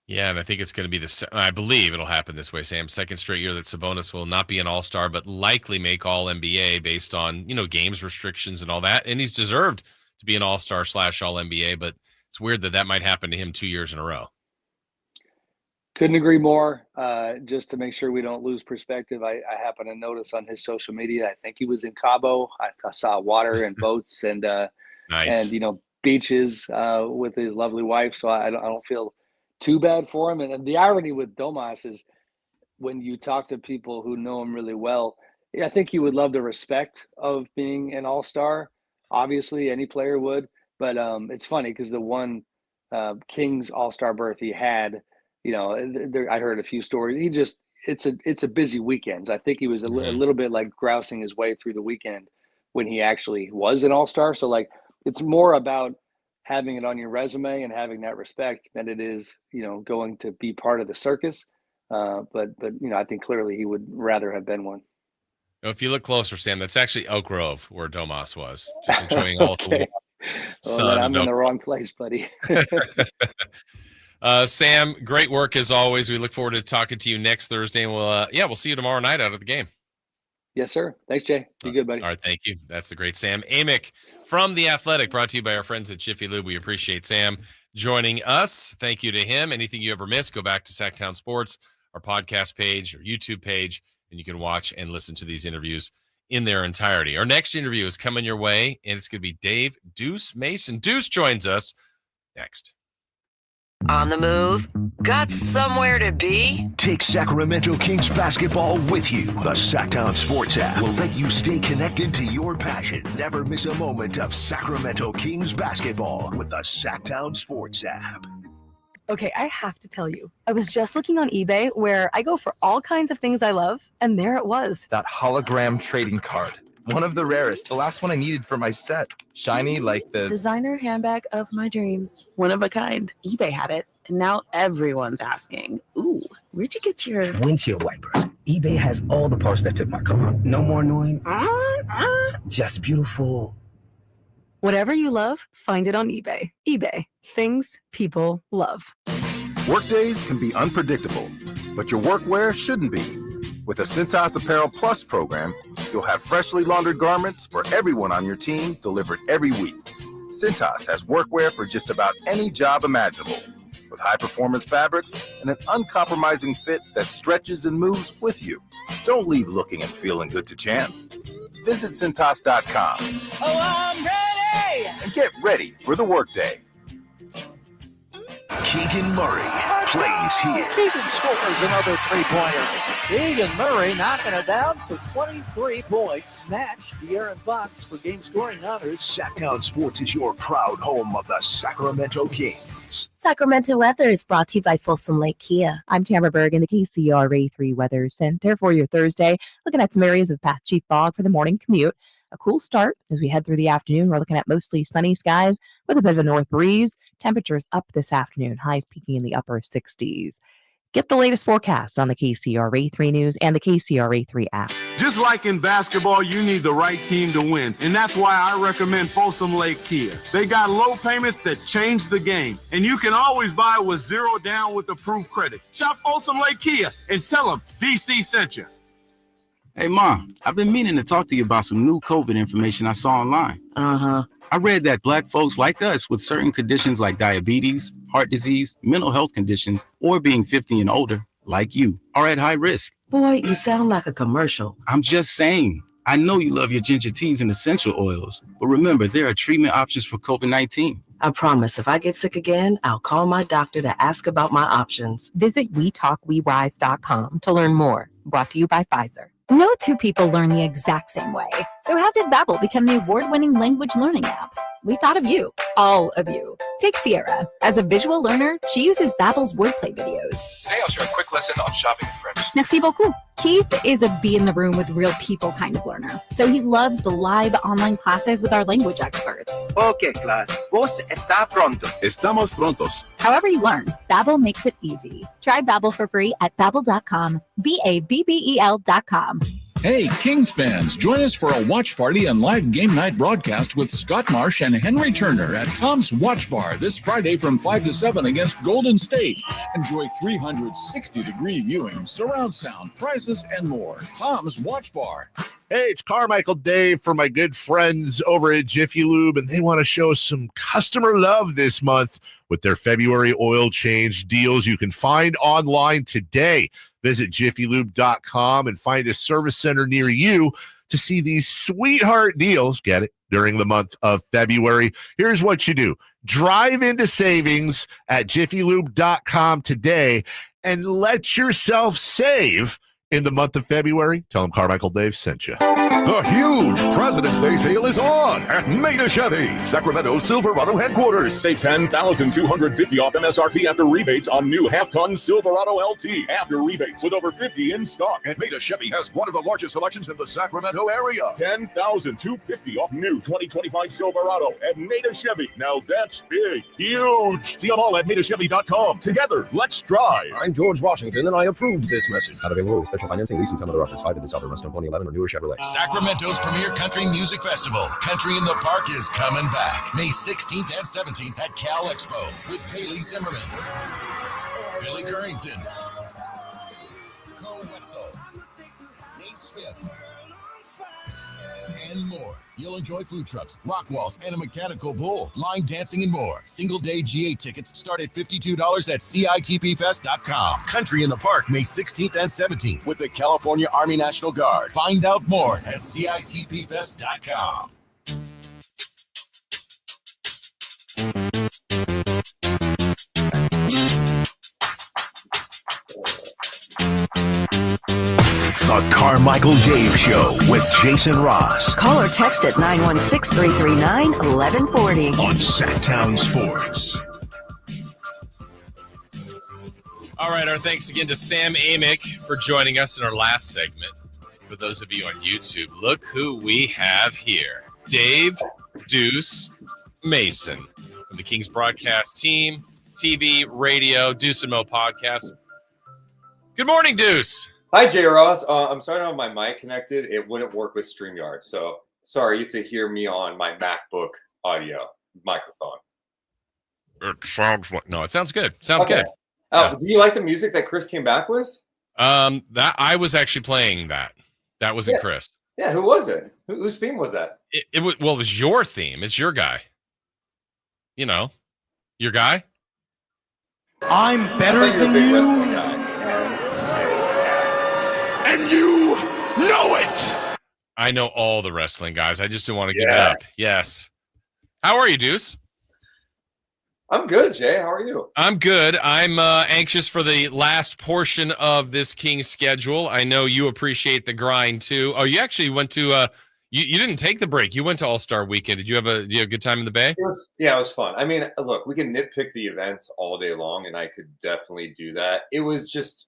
Yeah, and I think it's going to be I believe it'll happen this way, Sam. Second straight year that Sabonis will not be an All-Star, but likely make All-NBA based on, games restrictions and all that. And he's deserved to be an All-Star / All-NBA, but it's weird that might happen to him 2 years in a row. Couldn't agree more. Just to make sure we don't lose perspective, I happen to notice on his social media, I think he was in Cabo. I saw water and boats and nice. And beaches with his lovely wife. So I don't feel too bad for him. And the irony with Domas is when you talk to people who know him really well, I think he would love the respect of being an All-Star. Obviously, any player would. But it's funny because the one Kings All-Star berth he had, I heard a few stories. It's a busy weekend. I think he was a little bit like grousing his way through the weekend when he actually was an All-Star. So like, it's more about having it on your resume and having that respect than it is, going to be part of the circus. But I think clearly he would rather have been one. If you look closer, Sam, that's actually Elk Grove where Domas was, just enjoying all the sun. Well, I'm in the wrong place, buddy. Sam, great work as always. We look forward to talking to you next Thursday, and we'll see you tomorrow night out at the game. Yes, sir. Thanks, Jay. Be good, buddy. All right, thank you. That's the great Sam Amick from The Athletic, brought to you by our friends at Jiffy Lube. We appreciate Sam joining us. Thank you to him. Anything you ever missed, go back to Sacktown Sports, our podcast page, or YouTube page, and you can watch and listen to these interviews in their entirety. Our next interview is coming your way, and it's going to be Dave Deuce Mason. Deuce joins us next. On the move? Got somewhere to be? Take Sacramento Kings basketball with you. The Sacktown Sports app will let you stay connected to your passion. Never miss a moment of Sacramento Kings basketball with the Sacktown Sports app. Okay, I have to tell you, I was just looking on eBay where I go for all kinds of things I love, and there it was. That hologram trading card. One of the rarest. The last one I needed for my set. Shiny like the designer handbag of my dreams. One of a kind. eBay had it, and now everyone's asking, ooh, where'd you get your windshield wipers? eBay has all the parts that fit my car. No more annoying. Just beautiful. Whatever you love, find it on eBay. eBay. Things people love. Workdays can be unpredictable, but your workwear shouldn't be. With a Cintas Apparel Plus program, you'll have freshly laundered garments for everyone on your team delivered every week. Cintas has workwear for just about any job imaginable, with high-performance fabrics and an uncompromising fit that stretches and moves with you. Don't leave looking and feeling good to chance. Visit Cintas.com. Oh, I'm ready! And get ready for the workday. Keegan Murray plays here. Keegan scores another three-pointer. Keegan Murray knocking it down for 23 points. Snatch De'Aaron Fox for game scoring honors. Sacktown Sports is your proud home of the Sacramento Kings. Sacramento weather is brought to you by Folsom Lake Kia. I'm Tamara Berg in the KCRA 3 Weather Center for your Thursday. Looking at some areas of patchy fog for the morning commute. A cool start as we head through the afternoon. We're looking at mostly sunny skies with a bit of a north breeze. Temperatures up this afternoon, highs peaking in the upper 60s. Get the latest forecast on the KCRA 3 News and the KCRA 3 app. Just like in basketball, you need the right team to win. And that's why I recommend Folsom Lake Kia. They got low payments that change the game. And you can always buy with zero down with approved credit. Shop Folsom Lake Kia and tell them DC sent you. Hey, Mom, I've been meaning to talk to you about some new COVID information I saw online. I read that Black folks like us with certain conditions like diabetes, heart disease, mental health conditions, or being 50 and older, like you, are at high risk. Boy, you sound like a commercial. I'm just saying. I know you love your ginger teas and essential oils, but remember, there are treatment options for COVID-19. I promise if I get sick again, I'll call my doctor to ask about my options. Visit WeTalkWeRise.com to learn more. Brought to you by Pfizer. No two people learn the exact same way. So how did Babbel become the award-winning language learning app? We thought of you, all of you. Take Sierra. As a visual learner, she uses Babbel's wordplay videos. Today I'll share a quick lesson on shopping in French. Merci beaucoup. Keith is a be in the room with real people kind of learner. So he loves the live online classes with our language experts. Okay, class. Vos está pronto. Estamos prontos. However you learn, Babbel makes it easy. Try Babbel for free at Babbel.com. BABBEL.com. Hey, Kings fans, join us for a watch party and live game night broadcast with Scott Marsh and Henry Turner at Tom's Watch Bar this Friday from 5 to 7 against Golden State. Enjoy 360-degree viewing, surround sound, prizes, and more. Tom's Watch Bar. Hey, it's Carmichael Dave for my good friends over at Jiffy Lube, and they want to show some customer love this month with their February oil change deals you can find online today. Visit jiffylube.com and find a service center near you to see these sweetheart deals, get it, during the month of February. Here's what you do. Drive into savings at jiffylube.com today and let yourself save in the month of February, tell them Carmichael Dave sent you. The huge President's Day sale is on at Maida Chevy, Sacramento's Silverado headquarters. Save $10,250 off MSRP after rebates on new half-ton Silverado LT after rebates with over 50 in stock. And Maida Chevy has one of the largest selections in the Sacramento area. $10,250 off new 2025 Silverado at Maida Chevy. Now that's big, huge. See them all at MaidaChevy.com. Together, let's drive. I'm George Washington, and I approved this message. Not available with special financing, lease, and some other offers. 5 to the Southern Rust on 2011 or newer Chevrolet. Sacramento's premier country music festival, Country in the Park, is coming back May 16th and 17th at Cal Expo with Bailey Zimmerman, Billy Currington, Cole Wetzel, Nate Smith, and more. You'll enjoy food trucks, rock walls, and a mechanical bull, line dancing, and more. Single-day GA tickets start at $52 at CITPFest.com. Country in the Park, May 16th and 17th with the California Army National Guard. Find out more at CITPFest.com. The Carmichael Dave Show with Jason Ross. Call or text at 916-339-1140. On Sacktown Sports. All right, our thanks again to Sam Amick for joining us in our last segment. For those of you on YouTube, look who we have here. Dave Deuce Mason from the Kings broadcast team, TV, radio, Deuce and Mo podcast. Good morning, Deuce. Hi, J. Ross. I'm sorry I don't have my mic connected. It wouldn't work with StreamYard. So sorry to hear me on my MacBook audio microphone. It sounds good. Sounds good. Oh, yeah. Do you like the music that Chris came back with? That I was actually playing that. That wasn't Chris. Yeah, who was it? Whose theme was that? It was your theme. It's your guy. You know, your guy. I'm better than you. And you know it. I know all the wrestling guys. I just didn't want to get it up. Yes. How are you, Deuce? I'm good, Jay. How are you? I'm good. I'm anxious for the last portion of this Kings schedule. I know you appreciate the grind too. Oh, you actually went to you didn't take the break. You went to All-Star Weekend. Did you have a good time in the Bay? It was fun. I mean, look, we can nitpick the events all day long, and I could definitely do that. It was just,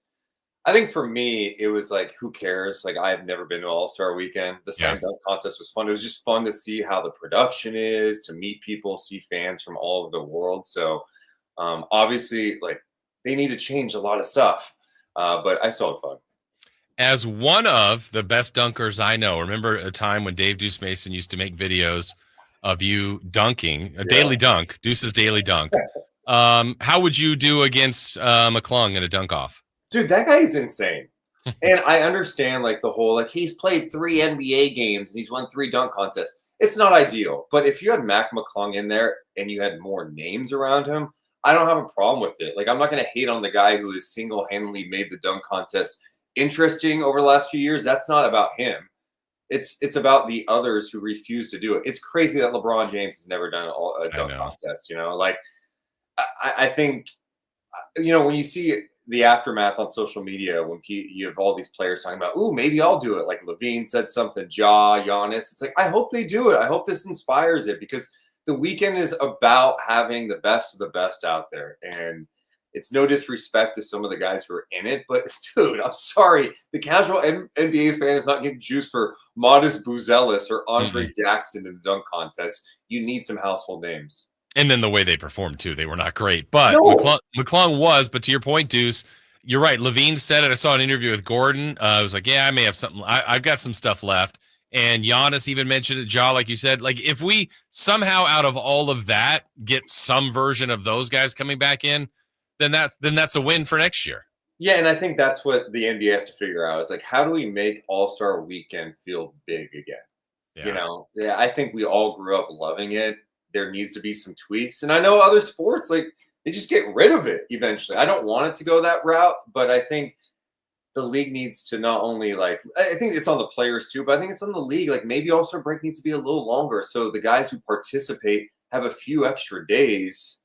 I think for me, it was like, who cares? Like, I've never been to All-Star Weekend. The slam dunk contest was fun. It was just fun to see how the production is, to meet people, see fans from all over the world. So obviously, like, they need to change a lot of stuff, but I still had fun. As one of the best dunkers I know, remember a time when Dave Deuce Mason used to make videos of you dunking, a daily dunk, Deuce's daily dunk. How would you do against McClung in a dunk-off? Dude, that guy is insane. And I understand, like, the whole, like, he's played 3 NBA games and he's won 3 dunk contests. It's not ideal. But if you had Mac McClung in there and you had more names around him, I don't have a problem with it. Like, I'm not going to hate on the guy who has single-handedly made the dunk contest interesting over the last few years. That's not about him. It's about the others who refuse to do it. It's crazy that LeBron James has never done a dunk contest, you know? Like, I think, you know, when you see the aftermath on social media, when you have all these players talking about, ooh, maybe I'll do it. Like Levine said something, Giannis. It's like, I hope they do it. I hope this inspires it, because the weekend is about having the best of the best out there. And it's no disrespect to some of the guys who are in it, but dude, I'm sorry. The casual NBA fan is not getting juiced for Modest Buzelis or Andre Jackson in the dunk contest. You need some household names. And then the way they performed, too. They were not great. But McClung was. But to your point, Deuce, you're right. Levine said it. I saw an interview with Gordon. I was like, yeah, I may have something. I've got some stuff left. And Giannis even mentioned it, Ja, like you said. Like, if we somehow out of all of that get some version of those guys coming back in, then that's a win for next year. Yeah, and I think that's what the NBA has to figure out. Is like, how do we make All-Star Weekend feel big again? Yeah. You know, I think we all grew up loving it. There needs to be some tweaks. And I know other sports, like, they just get rid of it eventually. I don't want it to go that route, but I think the league needs to not only, like, I think it's on the players too, but I think it's on the league. Like, maybe All-Star break needs to be a little longer so the guys who participate have a few extra days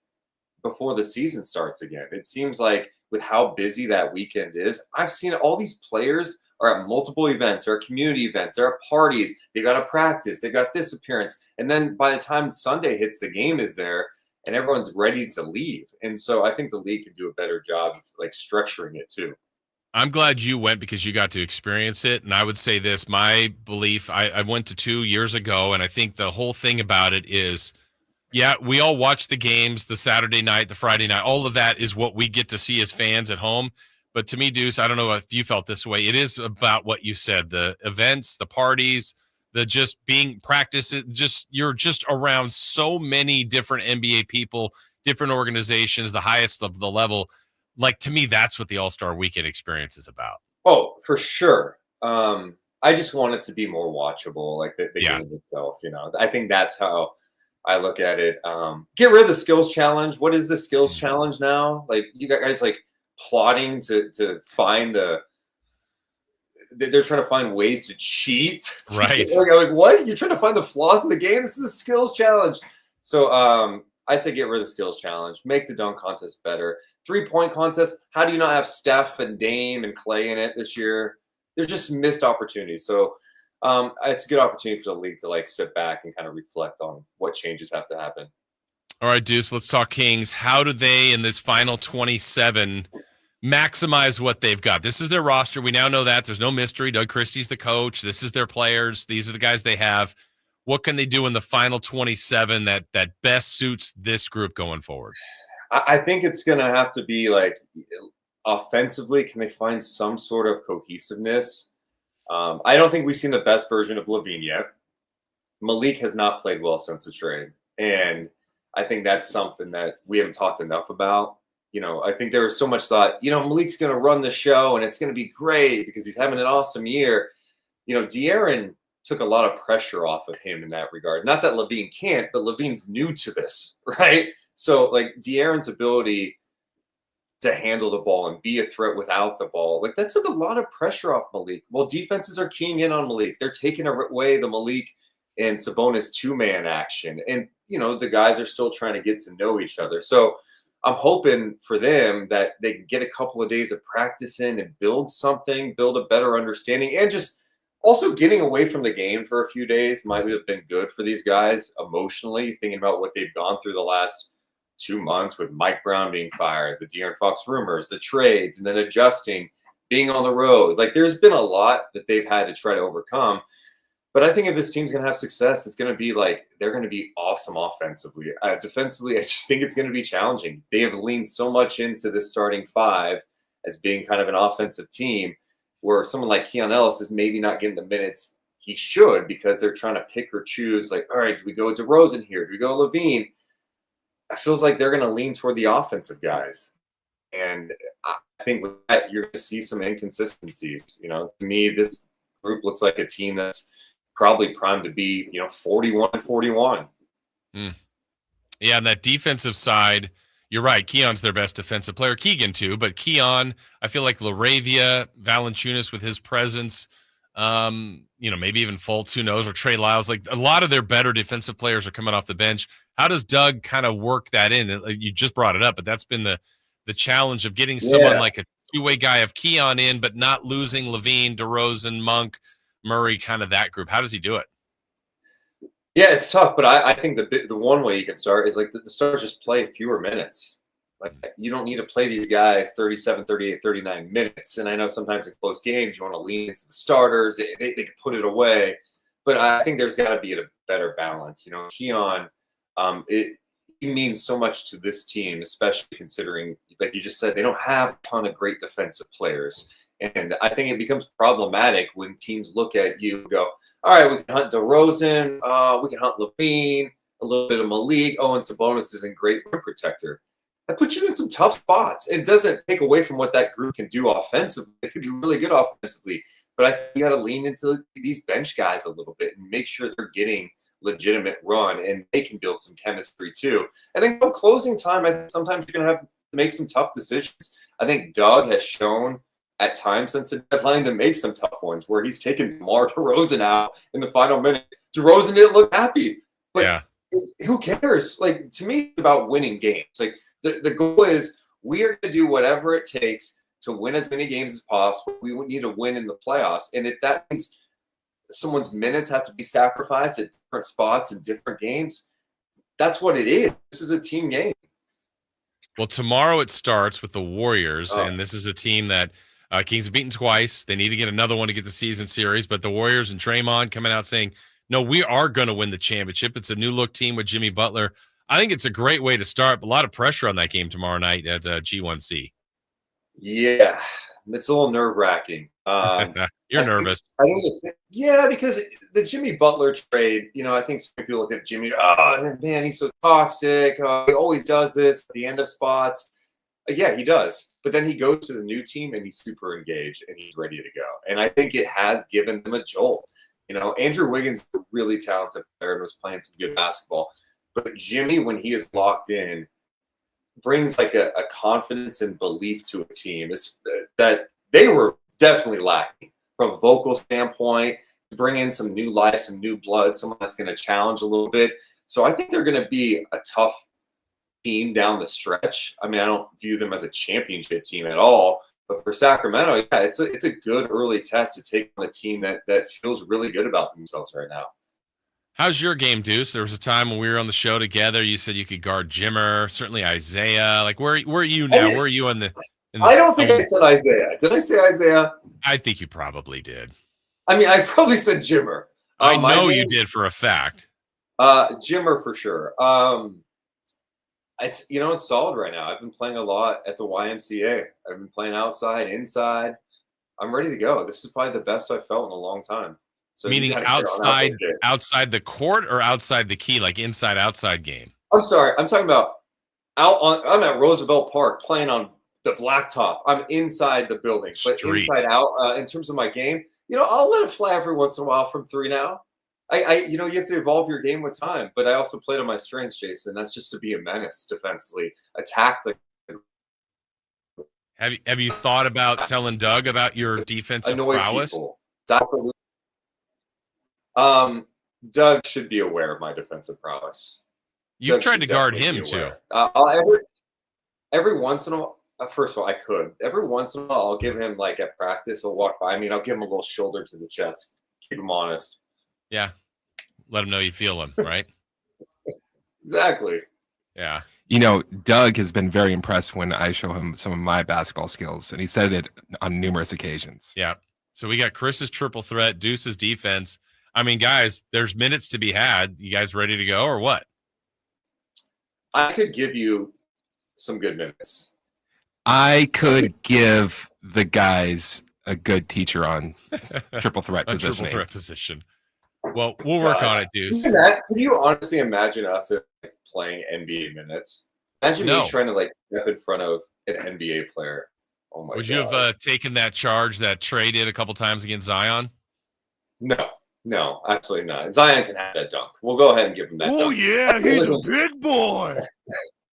before the season starts again. It seems like with how busy that weekend is, I've seen all these players are at multiple events, or at community events, or at parties. They got to practice. They got this appearance. And then by the time Sunday hits, the game is there and everyone's ready to leave. And so I think the league can do a better job of like structuring it too. I'm glad you went because you got to experience it. And I would say this, my belief, I went to 2 years ago, and I think the whole thing about it is, yeah, we all watch the games, the Saturday night, the Friday night, all of that is what we get to see as fans at home. But to me, Deuce, I don't know if you felt this way. It is about what you said, the events, the parties, the just being practice. You're just around so many different NBA people, different organizations, the highest of the level. Like, to me, that's what the All-Star Weekend experience is about. Oh, for sure. I just want it to be more watchable, like the game itself. I think that's how I look at it. Get rid of the skills challenge. What is the skills challenge now? Like, you guys like plotting to find they're trying to find ways to cheat. Right. Like, what? You're trying to find the flaws in the game? This is a skills challenge. So I'd say get rid of the skills challenge. Make the dunk contest better. 3-point contest. How do you not have Steph and Dame and Clay in it this year? There's just missed opportunities. So it's a good opportunity for the league to like sit back and kind of reflect on what changes have to happen. All right, Deuce, let's talk Kings. How do they, in this final 27, maximize what they've got? This is their roster. We now know that. There's no mystery. Doug Christie's the coach. This is their players. These are the guys they have. What can they do in the final 27 that best suits this group going forward? I think it's going to have to be like offensively, can they find some sort of cohesiveness? I don't think we've seen the best version of Levine yet. Malik has not played well since the trade. And I think that's something that we haven't talked enough about. I think there was so much thought, Malik's going to run the show and it's going to be great because he's having an awesome year. De'Aaron took a lot of pressure off of him in that regard. Not that Levine can't, but Levine's new to this, right? So, like, De'Aaron's ability to handle the ball and be a threat without the ball, like, that took a lot of pressure off Malik. Well, defenses are keying in on Malik. They're taking away the Malik and Sabonis two-man action. And, the guys are still trying to get to know each other. So I'm hoping for them that they can get a couple of days of practice in and build something, build a better understanding, and just also getting away from the game for a few days might have been good for these guys emotionally, thinking about what they've gone through the last 2 months with Mike Brown being fired, the De'Aaron Fox rumors, the trades, and then adjusting, being on the road. Like, there's been a lot that they've had to try to overcome. But I think if this team's going to have success, it's going to be like they're going to be awesome offensively. Defensively, I just think it's going to be challenging. They have leaned so much into this starting five as being kind of an offensive team, where someone like Keon Ellis is maybe not getting the minutes he should because they're trying to pick or choose. Like, all right, do we go to DeRozan here? Do we go Levine? It feels like they're going to lean toward the offensive guys. And I think with that, you're going to see some inconsistencies. To me, this group looks like a team that's probably primed to be, 41-41. Yeah, on that defensive side, you're right. Keon's their best defensive player. Keegan, too. But Keon, I feel like LaRavia, Valanciunas with his presence, maybe even Fultz, who knows, or Trey Lyles. Like, a lot of their better defensive players are coming off the bench. How does Doug kind of work that in? You just brought it up, but that's been the challenge of getting someone like a two-way guy of Keon in, but not losing Levine, DeRozan, Monk, Murray, kind of that group. How does he do it? Yeah, it's tough, but I think the one way you can start is like the stars just play fewer minutes. Like, you don't need to play these guys 37, 38, 39 minutes. And I know sometimes in close games you want to lean into the starters. They can put it away. But I think there's got to be a better balance. Keon, he means so much to this team, especially considering, like you just said, they don't have a ton of great defensive players. And I think it becomes problematic when teams look at you and go, all right, we can hunt DeRozan, we can hunt Levine, a little bit of Malik. Oh, and Sabonis isn't great rim protector. That puts you in some tough spots. It doesn't take away from what that group can do offensively. They can be really good offensively. But I think you got to lean into these bench guys a little bit and make sure they're getting legitimate run and they can build some chemistry too. And then come closing time, I think sometimes you're going to have to make some tough decisions. I think Doug has shown at times since the deadline to make some tough ones where he's taken DeMar DeRozan out in the final minute. DeRozan didn't look happy, but who cares? Like, to me, it's about winning games. Like, the goal is we are going to do whatever it takes to win as many games as possible. We would need to win in the playoffs. And if that means someone's minutes have to be sacrificed at different spots in different games, that's what it is. This is a team game. Well, tomorrow it starts with the Warriors, and this is a team that Kings have beaten twice. They need to get another one to get the season series, but the Warriors and Draymond coming out saying, no, we are going to win the championship. It's a new-look team with Jimmy Butler. I think it's a great way to start, but a lot of pressure on that game tomorrow night at G1C. Yeah, it's a little nerve-wracking. You're nervous. Yeah, because the Jimmy Butler trade, I think some people look at Jimmy, oh, man, he's so toxic. He always does this at the end of spots. Yeah, he does. But then he goes to the new team, and he's super engaged, and he's ready to go. And I think it has given them a jolt. Andrew Wiggins is a really talented player and was playing some good basketball. But Jimmy, when he is locked in, brings like a confidence and belief to a team that they were definitely lacking from a vocal standpoint, to bring in some new life, some new blood, someone that's going to challenge a little bit. So I think they're going to be a tough team down the stretch. I mean, I don't view them as a championship team at all, but for Sacramento, yeah, it's a good early test to take on a team that feels really good about themselves right now. How's your game, Deuce? There was a time when we were on the show together. You said you could guard Jimmer, certainly Isaiah. Like, where are you now? Where are you in the I don't think I said Isaiah. Did I say Isaiah? I think you probably did. I mean, I probably said Jimmer. I know you did for a fact. Jimmer for sure. It's solid right now. I've been playing a lot at the YMCA. I've been playing outside, inside. I'm ready to go. This is probably the best I've felt in a long time. So meaning outside the court or outside the key, like inside outside game? I'm sorry. I'm talking about I'm at Roosevelt Park playing on the blacktop. I'm inside the building, but inside out. In terms of my game, I'll let it fly every once in a while from three now. You have to evolve your game with time, but I also played on my strengths, Jason. That's just to be a menace defensively, attack the. Have you thought about telling Doug about your defensive prowess? Doug should be aware of my defensive prowess. You've tried to guard him too. Every once in a while. First of all, I could. Every once in a while, I'll give him like at practice. He'll walk by. I mean, I'll give him a little shoulder to the chest. Keep him honest. Yeah. Let him know you feel him, right? Exactly. Yeah. Doug has been very impressed when I show him some of my basketball skills, and he said it on numerous occasions. Yeah. So we got Chris's triple threat, Deuce's defense. I mean, guys, there's minutes to be had. You guys ready to go or what? I could give you some good minutes. I could give the guys a good teacher on triple threat position. Triple threat position. Well, we'll work on it, Deuce. Can you honestly imagine us playing NBA minutes? Imagine me trying to step in front of an NBA player. Oh my God. Would you have taken that charge that Trey did a couple times against Zion? No, absolutely not. Zion can have that dunk. We'll go ahead and give him that. Oh dunk. Yeah, he's a big boy.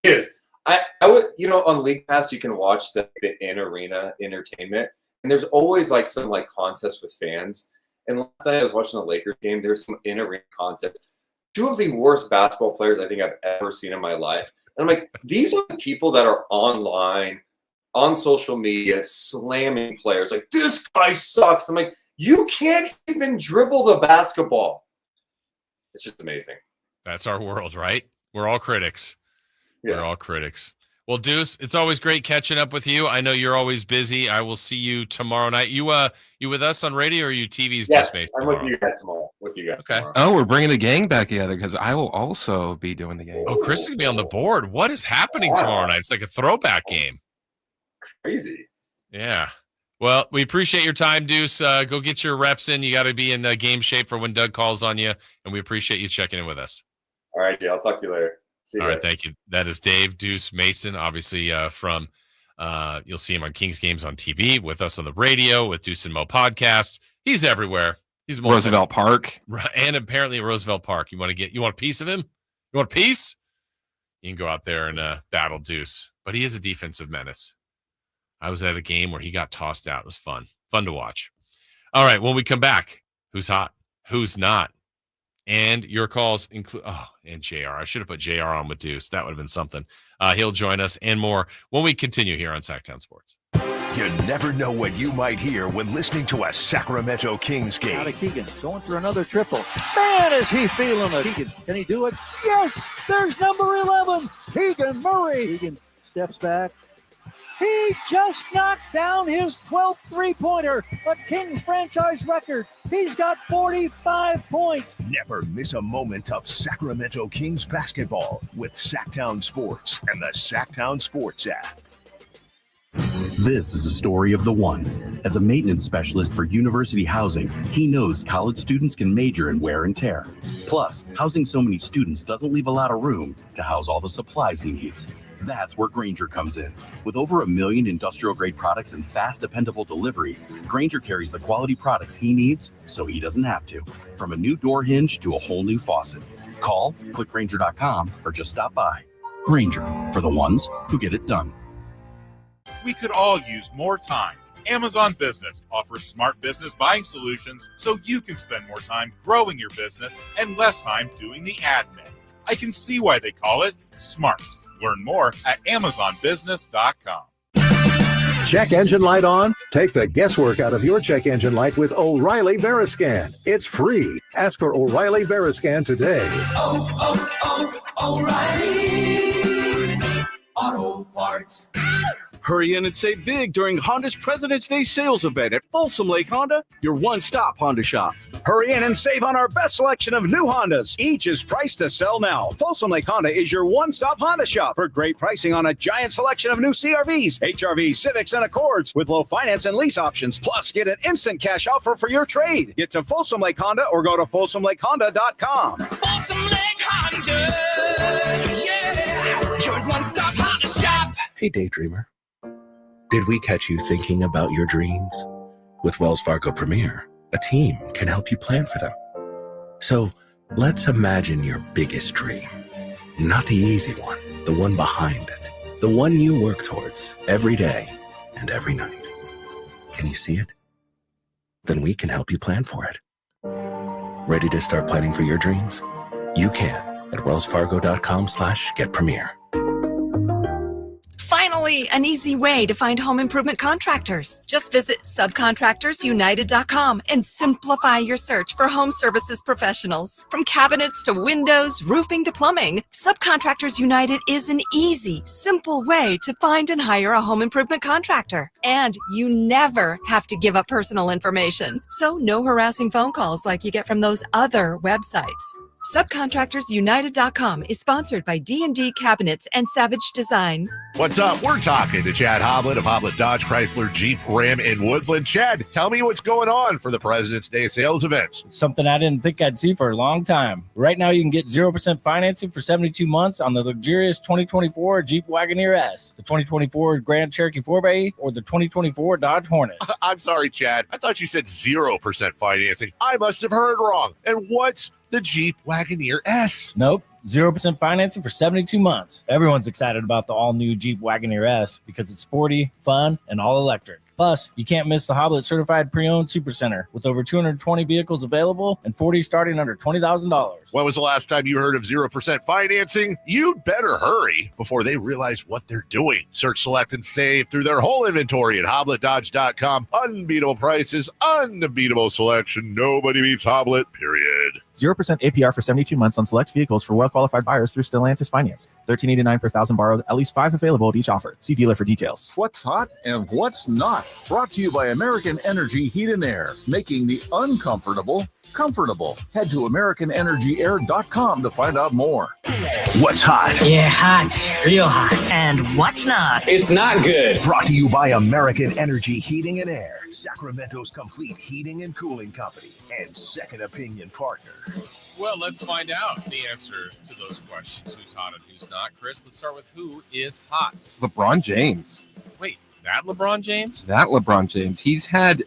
He is. I would, on League Pass, you can watch the in-arena entertainment, and there's always some contest with fans. And last night I was watching the Lakers game. There's some in-arena contests. Two of the worst basketball players I think I've ever seen in my life. And I'm like, these are the people that are online, on social media, slamming players. Like, this guy sucks. I'm like, you can't even dribble the basketball. It's just amazing. That's our world, right? We're all critics. Yeah. We're all critics. Well, Deuce, it's always great catching up with you. I know you're always busy. I will see you tomorrow night. You with us on radio or are you TV's Yes, Deuce Mason? I'm with you guys tomorrow. Okay. Oh, we're bringing the gang back together because I will also be doing the game. Oh, Chris is going to be on the board. What is happening tomorrow night? It's like a throwback game. Crazy. Yeah. Well, we appreciate your time, Deuce. Go get your reps in. You got to be in game shape for when Doug calls on you, and we appreciate you checking in with us. All right, Jay. I'll talk to you later. All right, thank you. That is Dave Deuce Mason, obviously from you'll see him on Kings Games on TV, with us on the radio, with Deuce and Mo podcast. He's everywhere. He's Roosevelt Park, and apparently Roosevelt Park. You want a piece of him? You want a piece? You can go out there and battle Deuce, but he is a defensive menace. I was at a game where he got tossed out. It was fun to watch. All right, when we come back, who's hot? Who's not? And your calls include, and JR. I should have put JR on with Deuce. That would have been something. He'll join us and more when we continue here on Sacktown Sports. You never know what you might hear when listening to a Sacramento Kings game. Out of Keegan, going for another triple. Man, is he feeling it. Keegan, can he do it? Yes, there's number 11, Keegan Murray. Keegan steps back. He just knocked down his 12th three-pointer, a Kings franchise record. He's got 45 points. Never miss a moment of Sacramento Kings basketball with Sacktown Sports and the Sacktown Sports app. This is a story of the one. As a maintenance specialist for university housing, he knows college students can major in wear and tear. Plus, housing so many students doesn't leave a lot of room to house all the supplies he needs. That's where Grainger comes in. With over 1 million industrial-grade products and fast, dependable delivery, Grainger carries the quality products he needs so he doesn't have to. From a new door hinge to a whole new faucet. Call, click Grainger.com, or just stop by. Grainger, for the ones who get it done. We could all use more time. Amazon Business offers smart business buying solutions so you can spend more time growing your business and less time doing the admin. I can see why they call it smart. Learn more at AmazonBusiness.com. Check engine light on? Take the guesswork out of your check engine light with O'Reilly Veriscan. It's free. Ask for O'Reilly Veriscan today. O'Reilly Auto Parts. Hurry in and save big during Honda's President's Day sales event at Folsom Lake Honda, your one-stop Honda shop. Hurry in and save on our best selection of new Hondas. Each is priced to sell now. Folsom Lake Honda is your one-stop Honda shop for great pricing on a giant selection of new CRVs, HRVs, Civics, and Accords with low finance and lease options. Plus, get an instant cash offer for your trade. Get to Folsom Lake Honda or go to FolsomLakeHonda.com. Folsom Lake Honda, yeah, your one-stop Honda shop. Hey, Daydreamer. Did we catch you thinking about your dreams? With Wells Fargo Premier, a team can help you plan for them. So let's imagine your biggest dream. Not the easy one, the one behind it. The one you work towards every day and every night. Can you see it? Then we can help you plan for it. Ready to start planning for your dreams? You can at wellsfargo.com/getpremier. Finally, an easy way to find home improvement contractors. Just visit subcontractorsunited.com and simplify your search for home services professionals. From cabinets to windows, roofing to plumbing, Subcontractors United is an easy, simple way to find and hire a home improvement contractor. And you never have to give up personal information. So no harassing phone calls like you get from those other websites. Subcontractorsunited.com is sponsored by D&D Cabinets and Savage Design. What's up? We're talking to Chad Hoblet of Hoblet Dodge Chrysler Jeep Ram in Woodland. Chad, tell me what's going on for the President's Day sales events. Something I didn't think I'd see for a long time. Right now, you can get 0% financing for 72 months on the luxurious 2024 Jeep Wagoneer S, the 2024 Grand Cherokee 4x8, or the 2024 Dodge Hornet. I'm sorry, Chad. I thought you said 0% financing. I must have heard wrong. And what's the Jeep Wagoneer S? Nope. 0% financing for 72 months. Everyone's excited about the all-new Jeep Wagoneer S because it's sporty, fun, and all-electric. Plus, you can't miss the Hoblet Certified Pre-Owned Supercenter with over 220 vehicles available and 40 starting under $20,000. When was the last time you heard of 0% financing? You'd better hurry before they realize what they're doing. Search, select, and save through their whole inventory at HobletDodge.com. Unbeatable prices, unbeatable selection. Nobody beats Hoblet, period. 0% APR for 72 months on select vehicles for well-qualified buyers through Stellantis Finance. $13.89 per thousand borrowed, at least 5 available at each offer. See dealer for details. What's hot and what's not. Brought to you by American Energy Heat and Air, making the uncomfortable comfortable. Head to AmericanEnergyAir.com to find out more. What's hot? Yeah, hot. Real hot. And what's not? It's not good. Brought to you by American Energy Heating and Air, Sacramento's complete heating and cooling company, and second opinion partner. Well, let's find out the answer to those questions. Who's hot and who's not? Chris, let's start with who is hot. LeBron James. Wait, that LeBron James? That LeBron James. He's had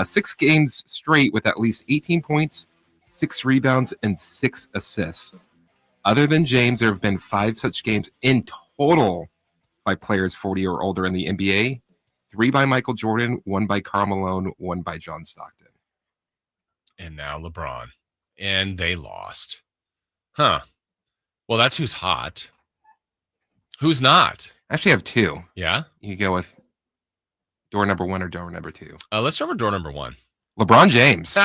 6 games straight with at least 18 points, 6 rebounds, and 6 assists. Other than James, there have been 5 such games in total by players 40 or older in the NBA. 3 by Michael Jordan, 1 by Karl Malone, 1 by John Stockton. And now LeBron. And they lost. Huh. Well, that's who's hot. Who's not? I actually have 2. Yeah? You go with Door number 1 or door number 2? Let's start with door number 1. LeBron James.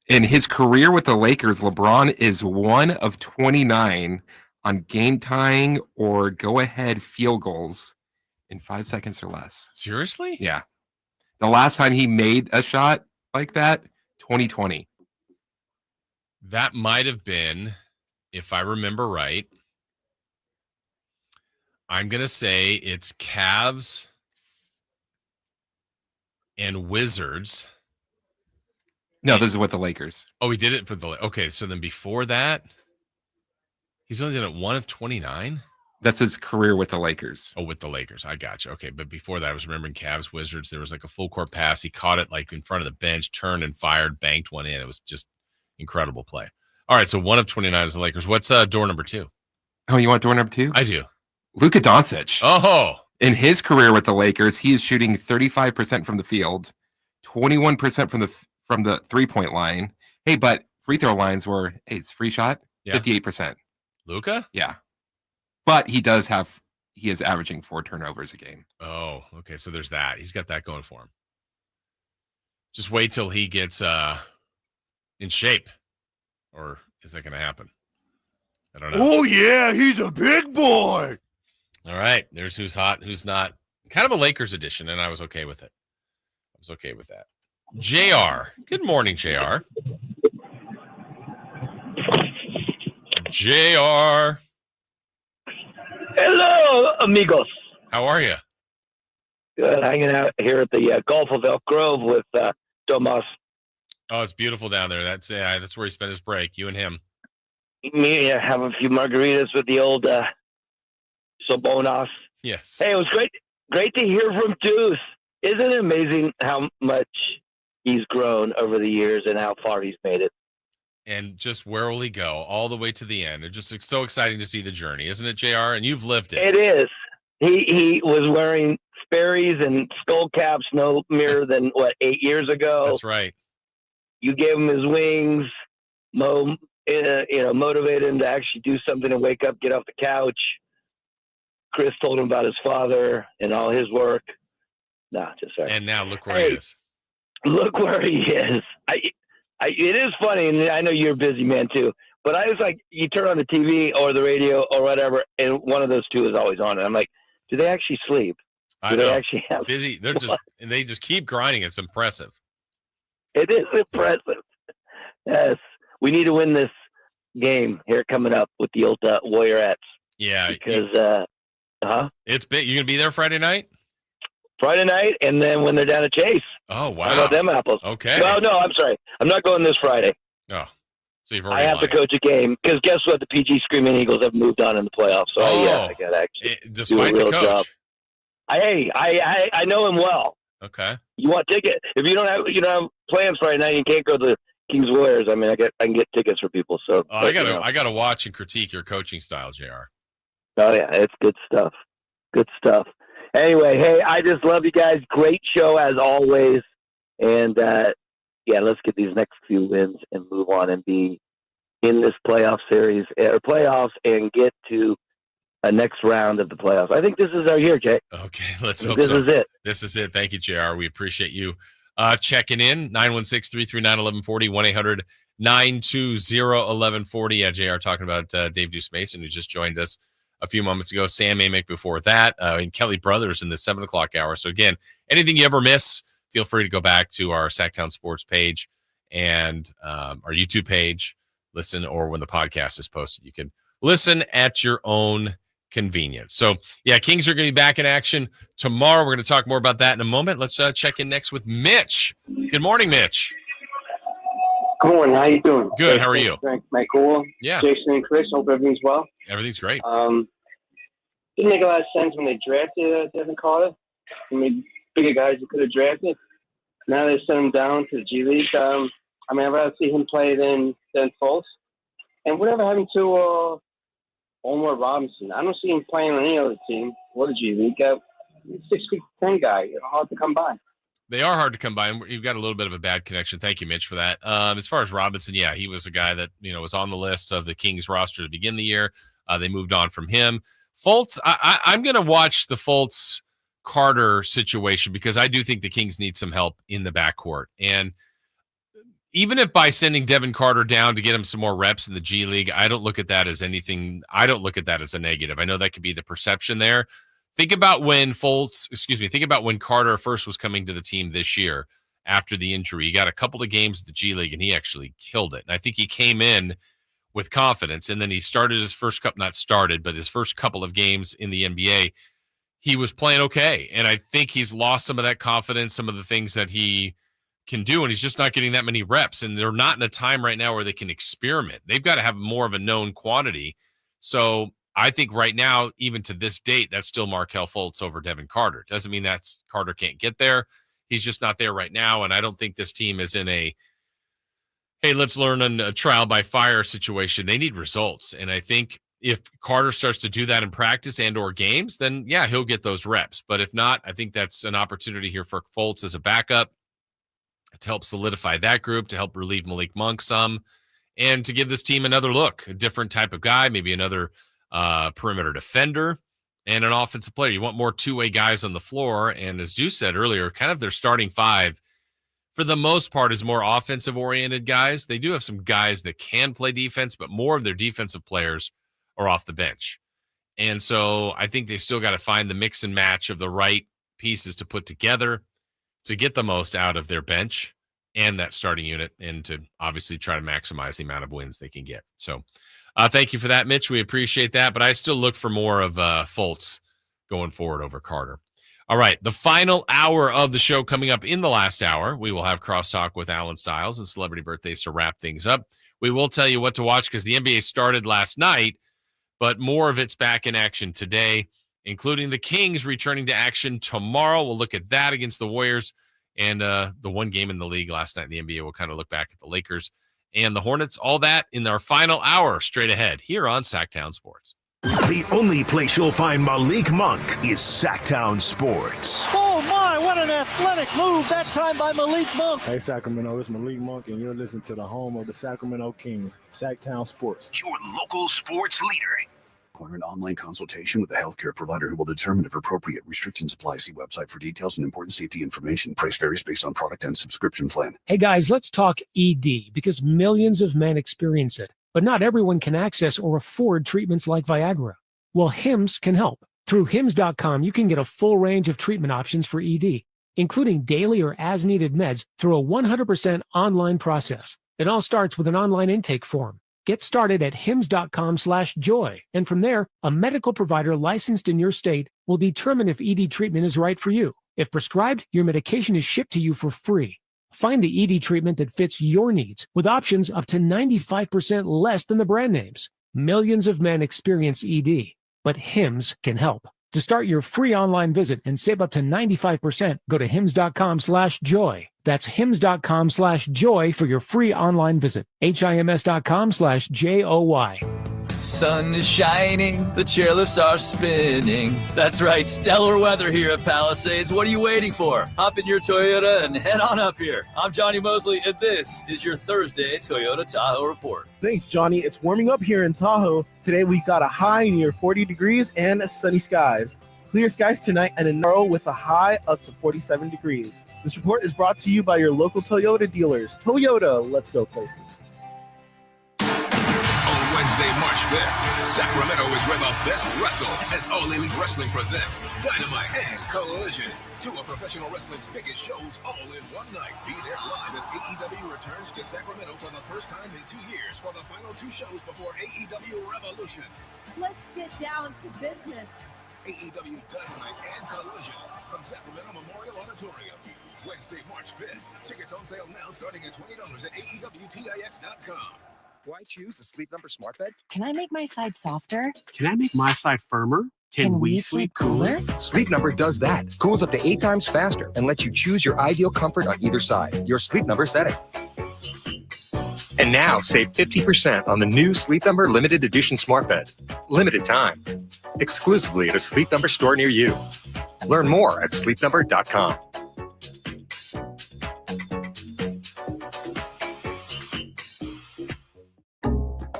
In his career with the Lakers, LeBron is 1 of 29 on game-tying or go-ahead field goals in 5 seconds or less. Seriously? Yeah. The last time he made a shot like that, 2020. That might have been, if I remember right, I'm going to say it's Cavs and Wizards. No, this is with the Lakers. Oh, he did it for the... Okay, so then before that, he's only done it 1 of 29? That's his career with the Lakers. Oh, with the Lakers. I got you. Okay, but before that, I was remembering Cavs, Wizards. There was like a full court pass. He caught it like in front of the bench, turned and fired, banked one in. It was just incredible play. All right, so 1 of 29 is the Lakers. What's door number 2? Oh, you want door number 2? I do. Luka Doncic. Oh. In his career with the Lakers, he is shooting 35% from the field, 21% from the three-point line. Hey, but free throw lines were, it's free shot, 58%. Luka? Yeah. But he is averaging 4 turnovers a game. Oh, okay. So there's that. He's got that going for him. Just wait till he gets in shape. Or is that going to happen? I don't know. Oh, yeah, he's a big boy. All right. There's who's hot, who's not. Kind of a Lakers edition, and I was okay with it. I was okay with that. JR. Good morning, JR. JR. Hello, amigos. How are you? Good. Hanging out here at the Gulf of Elk Grove with Tomas. Oh, it's beautiful down there. That's where he spent his break. You and him. Me, have a few margaritas with the old Sobonas. Yes. Hey, it was great to hear from Deuce. Isn't it amazing how much he's grown over the years and how far he's made it? And just where will he go all the way to the end? It's just so exciting to see the journey, isn't it, JR? And you've lived it. It is. He was wearing Sperry's and skull caps no mere than, 8 years ago? That's right. You gave him his wings, motivated him to actually do something and wake up, get off the couch. Chris told him about his father and all his work. Nah, just sorry. And now look where he is. Look where he is. It is funny, and I know you're a busy man too, but I was like, you turn on the TV or the radio or whatever, and one of those two is always on. And I'm like, do they actually sleep? I know. They actually have busy? They just keep grinding. It's impressive. It is impressive. Yes, we need to win this game here coming up with the old Warriorettes. Yeah, because it's big. You gonna be there Friday night? Friday night, and then when they're down at Chase. Oh, wow. How about them apples? Okay. Well, no, I'm sorry. I'm not going this Friday. Oh, so you've I already have to coach a game because guess what? The PG Screaming Eagles have moved on in the playoffs, so I got to actually despite do a real the coach. job. I know him well. Okay. You want ticket? If you don't have plans Friday night, you can't go to the Kings Warriors. I mean, I can get tickets for people. So I gotta watch and critique your coaching style, JR. Oh yeah, it's good stuff. Good stuff. Anyway, hey, I just love you guys. Great show as always. And let's get these next few wins and move on and be in this playoff series or playoffs and get to a next round of the playoffs. I think this is our year, Jay. Okay, let's hope this so. This is it. This is it. Thank you, JR. We appreciate you checking in. 916-339-1140, 1-800-920-1140. Yeah, JR talking about Dave Deuce Mason, who just joined us a few moments ago. Sam Amick before that, and Kelly Brothers in the 7 o'clock hour. So again, anything you ever miss, feel free to go back to our Sacktown Sports page and our YouTube page, listen, or when the podcast is posted, you can listen at your own convenience. So yeah, Kings are going to be back in action tomorrow. We're going to talk more about that in a moment. Let's check in next with Mitch. Good morning, Mitch. Good morning. How you doing? Good. How are you? Michael. Yeah. Jason and Chris. Hope everything's well. Everything's great. Didn't make a lot of sense when they drafted Devin Carter. I mean, bigger guys you could have drafted. Now they sent him down to the G League. I'd rather see him play than Fultz. And whatever happened to Omar Robinson? I don't see him playing on any other team or the G League. 6'10" guy, hard to come by. They are hard to come by, and you've got a little bit of a bad connection. Thank you, Mitch, for that. As far as Robinson, yeah, he was a guy that was on the list of the Kings roster to begin the year. They moved on from him. Fultz, I'm going to watch the Fultz Carter situation, because I do think the Kings need some help in the backcourt. And even if by sending Devin Carter down to get him some more reps in the G League, I don't look at that as anything. I don't look at that as a negative. I know that could be the perception there. Think about when Carter first was coming to the team this year after the injury. He got a couple of games at the G League and he actually killed it. And I think he came in with confidence, and then he started his first couple of games in the NBA. He was playing okay. And I think he's lost some of that confidence, some of the things that he can do, and he's just not getting that many reps. And they're not in a time right now where they can experiment. They've got to have more of a known quantity. So I think right now, even to this date, that's still Markelle Fultz over Devin Carter. Doesn't mean that Carter can't get there. He's just not there right now. And I don't think this team is in a, hey, let's learn a trial by fire situation. They need results. And I think if Carter starts to do that in practice and or games, then yeah, he'll get those reps. But if not, I think that's an opportunity here for Fultz as a backup to help solidify that group, to help relieve Malik Monk some, and to give this team another look, a different type of guy, maybe another perimeter defender and an offensive player. You want more two-way guys on the floor. And as Deuce said earlier, kind of their starting five, for the most part, is more offensive-oriented guys. They do have some guys that can play defense, but more of their defensive players are off the bench. And so I think they still got to find the mix and match of the right pieces to put together to get the most out of their bench and that starting unit, and to obviously try to maximize the amount of wins they can get. So thank you for that, Mitch. We appreciate that, but I still look for more of Fultz going forward over Carter. All right, the final hour of the show coming up. In the last hour, we will have crosstalk with Alan Stiles and celebrity birthdays to wrap things up. We will tell you what to watch because the NBA started last night, but more of it's back in action today, including the Kings returning to action tomorrow. We'll look at that against the Warriors, and the one game in the league last night in the NBA. We'll kind of look back at the Lakers and the Hornets. All that in our final hour straight ahead here on Sacktown Sports. The only place you'll find Malik Monk is Sacktown Sports. Oh my, what an athletic move that time by Malik Monk. Hey Sacramento, it's Malik Monk, and you're listening to the home of the Sacramento Kings, Sacktown Sports. Your local sports leader. Require an online consultation with a healthcare provider who will determine if appropriate. Restrictions apply. See website for details and important safety information. Price varies based on product and subscription plan. Hey guys, let's talk ED, because millions of men experience it, but not everyone can access or afford treatments like Viagra. Well, Hims can help. Through Hims.com, you can get a full range of treatment options for ED, including daily or as-needed meds through a 100% online process. It all starts with an online intake form. Get started at hims.com/joy. And from there, a medical provider licensed in your state will determine if ED treatment is right for you. If prescribed, your medication is shipped to you for free. Find the ED treatment that fits your needs with options up to 95% less than the brand names. Millions of men experience ED, but Hims can help. To start your free online visit and save up to 95%, go to hims.com/joy. That's hims.com/joy for your free online visit. HIMS.com/JOY. Sun is shining, the chairlifts are spinning. That's right, stellar weather here at Palisades. What are you waiting for? Hop in your Toyota and head on up here. I'm Johnny Mosley, and this is your Thursday Toyota Tahoe Report. Thanks, Johnny. It's warming up here in Tahoe. Today we got a high near 40 degrees and sunny skies. Clear skies tonight and tomorrow with a high up to 47 degrees. This report is brought to you by your local Toyota dealers. Toyota, let's go places. Wednesday, March 5th, Sacramento is where the best wrestle as All Elite Wrestling presents Dynamite and Collision, two of professional wrestling's biggest shows all in one night. Be there live as AEW returns to Sacramento for the first time in 2 years for the final two shows before AEW Revolution. Let's get down to business. AEW Dynamite and Collision from Sacramento Memorial Auditorium. Wednesday, March 5th. Tickets on sale now starting at $20 at AEWTIX.com. Do I choose a Sleep Number smart bed? Can I make my side softer? Can I make my side firmer? Can we sleep cooler? Sleep Number does that. Cools up to 8 times faster and lets you choose your ideal comfort on either side. Your Sleep Number setting. And now save 50% on the new Sleep Number limited edition smart bed. Limited time. Exclusively at a Sleep Number store near you. Learn more at sleepnumber.com.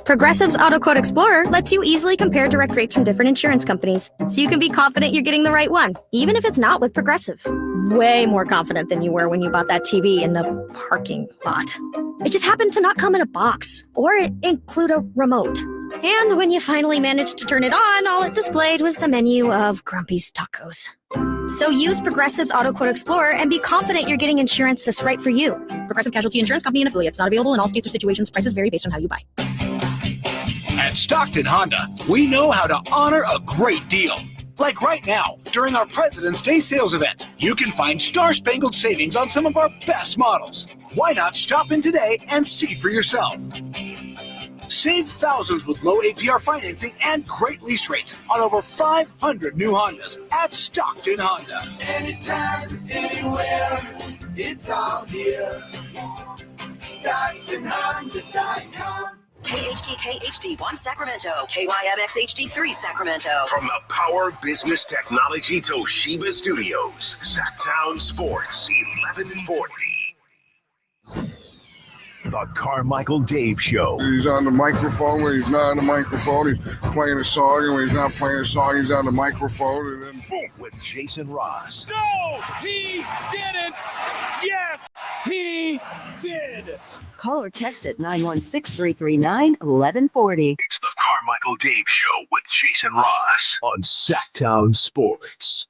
Progressive's Auto Quote Explorer lets you easily compare direct rates from different insurance companies, so you can be confident you're getting the right one, even if it's not with Progressive. Way more confident than you were when you bought that TV in the parking lot. It just happened to not come in a box or include a remote. And when you finally managed to turn it on, all it displayed was the menu of Grumpy's Tacos. So use Progressive's Auto Quote Explorer and be confident you're getting insurance that's right for you. Progressive Casualty Insurance Company and affiliates. Not available in all states or situations. Prices vary based on how you buy. At Stockton Honda, we know how to honor a great deal. Like right now, during our President's Day sales event, you can find star-spangled savings on some of our best models. Why not stop in today and see for yourself? Save thousands with low APR financing and great lease rates on over 500 new Hondas at Stockton Honda. Anytime, anywhere, it's all here. StocktonHonda.com. KHTK HD1 Sacramento, KYMX HD3 Sacramento. From the Power Business Technology Toshiba Studios, Sacktown Sports 1140. The Carmichael Dave Show. He's on the microphone when he's not on the microphone. He's playing a song, and when he's not playing a song, he's on the microphone, and then boom. With Jason Ross. No, he didn't. Yes, he did. Call or text at 916-339-1140. It's the Carmichael Dave Show with Jason Ross on Sacktown Sports.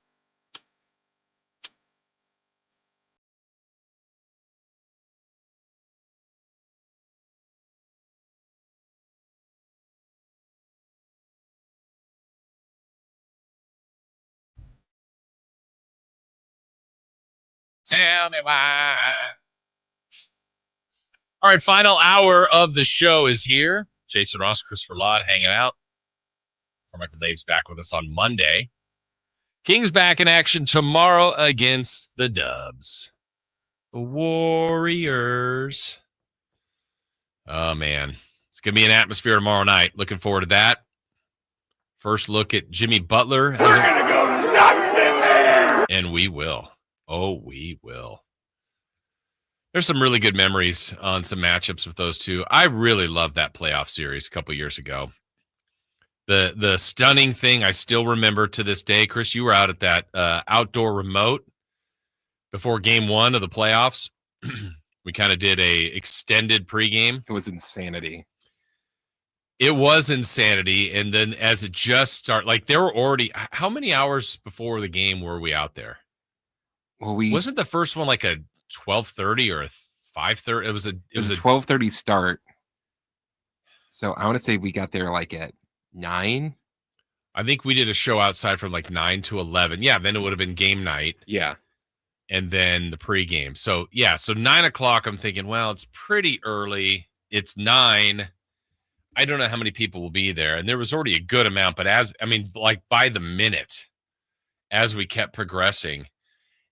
Tell me why. All right, final hour of the show is here. Jason Ross, Christopher Lott hanging out. Carmichael Dave's back with us on Monday. Kings back in action tomorrow against the Dubs. The Warriors. Oh, man. It's going to be an atmosphere tomorrow night. Looking forward to that. First look at Jimmy Butler. We're going to go nuts in there. And we will. Oh, we will. There's some really good memories on some matchups with those two. I really loved that playoff series a couple years ago. The stunning thing I still remember to this day. Chris, you were out at that outdoor remote before game one of the playoffs. We kind of did a extended pregame. It was insanity. It was insanity. And then as it just started, like there were already, how many hours before the game were we out there? Well, wasn't the first one like a 12:30 or a 5:30? It was a 12:30 start. So I want to say we got there like at 9. I think we did a show outside from like 9 to 11. Yeah, then it would have been game night. Yeah. And then the pregame. So yeah, so 9 o'clock, I'm thinking, well, it's pretty early. It's 9. I don't know how many people will be there. And there was already a good amount, but like by the minute, as we kept progressing.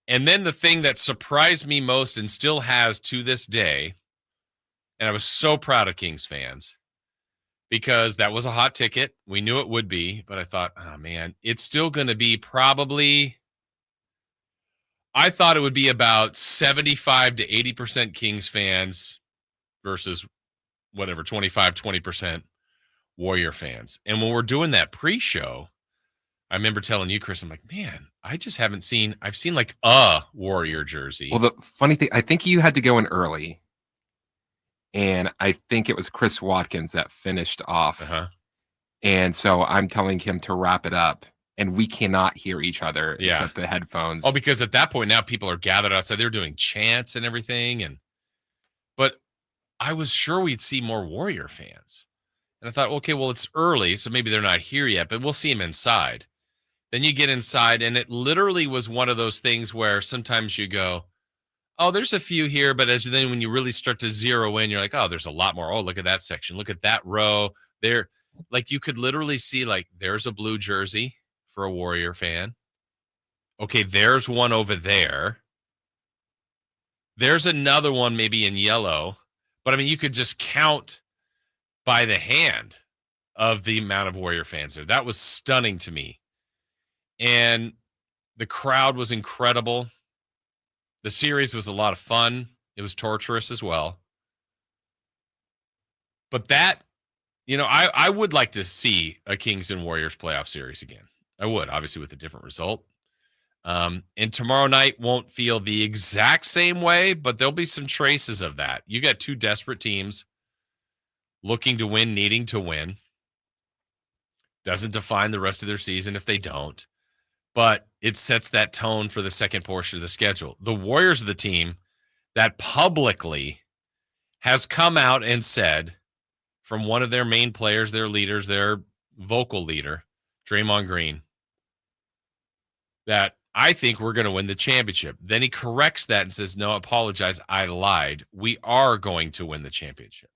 And then the thing that surprised me most and still has to this day, and I was so proud of Kings fans, because that was a hot ticket. We knew it would be, but I thought, oh, man, it's still going to be probably, I thought it would be about 75 to 80% Kings fans versus whatever, 20% Warrior fans. And when we're doing that pre-show, I remember telling you, Chris, I'm like, man, I just haven't seen, I've seen like a Warrior jersey. Well, the funny thing, I think you had to go in early. And I think it was Chris Watkins that finished off. Uh-huh. And so I'm telling him to wrap it up. And we cannot hear each other except the headphones. Oh, because at that point now people are gathered outside. They're doing chants and everything. But I was sure we'd see more Warrior fans. And I thought, okay, well, it's early, so maybe they're not here yet, but we'll see them inside. Then you get inside, and it literally was one of those things where sometimes you go, oh, there's a few here, but then when you really start to zero in, you're like, oh, there's a lot more. Oh, look at that section. Look at that row. There, like you could literally see, like, there's a blue jersey for a Warrior fan. Okay, there's one over there. There's another one maybe in yellow. But, I mean, you could just count by the hand of the amount of Warrior fans there. That was stunning to me. And the crowd was incredible. The series was a lot of fun. It was torturous as well. But that I would like to see a Kings and Warriors playoff series again. I would, obviously with a different result. And tomorrow night won't feel the exact same way, but there'll be some traces of that. You got two desperate teams looking to win, needing to win. Doesn't define the rest of their season if they don't, but it sets that tone for the second portion of the schedule. The Warriors are the team that publicly has come out and said, from one of their main players, their leaders, their vocal leader, Draymond Green, that I think we're going to win the championship. Then he corrects that and says, no, apologize, I lied. We are going to win the championship.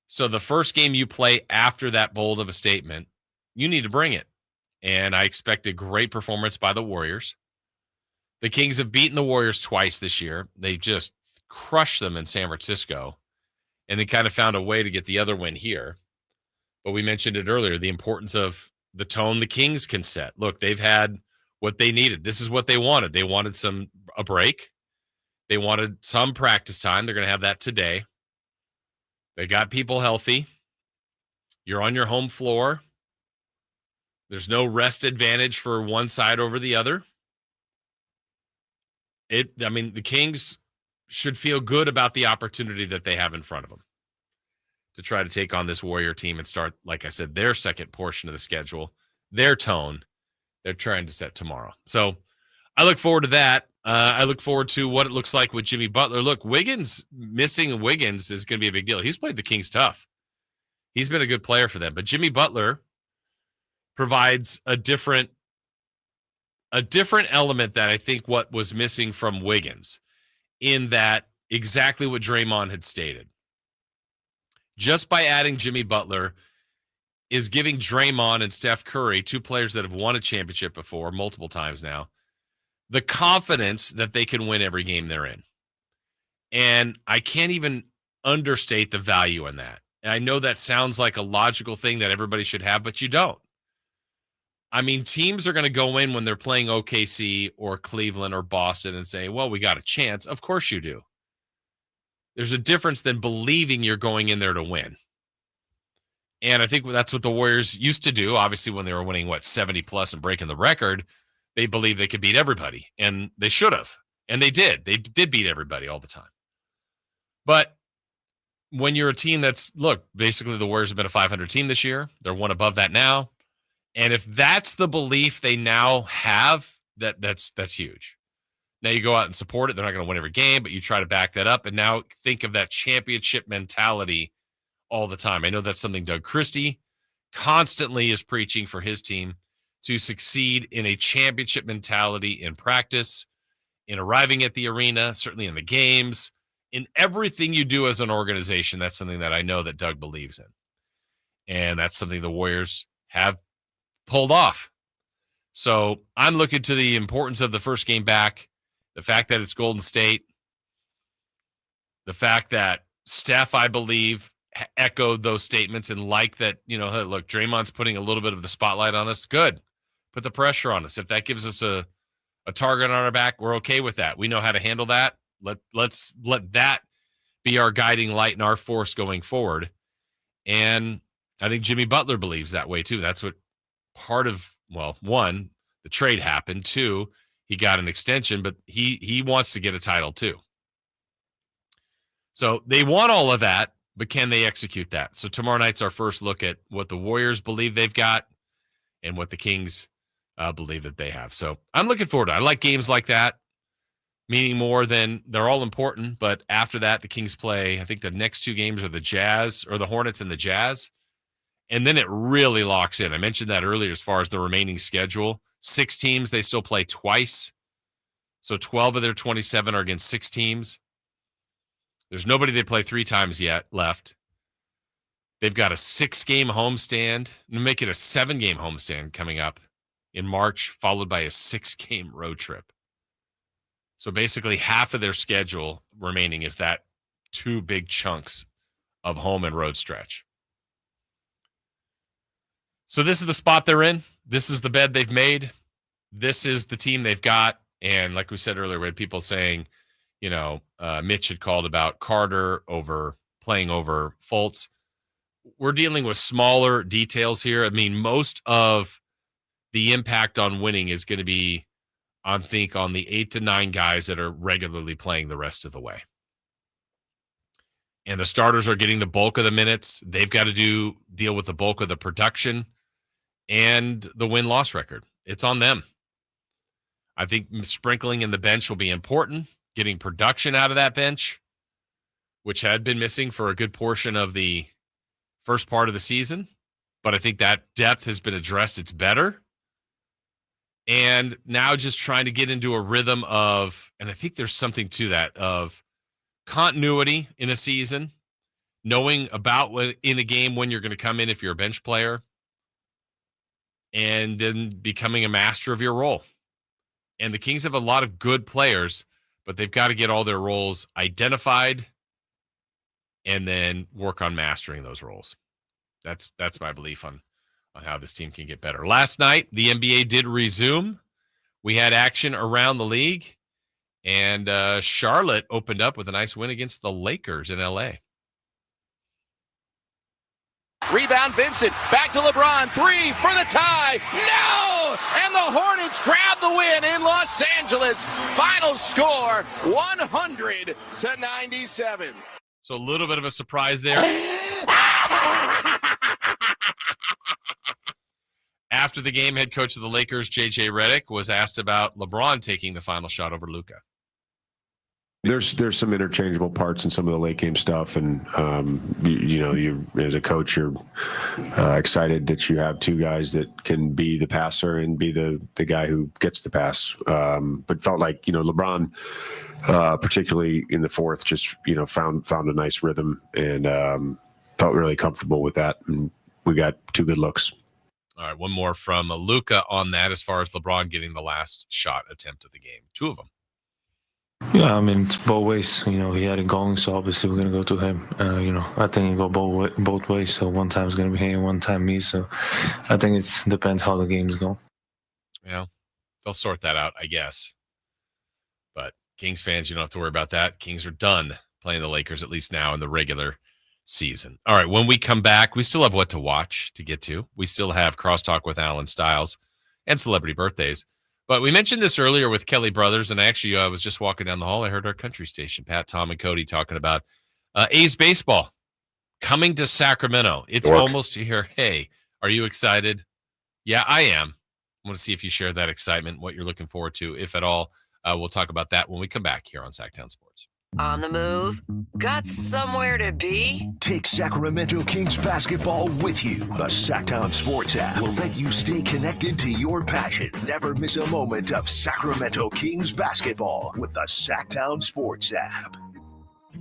So the first game you play after that bold of a statement, you need to bring it. And I expect a great performance by the Warriors. The Kings have beaten the Warriors twice this year. They just crushed them in San Francisco. And they kind of found a way to get the other win here. But we mentioned it earlier, the importance of the tone the Kings can set. Look, they've had what they needed. This is what they wanted. They wanted a break. They wanted some practice time. They're going to have that today. They got people healthy. You're on your home floor. There's no rest advantage for one side over the other. The Kings should feel good about the opportunity that they have in front of them to try to take on this Warrior team and start, like I said, their second portion of the schedule, their tone they're trying to set tomorrow. So I look forward to that. I look forward to what it looks like with Jimmy Butler. Look, missing Wiggins is going to be a big deal. He's played the Kings tough. He's been a good player for them. But Jimmy Butler provides a different element that I think what was missing from Wiggins, in that exactly what Draymond had stated. Just by adding Jimmy Butler is giving Draymond and Steph Curry, two players that have won a championship before multiple times now, the confidence that they can win every game they're in. And I can't even understate the value in that. And I know that sounds like a logical thing that everybody should have, but you don't. I mean, teams are going to go in when they're playing OKC or Cleveland or Boston and say, well, we got a chance. Of course you do. There's a difference than believing you're going in there to win. And I think that's what the Warriors used to do. Obviously, when they were winning, 70 plus and breaking the record, they believed they could beat everybody. And they should have. And they did. They did beat everybody all the time. But when you're a team basically the Warriors have been a 500 team this year. They're one above that now. And if that's the belief they now have, that's huge. Now you go out and support it. They're not going to win every game, but you try to back that up. And now think of that championship mentality all the time. I know that's something Doug Christie constantly is preaching for his team, to succeed in a championship mentality in practice, in arriving at the arena, certainly in the games, in everything you do as an organization. That's something that I know that Doug believes in. And that's something the Warriors have pulled off. So I'm looking to the importance of the first game back, the fact that it's Golden State, the fact that Steph, I believe, echoed those statements and like that, hey, look, Draymond's putting a little bit of the spotlight on us. Good. Put the pressure on us. If that gives us a target on our back, we're okay with that. We know how to handle that. Let's let that be our guiding light and our force going forward. And I think Jimmy Butler believes that way too. That's what part of, one, the trade happened. Two, he got an extension, but he wants to get a title too. So they want all of that, but can they execute that? So tomorrow night's our first look at what the Warriors believe they've got and what the Kings believe that they have. So I'm looking forward to it. I like games like that, meaning more than they're all important. But after that, the Kings play, I think the next two games are the Jazz, or the Hornets and the Jazz. And then it really locks in. I mentioned that earlier as far as the remaining schedule. 6 teams, they still play twice. So 12 of their 27 are against 6 teams. There's nobody they play 3 times yet left. They've got a 6-game homestand. Make it a 7-game homestand coming up in March, followed by a 6-game road trip. So basically half of their schedule remaining is that 2 big chunks of home and road stretch. So this is the spot they're in. This is the bed they've made. This is the team they've got. And like we said earlier, we had people saying, Mitch had called about Carter playing over Fultz. we're dealing with smaller details here. I mean, most of the impact on winning is going to be, I think, on the 8 to 9 guys that are regularly playing the rest of the way. And the starters are getting the bulk of the minutes. They've got to deal with the bulk of the production and the win-loss record. It's on them. I think sprinkling in the bench will be important, getting production out of that bench, which had been missing for a good portion of the first part of the season. But I think that depth has been addressed. It's better. And now just trying to get into a rhythm of, and I think there's something to that, of continuity in a season, knowing about in a game when you're going to come in if you're a bench player, and then becoming a master of your role. And the Kings have a lot of good players, but they've got to get all their roles identified and then work on mastering those roles. That's my belief on how this team can get better. Last night, the NBA did resume. We had action around the league, and Charlotte opened up with a nice win against the Lakers in L.A. Rebound, Vincent. Back to LeBron. 3 for the tie. No! And the Hornets grab the win in Los Angeles. Final score, 100-97. So a little bit of a surprise there. After the game, head coach of the Lakers, J.J. Redick, was asked about LeBron taking the final shot over Luka. There's some interchangeable parts in some of the late game stuff, and you as a coach, you're excited that you have two guys that can be the passer and be the guy who gets the pass. But felt like LeBron, particularly in the fourth, just found a nice rhythm and felt really comfortable with that, and we got two good looks. All right, one more from Luka on that as far as LeBron getting the last shot attempt of the game. Two of them. Yeah, I mean, it's both ways. He had it going, so obviously we're going to go to him. I think it go both ways. So one time it's going to be him, one time me. So I think it depends how the games go. Yeah, they'll sort that out, I guess. But Kings fans, you don't have to worry about that. Kings are done playing the Lakers, at least now in the regular season. All right, when we come back, we still have what to watch to get to. We still have Crosstalk with Alan Stiles and celebrity birthdays. But we mentioned this earlier with Kelly Brothers, and actually I was just walking down the hall. I heard our country station, Pat, Tom, and Cody talking about A's baseball coming to Sacramento. It's almost here. Hey, are you excited? Yeah, I am. I want to see if you share that excitement, what you're looking forward to, if at all. We'll talk about that when we come back here on Sacktown Sports. On the move? Got somewhere to be? Take Sacramento Kings basketball with you. The Sacktown Sports app will let you stay connected to your passion. Never miss a moment of Sacramento Kings basketball with the Sacktown Sports app.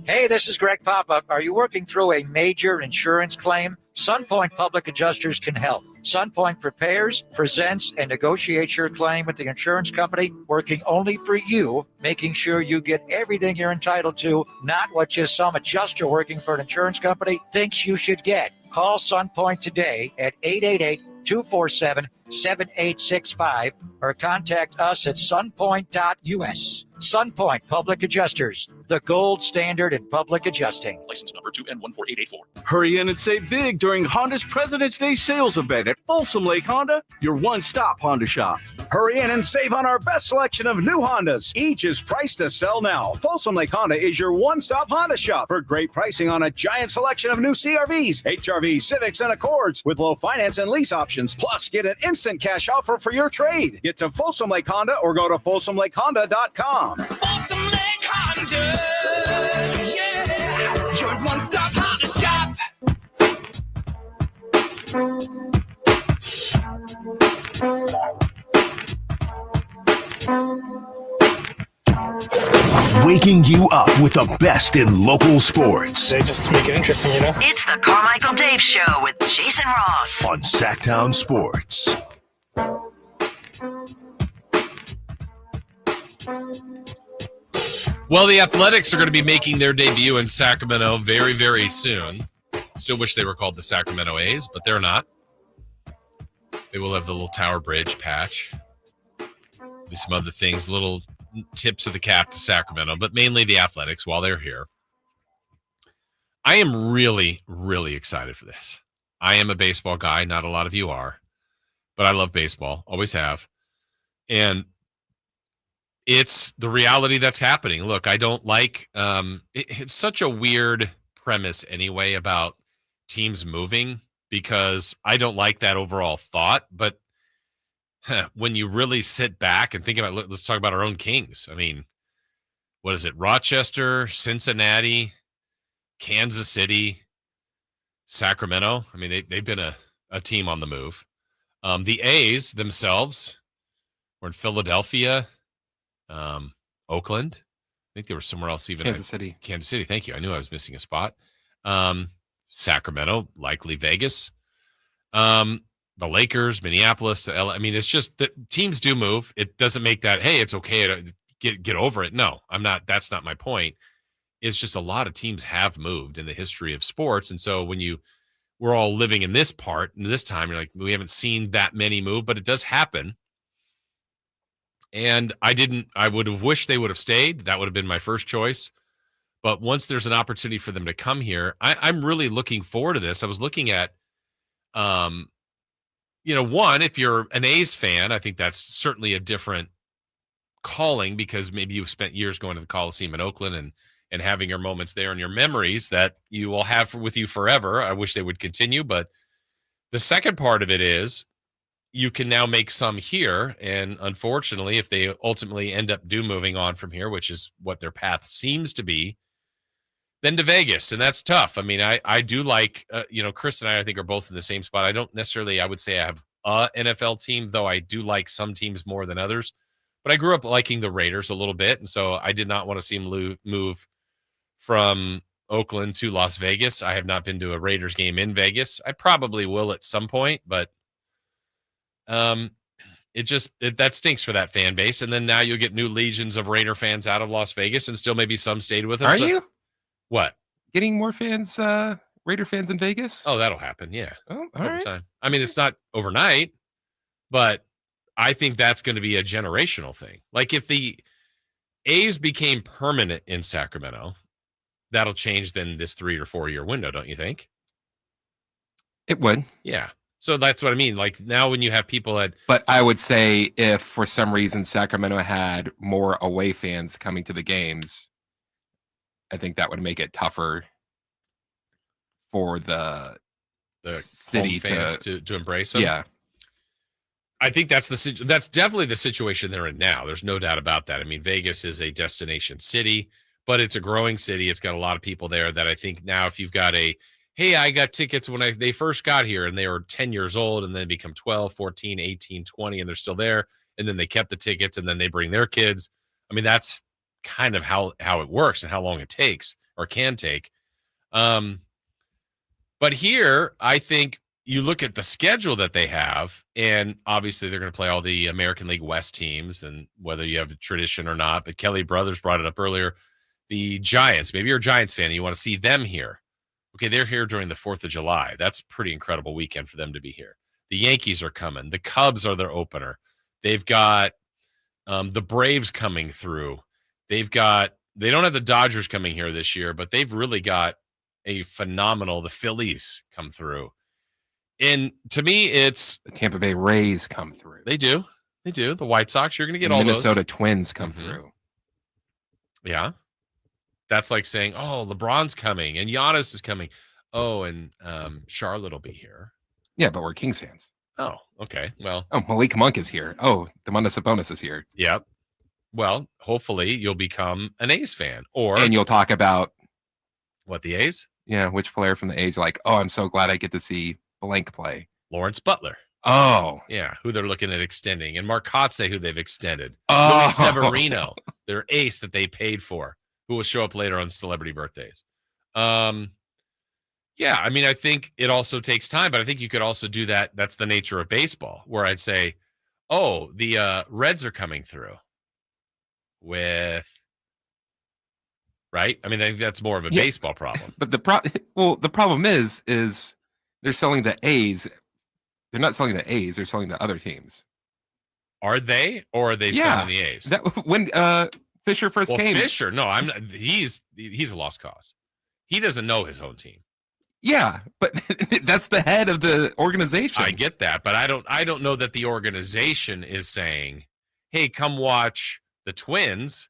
Hey, this is Greg Papa. Are you working through a major insurance claim? SunPoint Public Adjusters can help. SunPoint prepares, presents, and negotiates your claim with the insurance company, working only for you, making sure you get everything you're entitled to, not what just some adjuster working for an insurance company thinks you should get. Call SunPoint today at 888-247-7865 or contact us at sunpoint.us. SunPoint Public Adjusters, the gold standard in public adjusting. License number 2N14884. Hurry in and save big during Honda's President's Day sales event at Folsom Lake Honda, your one-stop Honda shop. Hurry in and save on our best selection of new Hondas. Each is priced to sell now. Folsom Lake Honda is your one-stop Honda shop for great pricing on a giant selection of new CRVs, HRVs, Civics, and Accords with low finance and lease options. Plus, get an instant cash offer for your trade. Get to Folsom Lake Honda or go to folsomlakehonda.com. Folsom Lake Honda, yeah, your one-stop Honda shop. Waking you up with the best in local sports. They just make it interesting, you know? It's the Carmichael Dave Show with Jason Ross on Sacktown Sports. Well, the Athletics are going to be making their debut in Sacramento very, very soon. Still wish they were called the Sacramento A's, but they're not. They will have the little Tower Bridge patch. Maybe some other things, little tips of the cap to Sacramento, but mainly the Athletics while they're here. I am really, really excited for this. I am a baseball guy. Not a lot of you are, but I love baseball. Always have. And it's the reality that's happening. Look, I don't like it's such a weird premise anyway about teams moving, because I don't like that overall thought. But when you really sit back and think about, let's talk about our own Kings. I mean, what is it? Rochester, Cincinnati, Kansas City, Sacramento. I mean, they've been a team on the move. The A's themselves were in Philadelphia, Oakland. I think they were somewhere else, even Kansas City. Kansas City. Thank you. I knew I was missing a spot. Sacramento, likely Vegas. The Lakers, Minneapolis to LA. I mean, it's just that teams do move. It doesn't make that, hey, it's okay to get over it. No, I'm not. That's not my point. It's just a lot of teams have moved in the history of sports. And so when we're all living in this part, and this time, you're like, we haven't seen that many move, but it does happen. And I would have wished they would have stayed. That would have been my first choice. But once there's an opportunity for them to come here, I'm really looking forward to this. I was looking at, one, if you're an A's fan, I think that's certainly a different calling, because maybe you've spent years going to the Coliseum in Oakland and having your moments there and your memories that you will have with you forever. I wish they would continue. But the second part of it is you can now make some here. And unfortunately, if they ultimately end up moving on from here, which is what their path seems to be, then to Vegas. And that's tough. I mean, I do like, Chris and I think are both in the same spot. I don't necessarily, I would say I have a NFL team, though I do like some teams more than others. But I grew up liking the Raiders a little bit. And so I did not want to see them move from Oakland to Las Vegas. I have not been to a Raiders game in Vegas. I probably will at some point, but that stinks for that fan base. And then now you'll get new legions of Raider fans out of Las Vegas, and still maybe some stayed with them. Are you? What? Getting more fans, Raider fans in Vegas? Oh, that'll happen. Yeah. Oh, over right. time. I mean, it's not overnight, but I think that's going to be a generational thing. Like if the A's became permanent in Sacramento, that'll change then this 3 or 4 year window, don't you think? It would. Yeah. So that's what I mean. Like now when you have people But I would say if for some reason Sacramento had more away fans coming to the games, I think that would make it tougher for the city fans to embrace them. Yeah. I think that's definitely the situation they're in now. There's no doubt about that. I mean, Vegas is a destination city, but it's a growing city. It's got a lot of people there that I think now if you've got hey, I got tickets when they first got here and they were 10 years old and then become 12, 14, 18, 20, and they're still there. And then they kept the tickets and then they bring their kids. I mean, that's kind of how it works and how long it takes or can take. But here, I think you look at the schedule that they have, and obviously they're going to play all the American League West teams, and whether you have a tradition or not. But Kelly Brothers brought it up earlier. The Giants, maybe you're a Giants fan and you want to see them here. Okay, they're here during the 4th of July. That's a pretty incredible weekend for them to be here. The Yankees are coming. The Cubs are their opener. They've got the Braves coming through. They don't have the Dodgers coming here this year, but they've really got the Phillies come through. And to me, it's the Tampa Bay Rays come through. They do. The White Sox, you're going to get all those. Minnesota Twins come through. Yeah. That's like saying, oh, LeBron's coming and Giannis is coming. Oh, and Charlotte will be here. Yeah, but we're Kings fans. Oh, okay. Well. Oh, Malik Monk is here. Oh, Domantas Sabonis is here. Yep. Well, hopefully you'll become an A's fan. And you'll talk about what, the A's? Yeah, which player from the A's are like, oh, I'm so glad I get to see blank play. Lawrence Butler. Oh. Yeah, who they're looking at extending. And Mark Kotze, who they've extended. Oh. Luis Severino, their ace that they paid for, who will show up later on celebrity birthdays. Yeah, I mean, I think it also takes time, but I think you could also do that. That's the nature of baseball, where I'd say, oh, the Reds are coming through right? I mean, I think that's more of a baseball problem. But the problem is they're selling the A's. They're not selling the A's. They're selling the other teams. Are they, or are they selling the A's? When Fisher first came. Fisher, no, I'm not. He's a lost cause. He doesn't know his own team. Yeah, but that's the head of the organization. I get that, but I don't know that the organization is saying, "Hey, come watch the Twins."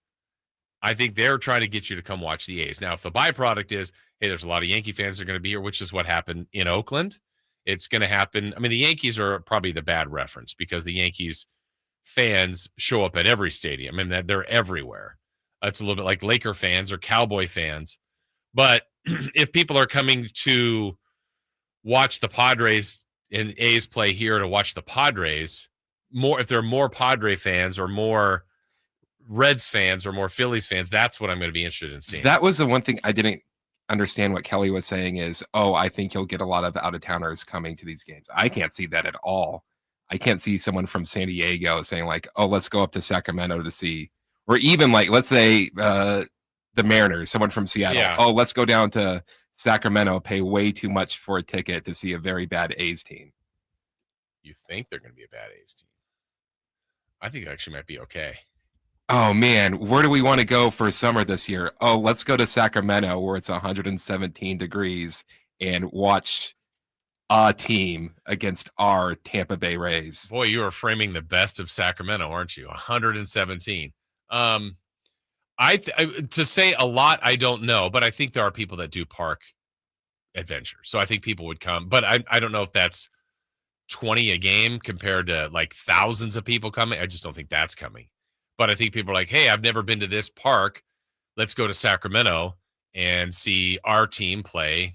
I think they're trying to get you to come watch the A's. Now, if the byproduct is, hey, there's a lot of Yankee fans that are going to be here, which is what happened in Oakland, it's going to happen. I mean, the Yankees are probably the bad reference because the Yankees fans show up at every stadium and they're everywhere. It's a little bit like Laker fans or Cowboy fans. But if people are coming to watch the Padres and A's play here to watch the Padres, if there are more Padre fans or more Reds fans or more Phillies fans, that's what I'm going to be interested in seeing. That was the one thing I didn't understand what Kelly was saying is, I think you'll get a lot of out-of-towners coming to these games. I can't see that at all. I can't see someone from San Diego saying like, let's go up to Sacramento to see, or even like, let's say the Mariners, someone from Seattle. Yeah. Let's go down to Sacramento, pay way too much for a ticket to see a very bad A's team. You think they're going to be a bad A's team? I think it actually might be okay. Oh man, where do we want to go for summer this year? Let's go to Sacramento where it's 117 degrees and watch a team against our Tampa Bay Rays. Boy, you are framing the best of Sacramento, aren't you? 117. To say a lot, I don't know, but I think there are people that do park adventure. So I think people would come, but I don't know if that's 20 a game compared to like thousands of people coming. I just don't think that's coming. But I think people are like, hey, I've never been to this park. Let's go to Sacramento and see our team play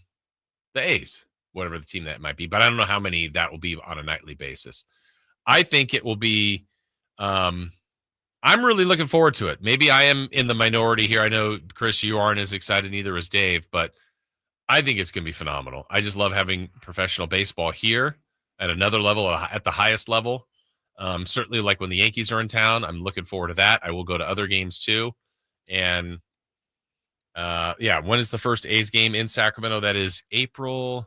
the A's, whatever the team that might be. But I don't know how many that will be on a nightly basis. I think it will be I'm really looking forward to it. Maybe I am in the minority here. I know, Chris, you aren't as excited, neither is Dave, but I think it's going to be phenomenal. I just love having professional baseball here at another level, at the highest level. Certainly like when the Yankees are in town, I'm looking forward to that. I will go to other games too. And when is the first A's game in Sacramento? That is April.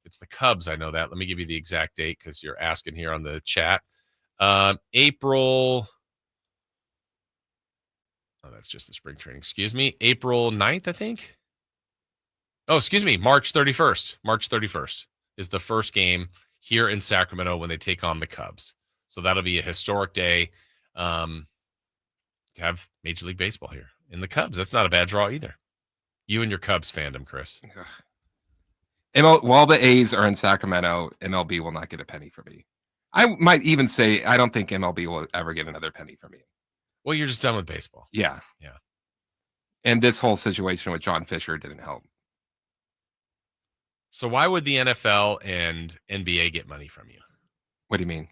It's the Cubs. I know that. Let me give you the exact date because you're asking here on the chat. April. Oh, that's just the spring training. Excuse me. April 9th, I think. Oh, excuse me. March 31st. March 31st is the first game here in Sacramento when they take on the Cubs. So that'll be a historic day to have Major League Baseball here. In the Cubs, that's not a bad draw either. You and your Cubs fandom, Chris. While the A's are in Sacramento, MLB will not get a penny from me. I might even say I don't think MLB will ever get another penny from me. Well, you're just done with baseball. Yeah. Yeah. And this whole situation with John Fisher didn't help. So why would the NFL and NBA get money from you? What do you mean?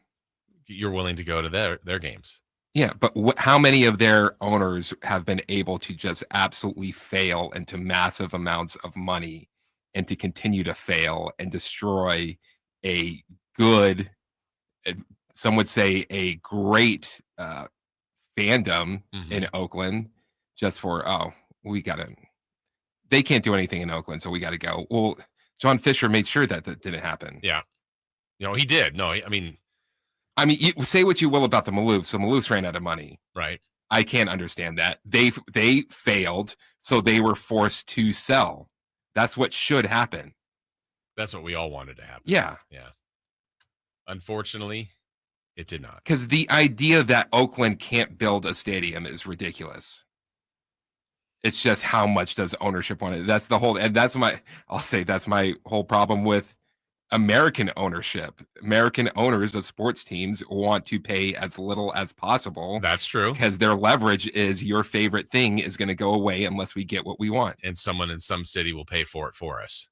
You're willing to go to their games. Yeah, but how many of their owners have been able to just absolutely fail into massive amounts of money and to continue to fail and destroy a good, some would say a great fandom in Oakland just for, they can't do anything in Oakland, so we got to go. Well, John Fisher made sure that didn't happen. Yeah. He did. No, I mean, you say what you will about the Maloofs. So Maloofs ran out of money. Right. I can't understand that. They failed, so they were forced to sell. That's what should happen. That's what we all wanted to happen. Yeah. Yeah. Unfortunately, it did not. Because the idea that Oakland can't build a stadium is ridiculous. It's just how much does ownership want it? That's the whole, and that's my whole problem with American ownership. American owners of sports teams want to pay as little as possible. That's true. Because their leverage is your favorite thing is going to go away unless we get what we want. And someone in some city will pay for it for us.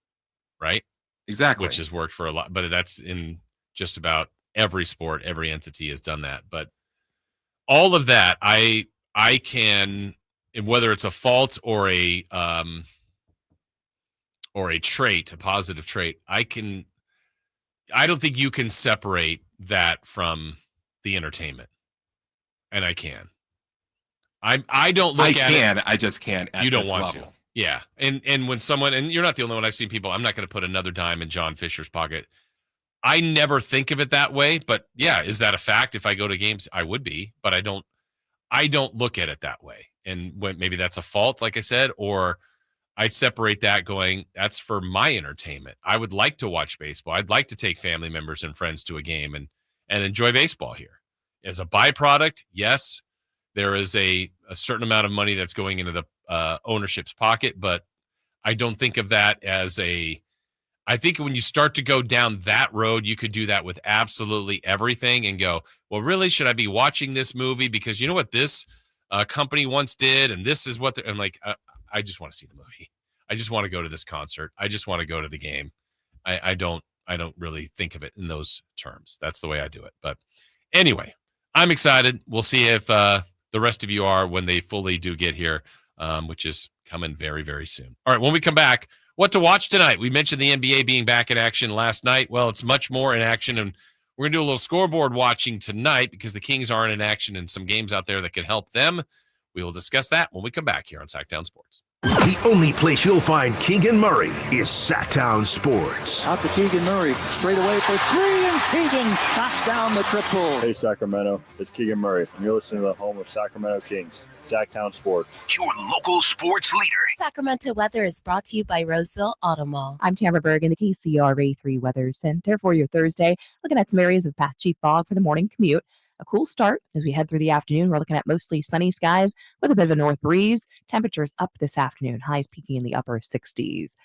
Right? Exactly. Which has worked for a lot, but that's in just about every sport. Every entity has done that. But all of that, I can, whether it's a fault or a trait, a positive trait, I don't think you can separate that from the entertainment. And I can. I don't look at it. I just can't at you don't this want level. to. Yeah. And when someone, and you're not the only one, I've seen people, I'm not going to put another dime in John Fisher's pocket. I never think of it that way, but yeah, is that a fact? If I go to games, I would be, but I don't look at it that way. And when maybe that's a fault, like I said, or I separate that going, that's for my entertainment. I would like to watch baseball. I'd like to take family members and friends to a game and enjoy baseball here. As a byproduct, yes, there is a certain amount of money that's going into the ownership's pocket, but I don't think of that as I think when you start to go down that road, you could do that with absolutely everything and go, well, really, should I be watching this movie? Because you know what this company once did, and this is what I'm like, I just want to see the movie. I just want to go to this concert. I just want to go to the game. I don't really think of it in those terms. That's the way I do it. But anyway, I'm excited. We'll see if the rest of you are when they fully do get here, which is coming very, very soon. All right, when we come back, what to watch tonight? We mentioned the NBA being back in action last night. Well, it's much more in action, and we're going to do a little scoreboard watching tonight because the Kings aren't in action and some games out there that could help them. We will discuss that when we come back here on Sacktown Sports. The only place you'll find Keegan Murray is Sacktown Sports. Out to Keegan Murray, straight away for three, and Keegan knocks down the triple. Hey, Sacramento, it's Keegan Murray, and you're listening to the home of Sacramento Kings, Sacktown Sports. Your local sports leader. Sacramento weather is brought to you by Roseville Auto Mall. I'm Tamara Berg in the KCRA 3 Weather Center for your Thursday. Looking at some areas of patchy fog for the morning commute. A cool start as we head through the afternoon. We're looking at mostly sunny skies with a bit of a north breeze. Temperatures up this afternoon, highs peaking in the upper 60s.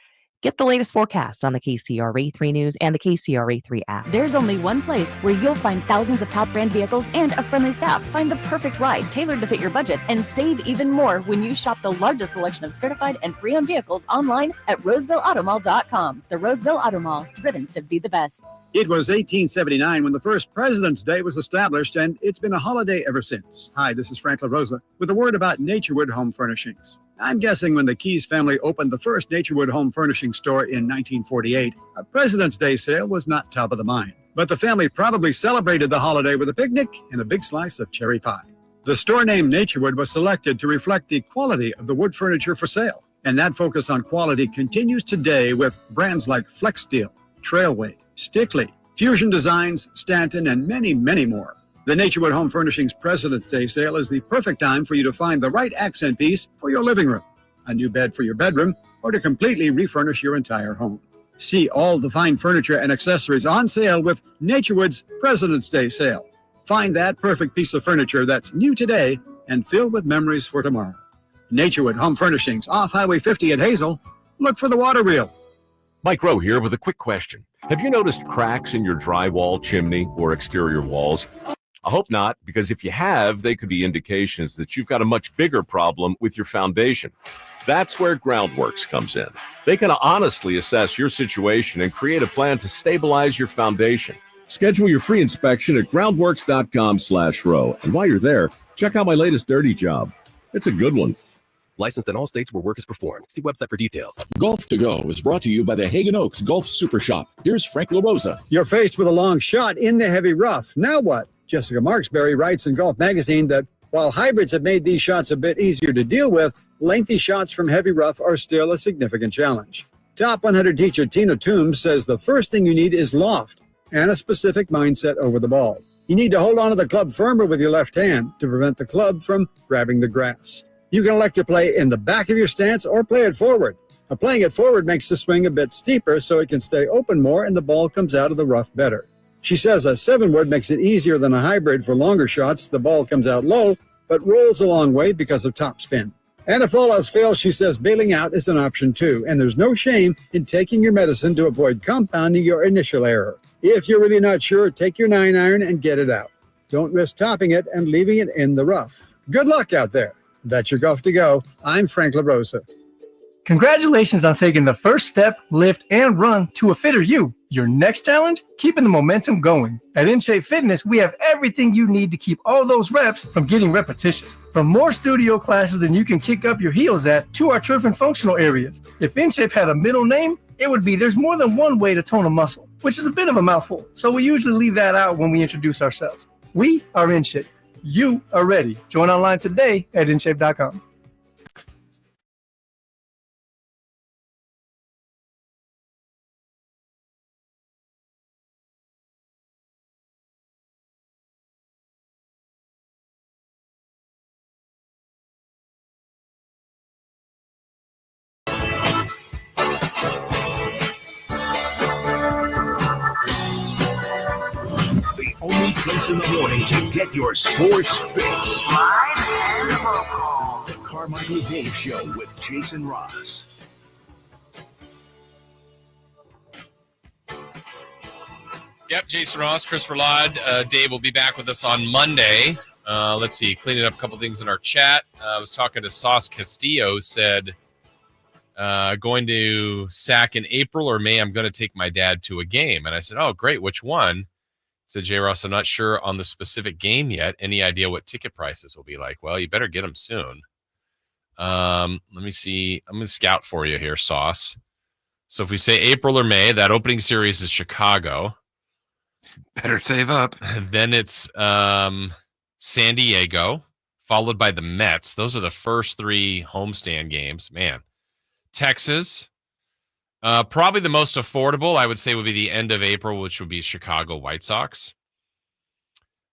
Get the latest forecast on the KCRA 3 News and the KCRA 3 app. There's only one place where you'll find thousands of top brand vehicles and a friendly staff. Find the perfect ride tailored to fit your budget and save even more when you shop the largest selection of certified and pre-owned vehicles online at RosevilleAutomall.com. The Roseville Auto Mall, driven to be the best. It was 1879 when the first President's Day was established, and it's been a holiday ever since. Hi, this is Frank LaRosa with a word about Naturewood Home Furnishings. I'm guessing when the Keys family opened the first Naturewood Home Furnishing store in 1948, a President's Day sale was not top of the mind. But the family probably celebrated the holiday with a picnic and a big slice of cherry pie. The store name Naturewood was selected to reflect the quality of the wood furniture for sale, and that focus on quality continues today with brands like Flex Steel, Trailway, Stickley, Fusion Designs, Stanton, and many, many more. The Naturewood Home Furnishings President's Day sale is the perfect time for you to find the right accent piece for your living room, a new bed for your bedroom, or to completely refurnish your entire home. See all the fine furniture and accessories on sale with Naturewood's President's Day sale. Find that perfect piece of furniture that's new today and filled with memories for tomorrow. Naturewood Home Furnishings, off Highway 50 at Hazel. Look for the water wheel. Mike Rowe here with a quick question. Have you noticed cracks in your drywall, chimney, or exterior walls? I hope not, because if you have, they could be indications that you've got a much bigger problem with your foundation. That's where Groundworks comes in. They can honestly assess your situation and create a plan to stabilize your foundation. Schedule your free inspection at groundworks.com/row. And while you're there, check out my latest dirty job. It's a good one. Licensed in all states where work is performed. See website for details. Golf to Go is brought to you by the Hagen Oaks Golf Super Shop. Here's Frank LaRosa. You're faced with a long shot in the heavy rough. Now what? Jessica Marksberry writes in Golf Magazine that while hybrids have made these shots a bit easier to deal with, lengthy shots from heavy rough are still a significant challenge. Top 100 teacher Tina Toombs says the first thing you need is loft and a specific mindset over the ball. You need to hold onto the club firmer with your left hand to prevent the club from grabbing the grass. You can elect to play in the back of your stance or play it forward. Playing it forward makes the swing a bit steeper so it can stay open more and the ball comes out of the rough better. She says a 7-wood makes it easier than a hybrid for longer shots. The ball comes out low, but rolls a long way because of top spin. And if all else fails, she says bailing out is an option too, and there's no shame in taking your medicine to avoid compounding your initial error. If you're really not sure, take your 9-iron and get it out. Don't risk topping it and leaving it in the rough. Good luck out there. That's your Golf to Go. I'm Frank LaRosa. Congratulations on taking the first step, lift, and run to a fitter you. Your next challenge? Keeping the momentum going. At InShape Fitness, we have everything you need to keep all those reps from getting repetitious. From more studio classes than you can kick up your heels at, to our turf and functional areas. If InShape had a middle name, it would be there's more than one way to tone a muscle, which is a bit of a mouthful. So we usually leave that out when we introduce ourselves. We are InShape. You are ready. Join online today at InShape.com. place in the morning to get your sports fix. Live and local. The Carmichael Dave Show with Jason Ross. Yep, Jason Ross, Christopher Ladd. Dave will be back with us on Monday. Let's see, cleaning up a couple things in our chat. I was talking to Sauce Castillo, said going to SAC in April or May, I'm going to take my dad to a game. And I said, oh, great, which one? He said, J. Ross, I'm not sure on the specific game yet. Any idea what ticket prices will be like? Well, you better get them soon. Let me see. I'm going to scout for you here, Sauce. So if we say April or May, that opening series is Chicago. Better save up. Then it's San Diego, followed by the Mets. Those are the first three homestand games. Man. Texas. Probably the most affordable, I would say, would be the end of April, which would be Chicago White Sox.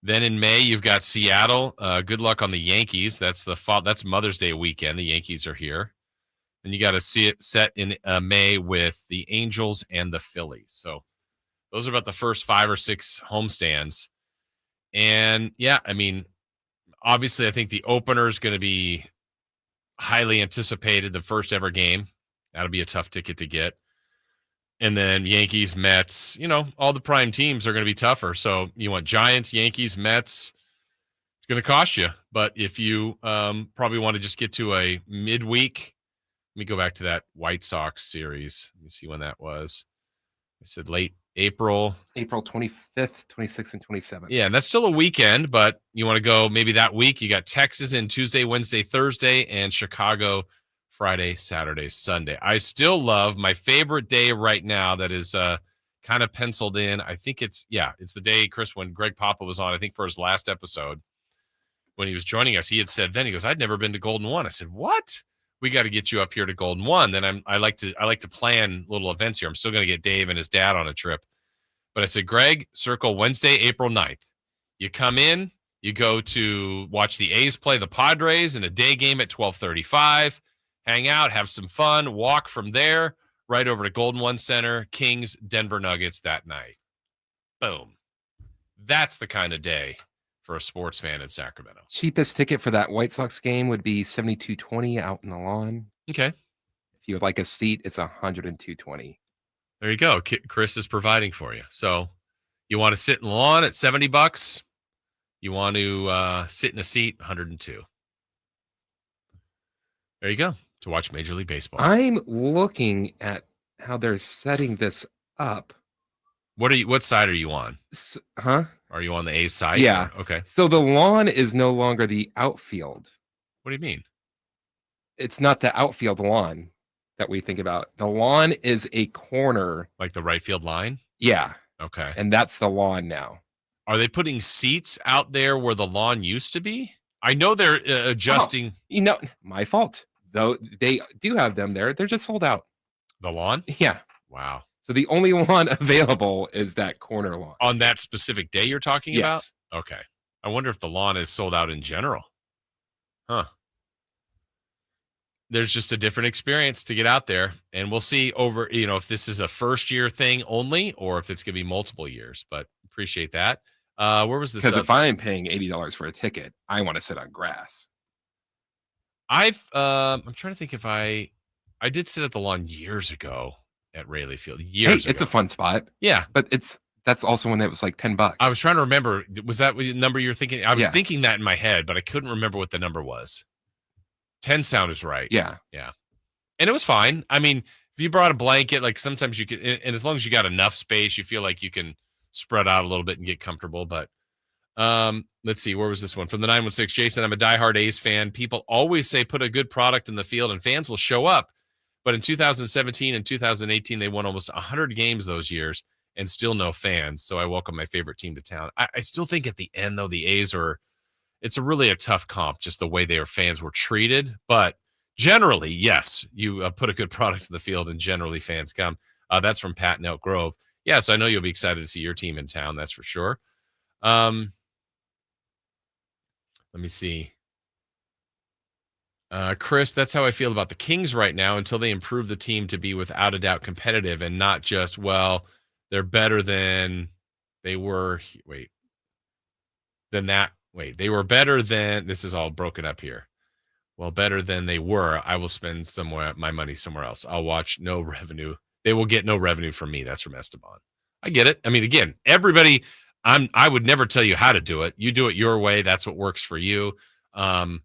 Then in May, you've got Seattle. Good luck on the Yankees. That's Mother's Day weekend. The Yankees are here. And you got to see it set in May with the Angels and the Phillies. So those are about the first 5 or 6 homestands. And, yeah, I mean, obviously I think the opener is going to be highly anticipated, the first ever game. That'll be a tough ticket to get. And then Yankees, Mets, all the prime teams are going to be tougher. So you want Giants, Yankees, Mets. It's going to cost you. But if you probably want to just get to a midweek, let me go back to that White Sox series. Let me see when that was. I said late April. April 25th, 26th, and 27th. Yeah, and that's still a weekend, but you want to go maybe that week. You got Texas in Tuesday, Wednesday, Thursday, and Chicago Friday, Saturday, Sunday. I still love my favorite day right now that is kind of penciled in. I think it's the day, Chris, when Greg Papa was on, I think for his last episode, when he was joining us, he had said then, he goes, I'd never been to Golden One. I said, what? We got to get you up here to Golden One. Then I like to plan little events here. I'm still going to get Dave and his dad on a trip. But I said, Greg, circle Wednesday, April 9th. You come in, you go to watch the A's play the Padres in a day game at 12:35, hang out, have some fun, walk from there right over to Golden One Center, Kings, Denver Nuggets that night. Boom. That's the kind of day for a sports fan in Sacramento. Cheapest ticket for that White Sox game would be $72.20 out in the lawn. Okay. If you would like a seat, it's $102.20. There you go. Chris is providing for you. So you want to sit in the lawn at $70. You want to sit in a seat, $102. There you go. To watch Major League Baseball. I'm looking at how they're setting this up. What side are you on? Huh? Are you on the A's side? Yeah. Okay. So the lawn is no longer the outfield. What do you mean? It's not the outfield lawn that we think about. The lawn is a corner. Like the right field line? Yeah. Okay. And that's the lawn now. Are they putting seats out there where the lawn used to be? I know they're adjusting. My fault. Though they do have them there. They're just sold out. The lawn? Yeah. Wow. So the only lawn available is that corner lawn. On that specific day you're talking Yes. about? Okay. I wonder if the lawn is sold out in general. Huh. There's just a different experience to get out there. And we'll see over, if this is a first year thing only or if it's going to be multiple years. But appreciate that. Where was this? Because if I am paying $80 for a ticket, I want to sit on grass. I'm trying to think if I did sit at the lawn years ago at Rayleigh Field. Years ago. It's a fun spot. Yeah. But that's also when it was like $10. I was trying to remember. Was that the number you're thinking? I was thinking that in my head, but I couldn't remember what the number was. 10 sounded right. Yeah. Yeah. And it was fine. I mean, if you brought a blanket, like sometimes you could, and as long as you got enough space, you feel like you can spread out a little bit and get comfortable. But let's see, where was this one? From the 916, Jason, I'm a diehard A's fan. People always say put a good product in the field and fans will show up. But in 2017 and 2018, they won almost 100 games those years and still no fans. So I welcome my favorite team to town. I still think at the end, though, the A's it's really a tough comp, just the way their fans were treated. But generally, yes, you put a good product in the field and generally fans come. That's from Pat in Elk Grove. Yes, I know you'll be excited to see your team in town. That's for sure. Let me see. Chris, that's how I feel about the Kings right now until they improve the team to be without a doubt competitive and not just, well, they're better than they were. Wait, than that. Wait, they were better than, this is all broken up here. Well, better than they were. I will spend my money somewhere else. I'll watch no revenue. They will get no revenue from me. That's from Esteban. I get it. I mean, again, everybody, I would never tell you how to do it. You do it your way. That's what works for you. I'm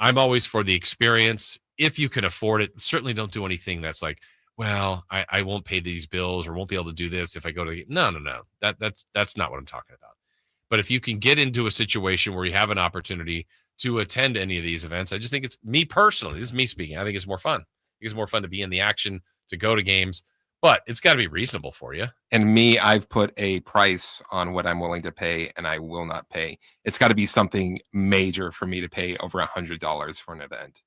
always for the experience. If you can afford it, certainly don't do anything that's like, well, I won't pay these bills or won't be able to do this if I go to, no. That's not what I'm talking about. But if you can get into a situation where you have an opportunity to attend any of these events, I just think it's, me personally, this is me speaking, I think it's more fun. I think it's more fun to be in the action, to go to games, but it's got to be reasonable for you. And me, I've put a price on what I'm willing to pay, and I will not pay. It's got to be something major for me to pay over $100 for an event.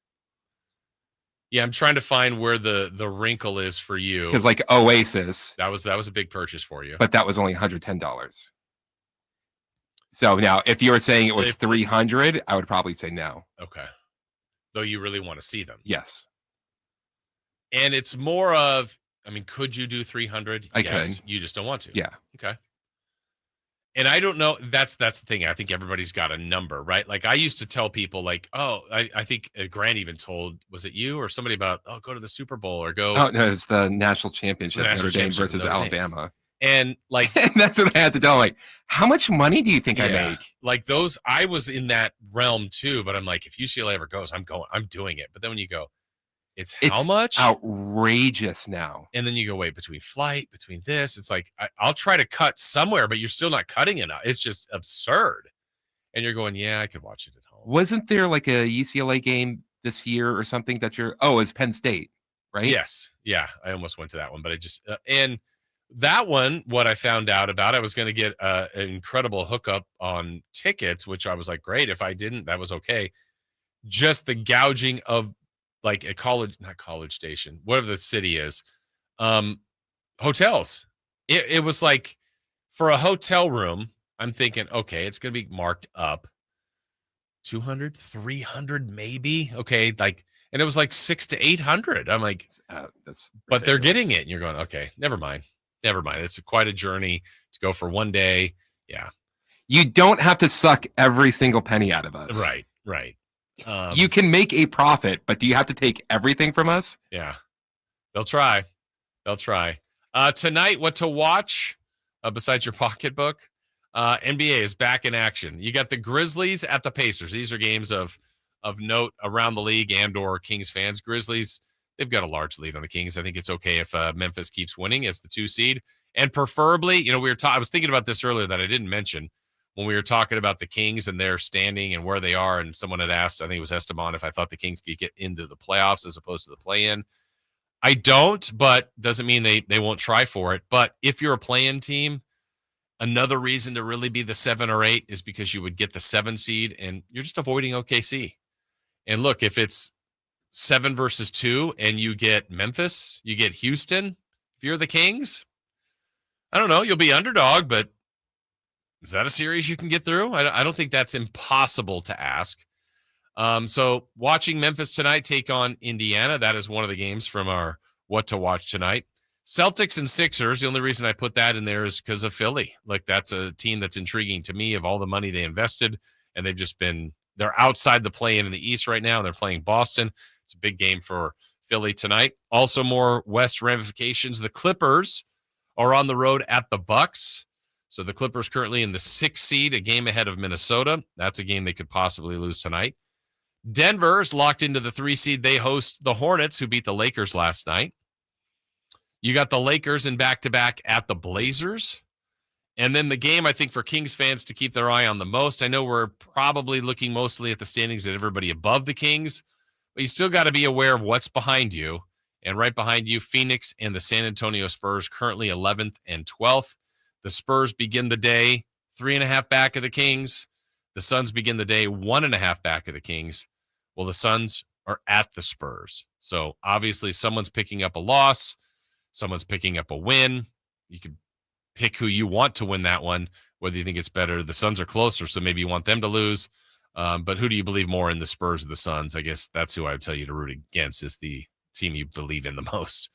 Yeah, I'm trying to find where the wrinkle is for you. Because like Oasis, that was a big purchase for you, but that was only $110. So now, if you were saying it was $300, I would probably say no. Okay, though you really want to see them. Yes, and it's more of, I mean, could you do 300? I could. You just don't want to. Yeah. Okay. And I don't know. That's the thing. I think everybody's got a number, right? Like I used to tell people, like, oh, I think Grant even told, was it you or somebody about, oh, go to the Super Bowl or go. Oh no, it's the national championship, Notre Dame versus Alabama. And like, and that's what I had to tell. Like, how much money do you think I make? Like those, I was in that realm too. But I'm like, if UCLA ever goes, I'm doing it. But then when you go, it's how much? Outrageous now. And then you go, wait, between this, it's like, I'll try to cut somewhere, but you're still not cutting enough. It's just absurd. And you're going, yeah, I could watch it at home. Wasn't there like a UCLA game this year or something that it's Penn State, right? Yes. Yeah. I almost went to that one, but I just, and that one, what I found out about, I was going to get an incredible hookup on tickets, which I was like, great. If I didn't, that was okay. Just the gouging of, like a not College Station, whatever the city is, hotels. It was like, for a hotel room, I'm thinking, okay, it's going to be marked up 200, 300, maybe. Okay. Like, and it was like 600 to 800. I'm like, but they're getting it. And you're going, okay, never mind. It's quite a journey to go for one day. Yeah. You don't have to suck every single penny out of us. Right. You can make a profit, but do you have to take everything from us? Yeah, they'll try. Tonight, what to watch besides your pocketbook? NBA is back in action. You got the Grizzlies at the Pacers. These are games of note around the league and or Kings fans. Grizzlies, they've got a large lead on the Kings. I think it's okay if Memphis keeps winning as the 2 seed. And preferably, I was thinking about this earlier that I didn't mention. When we were talking about the Kings and their standing and where they are, and someone had asked, I think it was Esteban, if I thought the Kings could get into the playoffs as opposed to the play-in. I don't, but doesn't mean they won't try for it. But if you're a play-in team, another reason to really be the 7 or 8 is because you would get the 7 seed, and you're just avoiding OKC. And look, if it's 7 versus 2 and you get Memphis, you get Houston, if you're the Kings, I don't know, you'll be underdog, but is that a series you can get through? I don't think that's impossible to ask. So watching Memphis tonight take on Indiana, that is one of the games from our what to watch tonight. Celtics and Sixers, the only reason I put that in there is because of Philly. Like, that's a team that's intriguing to me of all the money they invested, and they're outside the play-in the East right now. They're playing Boston. It's a big game for Philly tonight. Also more West ramifications. The Clippers are on the road at the Bucks. So the Clippers currently in the 6th seed, a game ahead of Minnesota. That's a game they could possibly lose tonight. Denver is locked into the 3 seed. They host the Hornets, who beat the Lakers last night. You got the Lakers in back-to-back at the Blazers. And then the game, I think, for Kings fans to keep their eye on the most. I know we're probably looking mostly at the standings at everybody above the Kings, but you still got to be aware of what's behind you. And right behind you, Phoenix and the San Antonio Spurs, currently 11th and 12th. The Spurs begin the day 3.5 back of the Kings. The Suns begin the day 1.5 back of the Kings. Well, the Suns are at the Spurs. So obviously someone's picking up a loss. Someone's picking up a win. You could pick who you want to win that one, whether you think it's better. The Suns are closer, so maybe you want them to lose. But who do you believe more in, the Spurs or the Suns? I guess that's who I would tell you to root against, is the team you believe in the most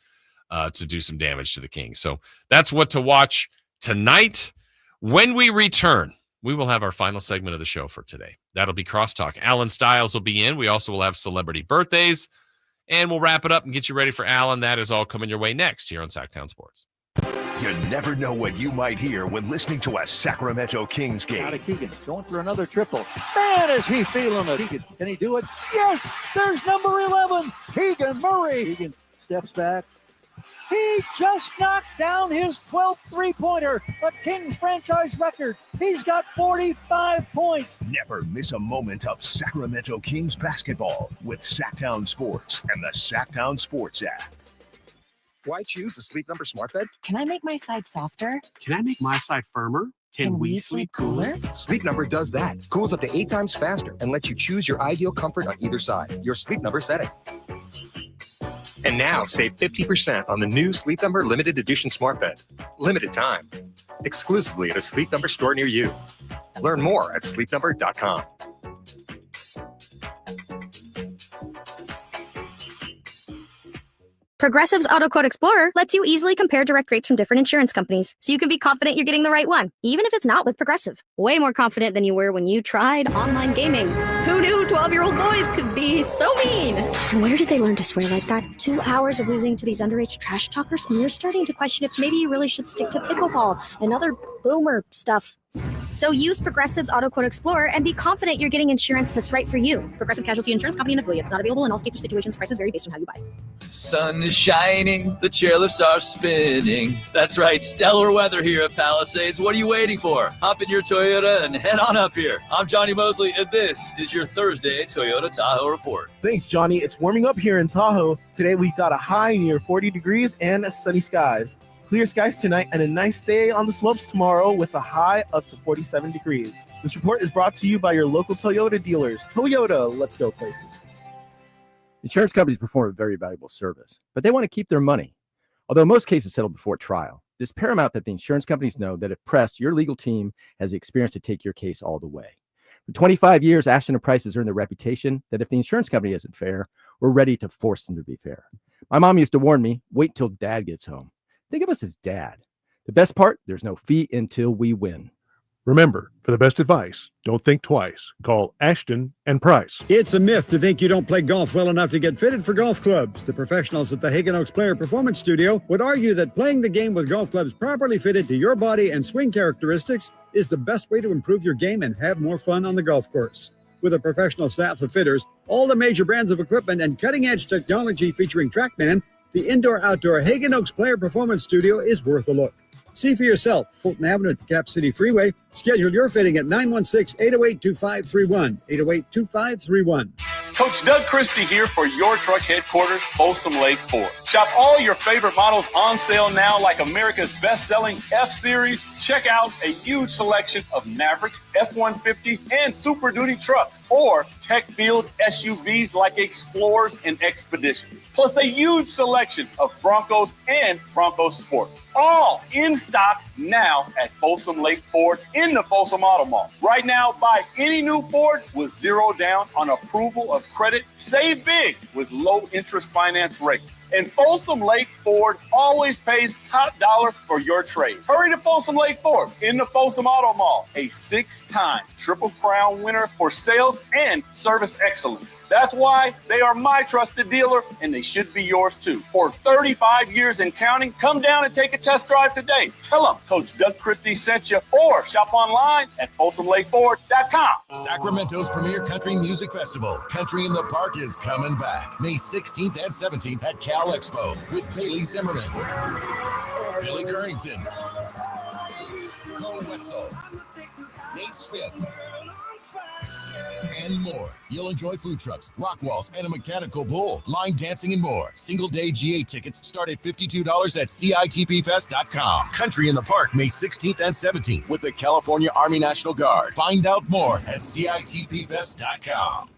to do some damage to the Kings. So that's what to watch tonight. When we return, we will have our final segment of the show for today. That'll be Crosstalk. Alan Stiles will be in. We also will have celebrity birthdays, and we'll wrap it up and get you ready for Alan. That is all coming your way next here on Sacktown Sports. You never know what you might hear when listening to a Sacramento Kings game. Out of Keegan, going for another triple. Man, is he feeling it. Keegan, can he do it? Yes, there's number 11, Keegan Murray. Keegan steps back. He just knocked down his 12th three-pointer, a Kings franchise record. He's got 45 points. Never miss a moment of Sacramento Kings basketball with Sacktown Sports and the Sacktown Sports app. Why choose a Sleep Number smart bed? Can I make my side softer? Can I make my side firmer? Can we sleep cooler? Sleep Number does that. Cools up to 8 times faster and lets you choose your ideal comfort on either side. Your Sleep Number setting. And now save 50% on the new Sleep Number limited edition smart bed. Limited time. Exclusively at a Sleep Number store near you. Learn more at sleepnumber.com. Progressive's Auto Quote Explorer lets you easily compare direct rates from different insurance companies, so you can be confident you're getting the right one, even if it's not with Progressive. Way more confident than you were when you tried online gaming. Who knew 12-year-old boys could be so mean? And where did they learn to swear like that? 2 hours of losing to these underage trash talkers, and you're starting to question if maybe you really should stick to pickleball and other boomer stuff. So use Progressive's Auto Quote Explorer and be confident you're getting insurance that's right for you. Progressive Casualty Insurance Company and affiliates. Not available in all states or situations. Prices vary based on how you buy. Sun is shining, the chairlifts are spinning. That's right, stellar weather here at Palisades. What are you waiting for? Hop in your Toyota and head on up here. I'm Johnny Mosley, and this is your Thursday Toyota Tahoe Report. Thanks, Johnny. It's warming up here in Tahoe. Today we got a high near 40 degrees and sunny skies. Clear skies tonight and a nice day on the slopes tomorrow with a high up to 47 degrees. This report is brought to you by your local Toyota dealers. Toyota, let's go places. Insurance companies perform a very valuable service, but they want to keep their money. Although most cases settle before trial, it is paramount that the insurance companies know that if pressed, your legal team has the experience to take your case all the way. For 25 years, Ashton & Price has earned the reputation that if the insurance company isn't fair, we're ready to force them to be fair. My mom used to warn me, wait till dad gets home. Think of us as dad. The best part, there's no fee until we win. Remember, for the best advice, don't think twice. Call Ashton and Price. It's a myth to think you don't play golf well enough to get fitted for golf clubs. The professionals at the Hagen Oaks Player Performance Studio would argue that playing the game with golf clubs properly fitted to your body and swing characteristics is the best way to improve your game and have more fun on the golf course. With a professional staff of fitters, all the major brands of equipment, and cutting-edge technology featuring TrackMan, the indoor-outdoor Hagen Oaks Player Performance Studio is worth a look. See for yourself, Fulton Avenue at the Cap City Freeway. Schedule your fitting at 916-808-2531, 808-2531. Coach Doug Christie here for your truck headquarters, Folsom Lake Ford. Shop all your favorite models on sale now, like America's best-selling F-Series. Check out a huge selection of Mavericks, F-150s, and Super Duty trucks, or tech-filled SUVs like Explorers and Expeditions. Plus a huge selection of Broncos and Bronco Sports. All in stock now at Folsom Lake Ford in the Folsom Auto Mall. Right now, buy any new Ford with zero down on approval of credit. Save big with low interest finance rates. And Folsom Lake Ford always pays top dollar for your trade. Hurry to Folsom Lake Ford in the Folsom Auto Mall, a 6-time Triple Crown winner for sales and service excellence. That's why they are my trusted dealer, and they should be yours too. For 35 years and counting, come down and take a test drive today. Tell them Coach Doug Christie sent you, or shop online at FolsomLakeFord.com. Sacramento's premier country music festival, Country in the Park, is coming back May 16th and 17th at Cal Expo with Bailey Zimmerman, Billy Currington, Cole Wetzel, Nate Smith, and more. You'll enjoy food trucks, rock walls, and a mechanical bull, line dancing, and more. Single-day GA tickets start at $52 at CITPFest.com. Country in the Park, May 16th and 17th with the California Army National Guard. Find out more at CITPFest.com.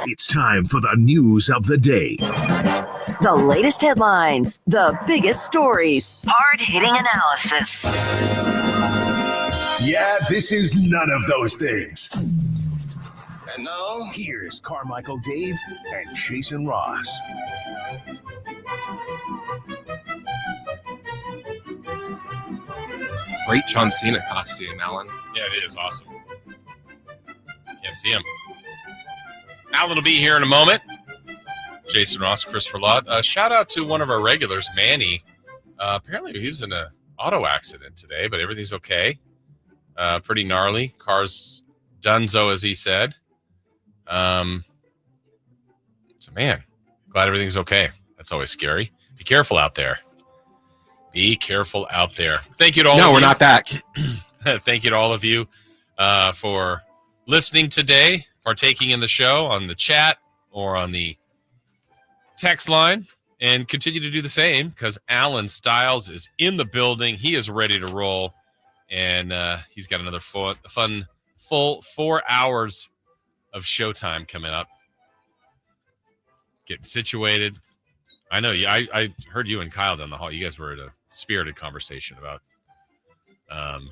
It's time for the news of the day. The latest headlines, the biggest stories, hard-hitting analysis. Yeah, this is none of those things. And now, here's Carmichael Dave and Jason Ross. Great John Cena costume, Alan. Yeah, it is awesome. Can't see him. Alan will be here in a moment. Jason Ross, Christopher Lott. Shout out to one of our regulars, Manny. Apparently he was in an auto accident today, but everything's okay. Pretty gnarly. Car's donezo, as he said. So, man, glad everything's okay. That's always scary. Be careful out there. Be careful out there. Thank you to all of you. No, we're not back. Thank you to all of you for listening today, partaking in the show on the chat or on the text line, and continue to do the same because Alan Stiles is in the building. He is ready to roll, and he's got another fun full 4 hours of showtime coming up. Getting situated. I know you. I heard you and Kyle down the hall. You guys were at a spirited conversation about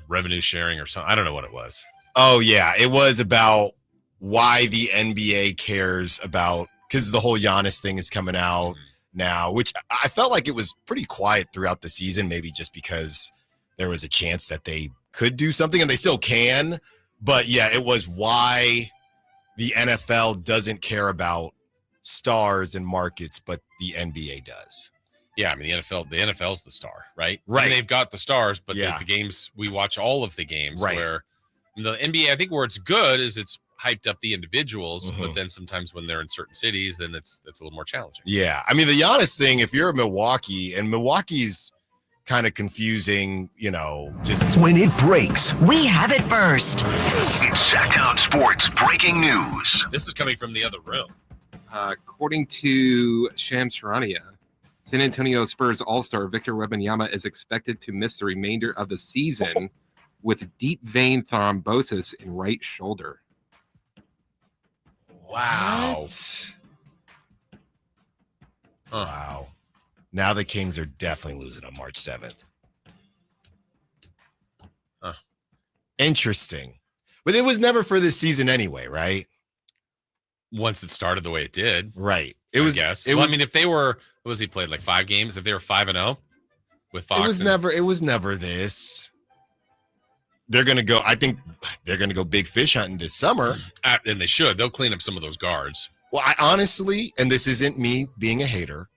revenue sharing or something. I don't know what it was. Oh, yeah. It was about why the NBA cares about, because the whole Giannis thing is coming out now, which I felt like it was pretty quiet throughout the season, maybe just because there was a chance that they could do something, and they still can. But, yeah, it was why the NFL doesn't care about stars and markets, but the NBA does. Yeah, I mean, the NFL's the star, right? Right. I mean, they've got the stars, but Yeah. the games, we watch all of the games. Right. Where the NBA, I think where it's good is it's hyped up the individuals, but then sometimes when they're in certain cities, then it's a little more challenging. Yeah. I mean, the Giannis thing, if you're Milwaukee, and Milwaukee's kind of confusing, just When it breaks, We have it first. it's Sacktown Sports breaking news. This is coming from the other room. According to Shams Charania, San Antonio Spurs All-Star Victor Wembanyama is expected to miss the remainder of the season with deep vein thrombosis in right shoulder. wow. Wow. Now the Kings are definitely losing on March 7th. Huh. Interesting. But it was never for this season anyway, right? Once it started the way it did. Right. I guess. I mean, if they were, what was he played, like 5 games? If they were 5-0 with Fox. It was never this. They're going to go, I think they're going to go big fish hunting this summer. And they should. They'll clean up some of those guards. Well, I honestly, and this isn't me being a hater,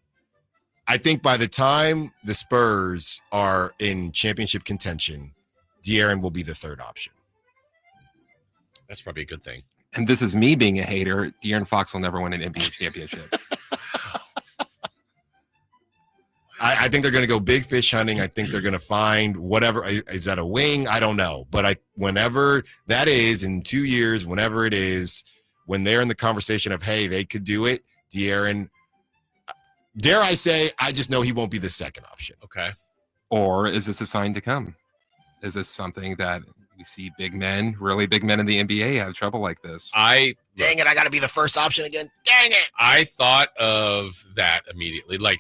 I think by the time the Spurs are in championship contention, De'Aaron will be the third option. That's probably a good thing. And this is me being a hater. De'Aaron Fox will never win an NBA championship. I think they're going to go big fish hunting. I think they're going to find whatever. Is that a wing? I don't know. But whenever that is, in 2 years, whenever it is, when they're in the conversation of, hey, they could do it, De'Aaron, dare I say, I just know he won't be the second option. Okay. Or is this a sign to come? Is this something that we see big men, really big men in the NBA have trouble like this? Dang it, I got to be the first option again. Dang it. I thought of that immediately. Like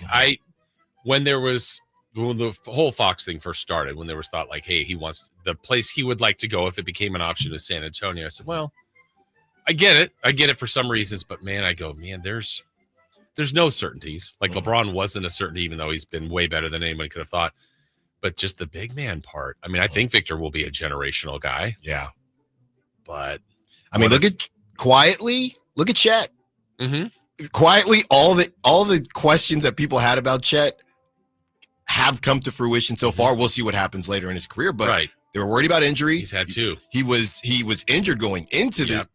when the whole Fox thing first started, when there was thought like, hey, he wants the place he would like to go if it became an option is San Antonio. I said, well, I get it. I get it for some reasons, but man, there's no certainties. Like LeBron wasn't a certainty, even though he's been way better than anybody could have thought. But just the big man part. I mean, I think Victor will be a generational guy. Yeah. But look at Chet. Mm-hmm. Quietly, all the questions that people had about Chet have come to fruition so far. We'll see what happens later in his career, but they were worried about injury. He's had 2. He was injured going into the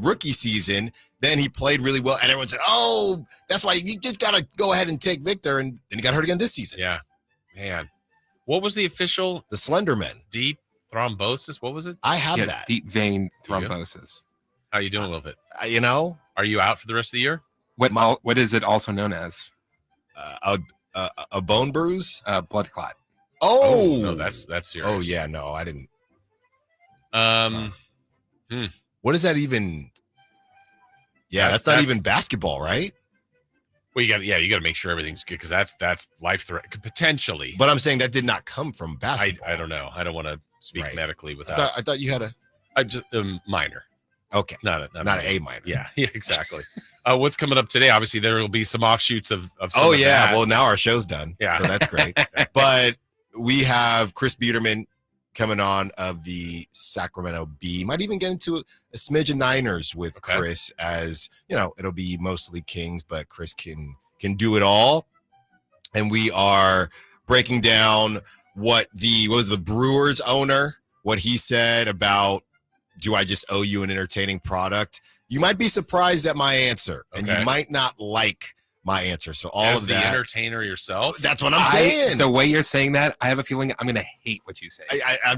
rookie season. Then he played really well, and everyone said, "Oh, that's why you just got to go ahead and take Victor." And then he got hurt again this season. Yeah, man. What was the official? The Slenderman. Deep thrombosis. What was it? I have that. Deep vein thrombosis. How are you doing with it? Are you out for the rest of the year? What is it also known as? A bone bruise? Blood clot. Oh no, that's serious. Oh yeah, no, I didn't. What is that even? Yeah, that's not even basketball, right? Well, you got to make sure everything's good because that's life threat potentially. But I'm saying that did not come from basketball. I don't know. I don't want to speak medically without. I thought you had a minor. Okay, not an A minor. Yeah, exactly. What's coming up today? Obviously, there will be some offshoots of. Oh yeah, well now our show's done. Yeah, so that's great. But we have Chris Biederman coming on of the Sacramento Bee. Might even get into a smidge of Niners with Chris, as you know, it'll be mostly Kings, but Chris can do it all. And we are breaking down what was the Brewers owner, what he said about, do I just owe you an entertaining product? You might be surprised at my answer, and you might not like my answer. So As of the that, entertainer yourself. that's what I'm saying. The way you're saying that, I have a feeling I'm going to hate what you say. I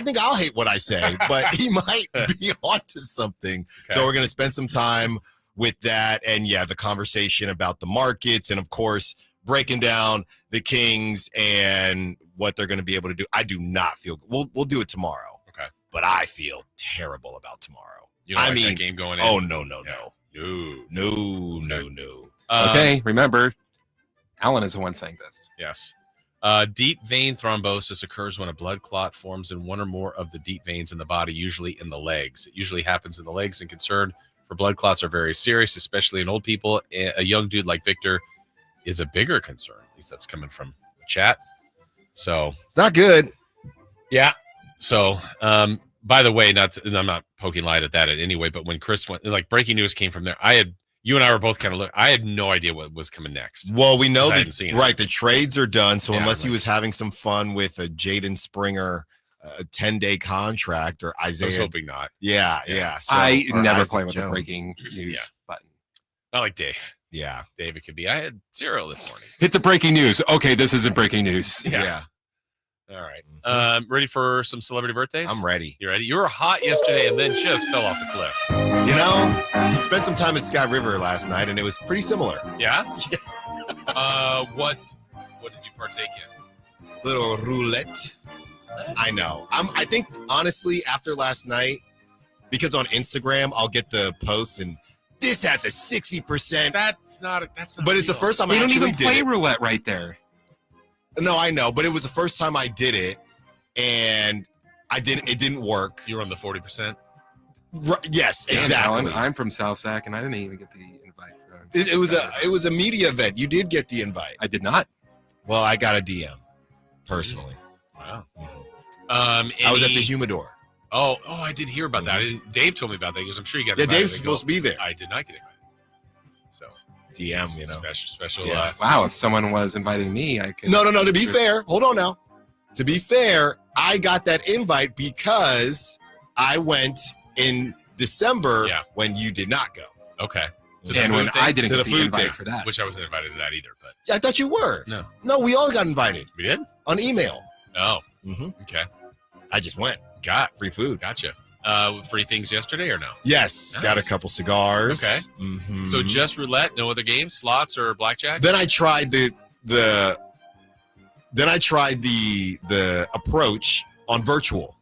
think I'll hate what I say, but he might be onto something. So we're going to spend some time with that, and the conversation about the markets, and of course breaking down the Kings and what they're going to be able to do. I do not feel we'll do it tomorrow. Okay, but I feel terrible about tomorrow. You don't like that game going in? Oh no. Okay, remember, Alan is the one saying this. Yes. Deep vein thrombosis occurs when a blood clot forms in one or more of the deep veins in the body, usually in the legs. It usually happens in the legs, and concern for blood clots are very serious, especially in old people. A young dude like Victor is a bigger concern. At least that's coming from the chat. So it's not good. Yeah. So, by the way, I'm not poking light at that in any way, but when Chris went, like, breaking news came from there, you and I were both kind of I had no idea what was coming next. Well, we know that, right, the trades are done. So unless he was having some fun with a Jaden Springer, a 10-day contract, or Isaiah. I was hoping not. Yeah. So, I never Isaac play with Jones. the breaking news button. Not like Dave. Yeah. Dave, it could be. I had 0 this morning. Hit the breaking news. Okay, this isn't breaking news. Yeah. All right. Ready for some celebrity birthdays? I'm ready. You ready? You were hot yesterday and then just fell off the cliff. You know, I spent some time at Sky River last night, and it was pretty similar. Yeah? What did you partake in? Little roulette. I know. I think, honestly, after last night, because on Instagram, I'll get the posts, and this has a 60%. That's not. But it's the first time I don't actually even play roulette right there. No, I know, but it was the first time I did it, and it didn't work. You were on the 40%? Yes, Damn, exactly. Alan, I'm from South Sac, and I didn't even get the invite. It was a media event. You did get the invite. I did not. Well, I got a DM, personally. Wow. I was at the Humidor. Oh, I did hear about that. Dave told me about that because I'm sure you got Yeah, invited. Dave's supposed to be there. I did not get invited. So DM, you know. Special. Yeah. Wow, if someone was inviting me, I could. No. To be fair, hold on now. To be fair, I got that invite because I went in December when you did not go. Okay. And when I didn't get the invite thing. for that. Which I wasn't invited to that either. But Yeah, I thought you were. No, we all got invited. We did? On email. Oh. Mm-hmm. Okay. I just went. Got free food. Gotcha. Free things yesterday or no? Yes. Nice. Got a couple cigars. Okay. Mm-hmm. So just roulette, no other games, slots or blackjack? Then I tried the approach on virtual.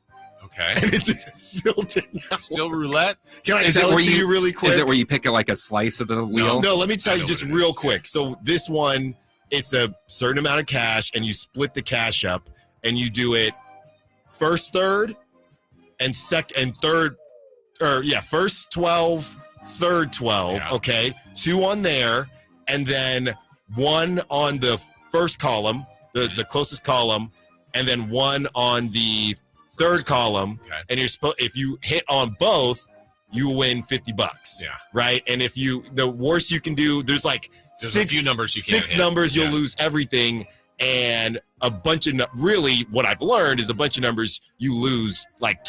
Okay. And it still didn't. Still roulette? Can I tell it to you really quick? Is it where you pick a slice of the wheel? No, let me tell you just real quick. So this one, it's a certain amount of cash, and you split the cash up, and you do it first, third, and third, first 12, third 12. Yeah. Okay, 2 on there, and then 1 on the first column, the closest column, and then 1 on the third column. Okay. And if you hit on both, you win $50. Yeah. Right. And the worst you can do, there's a few numbers you can't 6 hit. numbers, you'll lose everything. And a bunch of really what I've learned is a bunch of numbers you lose like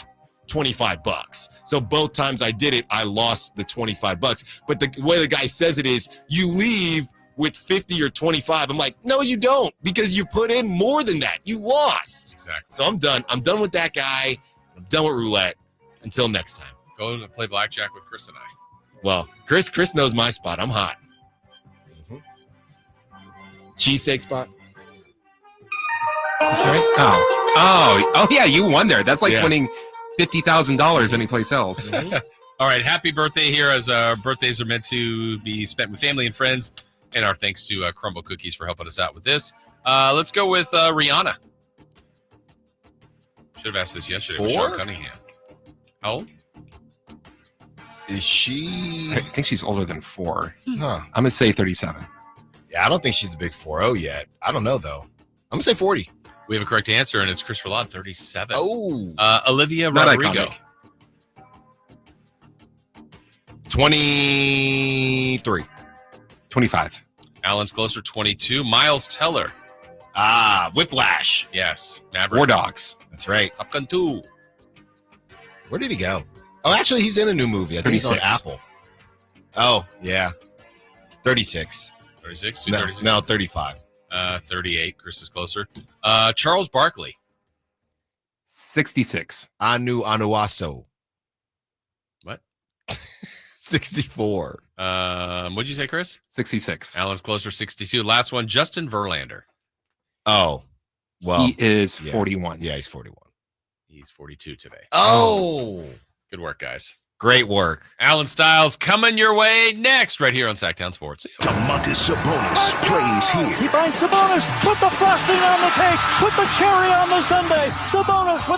$25. So both times I did it, I lost the $25. But the way the guy says it is you leave with 50 or 25. I'm like, no, you don't, because you put in more than that. You lost. Exactly. So I'm done. I'm done with that guy. I'm done with roulette. Until next time. Go and play blackjack with Chris and I. Well, Chris knows my spot. I'm hot. Mm-hmm. Cheesesteak spot. Sorry? Oh, yeah, you won there. That's like winning $50,000 anyplace else. All right, happy birthday here, as our birthdays are meant to be spent with family and friends. And our thanks to Crumble Cookies for helping us out with this. Let's go with Rihanna. Should have asked this yesterday with Sean Cunningham. How old? Is she? I think she's older than 4. Huh. I'm going to say 37. Yeah, I don't think she's a big 4-0 yet. I don't know, though. I'm going to say 40. We have a correct answer, and it's Christopher Laud, 37. Oh. Olivia Not Rodrigo. iconic. 23. 25. Alan's closer, 22. Miles Teller. Whiplash. Yes. Maverick. War Dogs. That's right. Top Gun 2. Where did he go? Oh, actually, he's in a new movie. I think he's on 36. Apple. Oh, yeah. 36. 36? No, 36? no, 35. 38. Chris is closer. Charles Barkley. 66. Anuaso. What? 64. What'd you say, Chris? 66. Alan's closer, 62. Last one, Justin Verlander. Oh, well. He is 41. Yeah, he's 41. He's 42 today. Oh. Good work, guys. Great work. Alan Stiles coming your way next right here on Sacktown Sports. Domantas Sabonis plays here. He finds Sabonis. Put the frosting on the cake. Put the cherry on the sundae. Sabonis with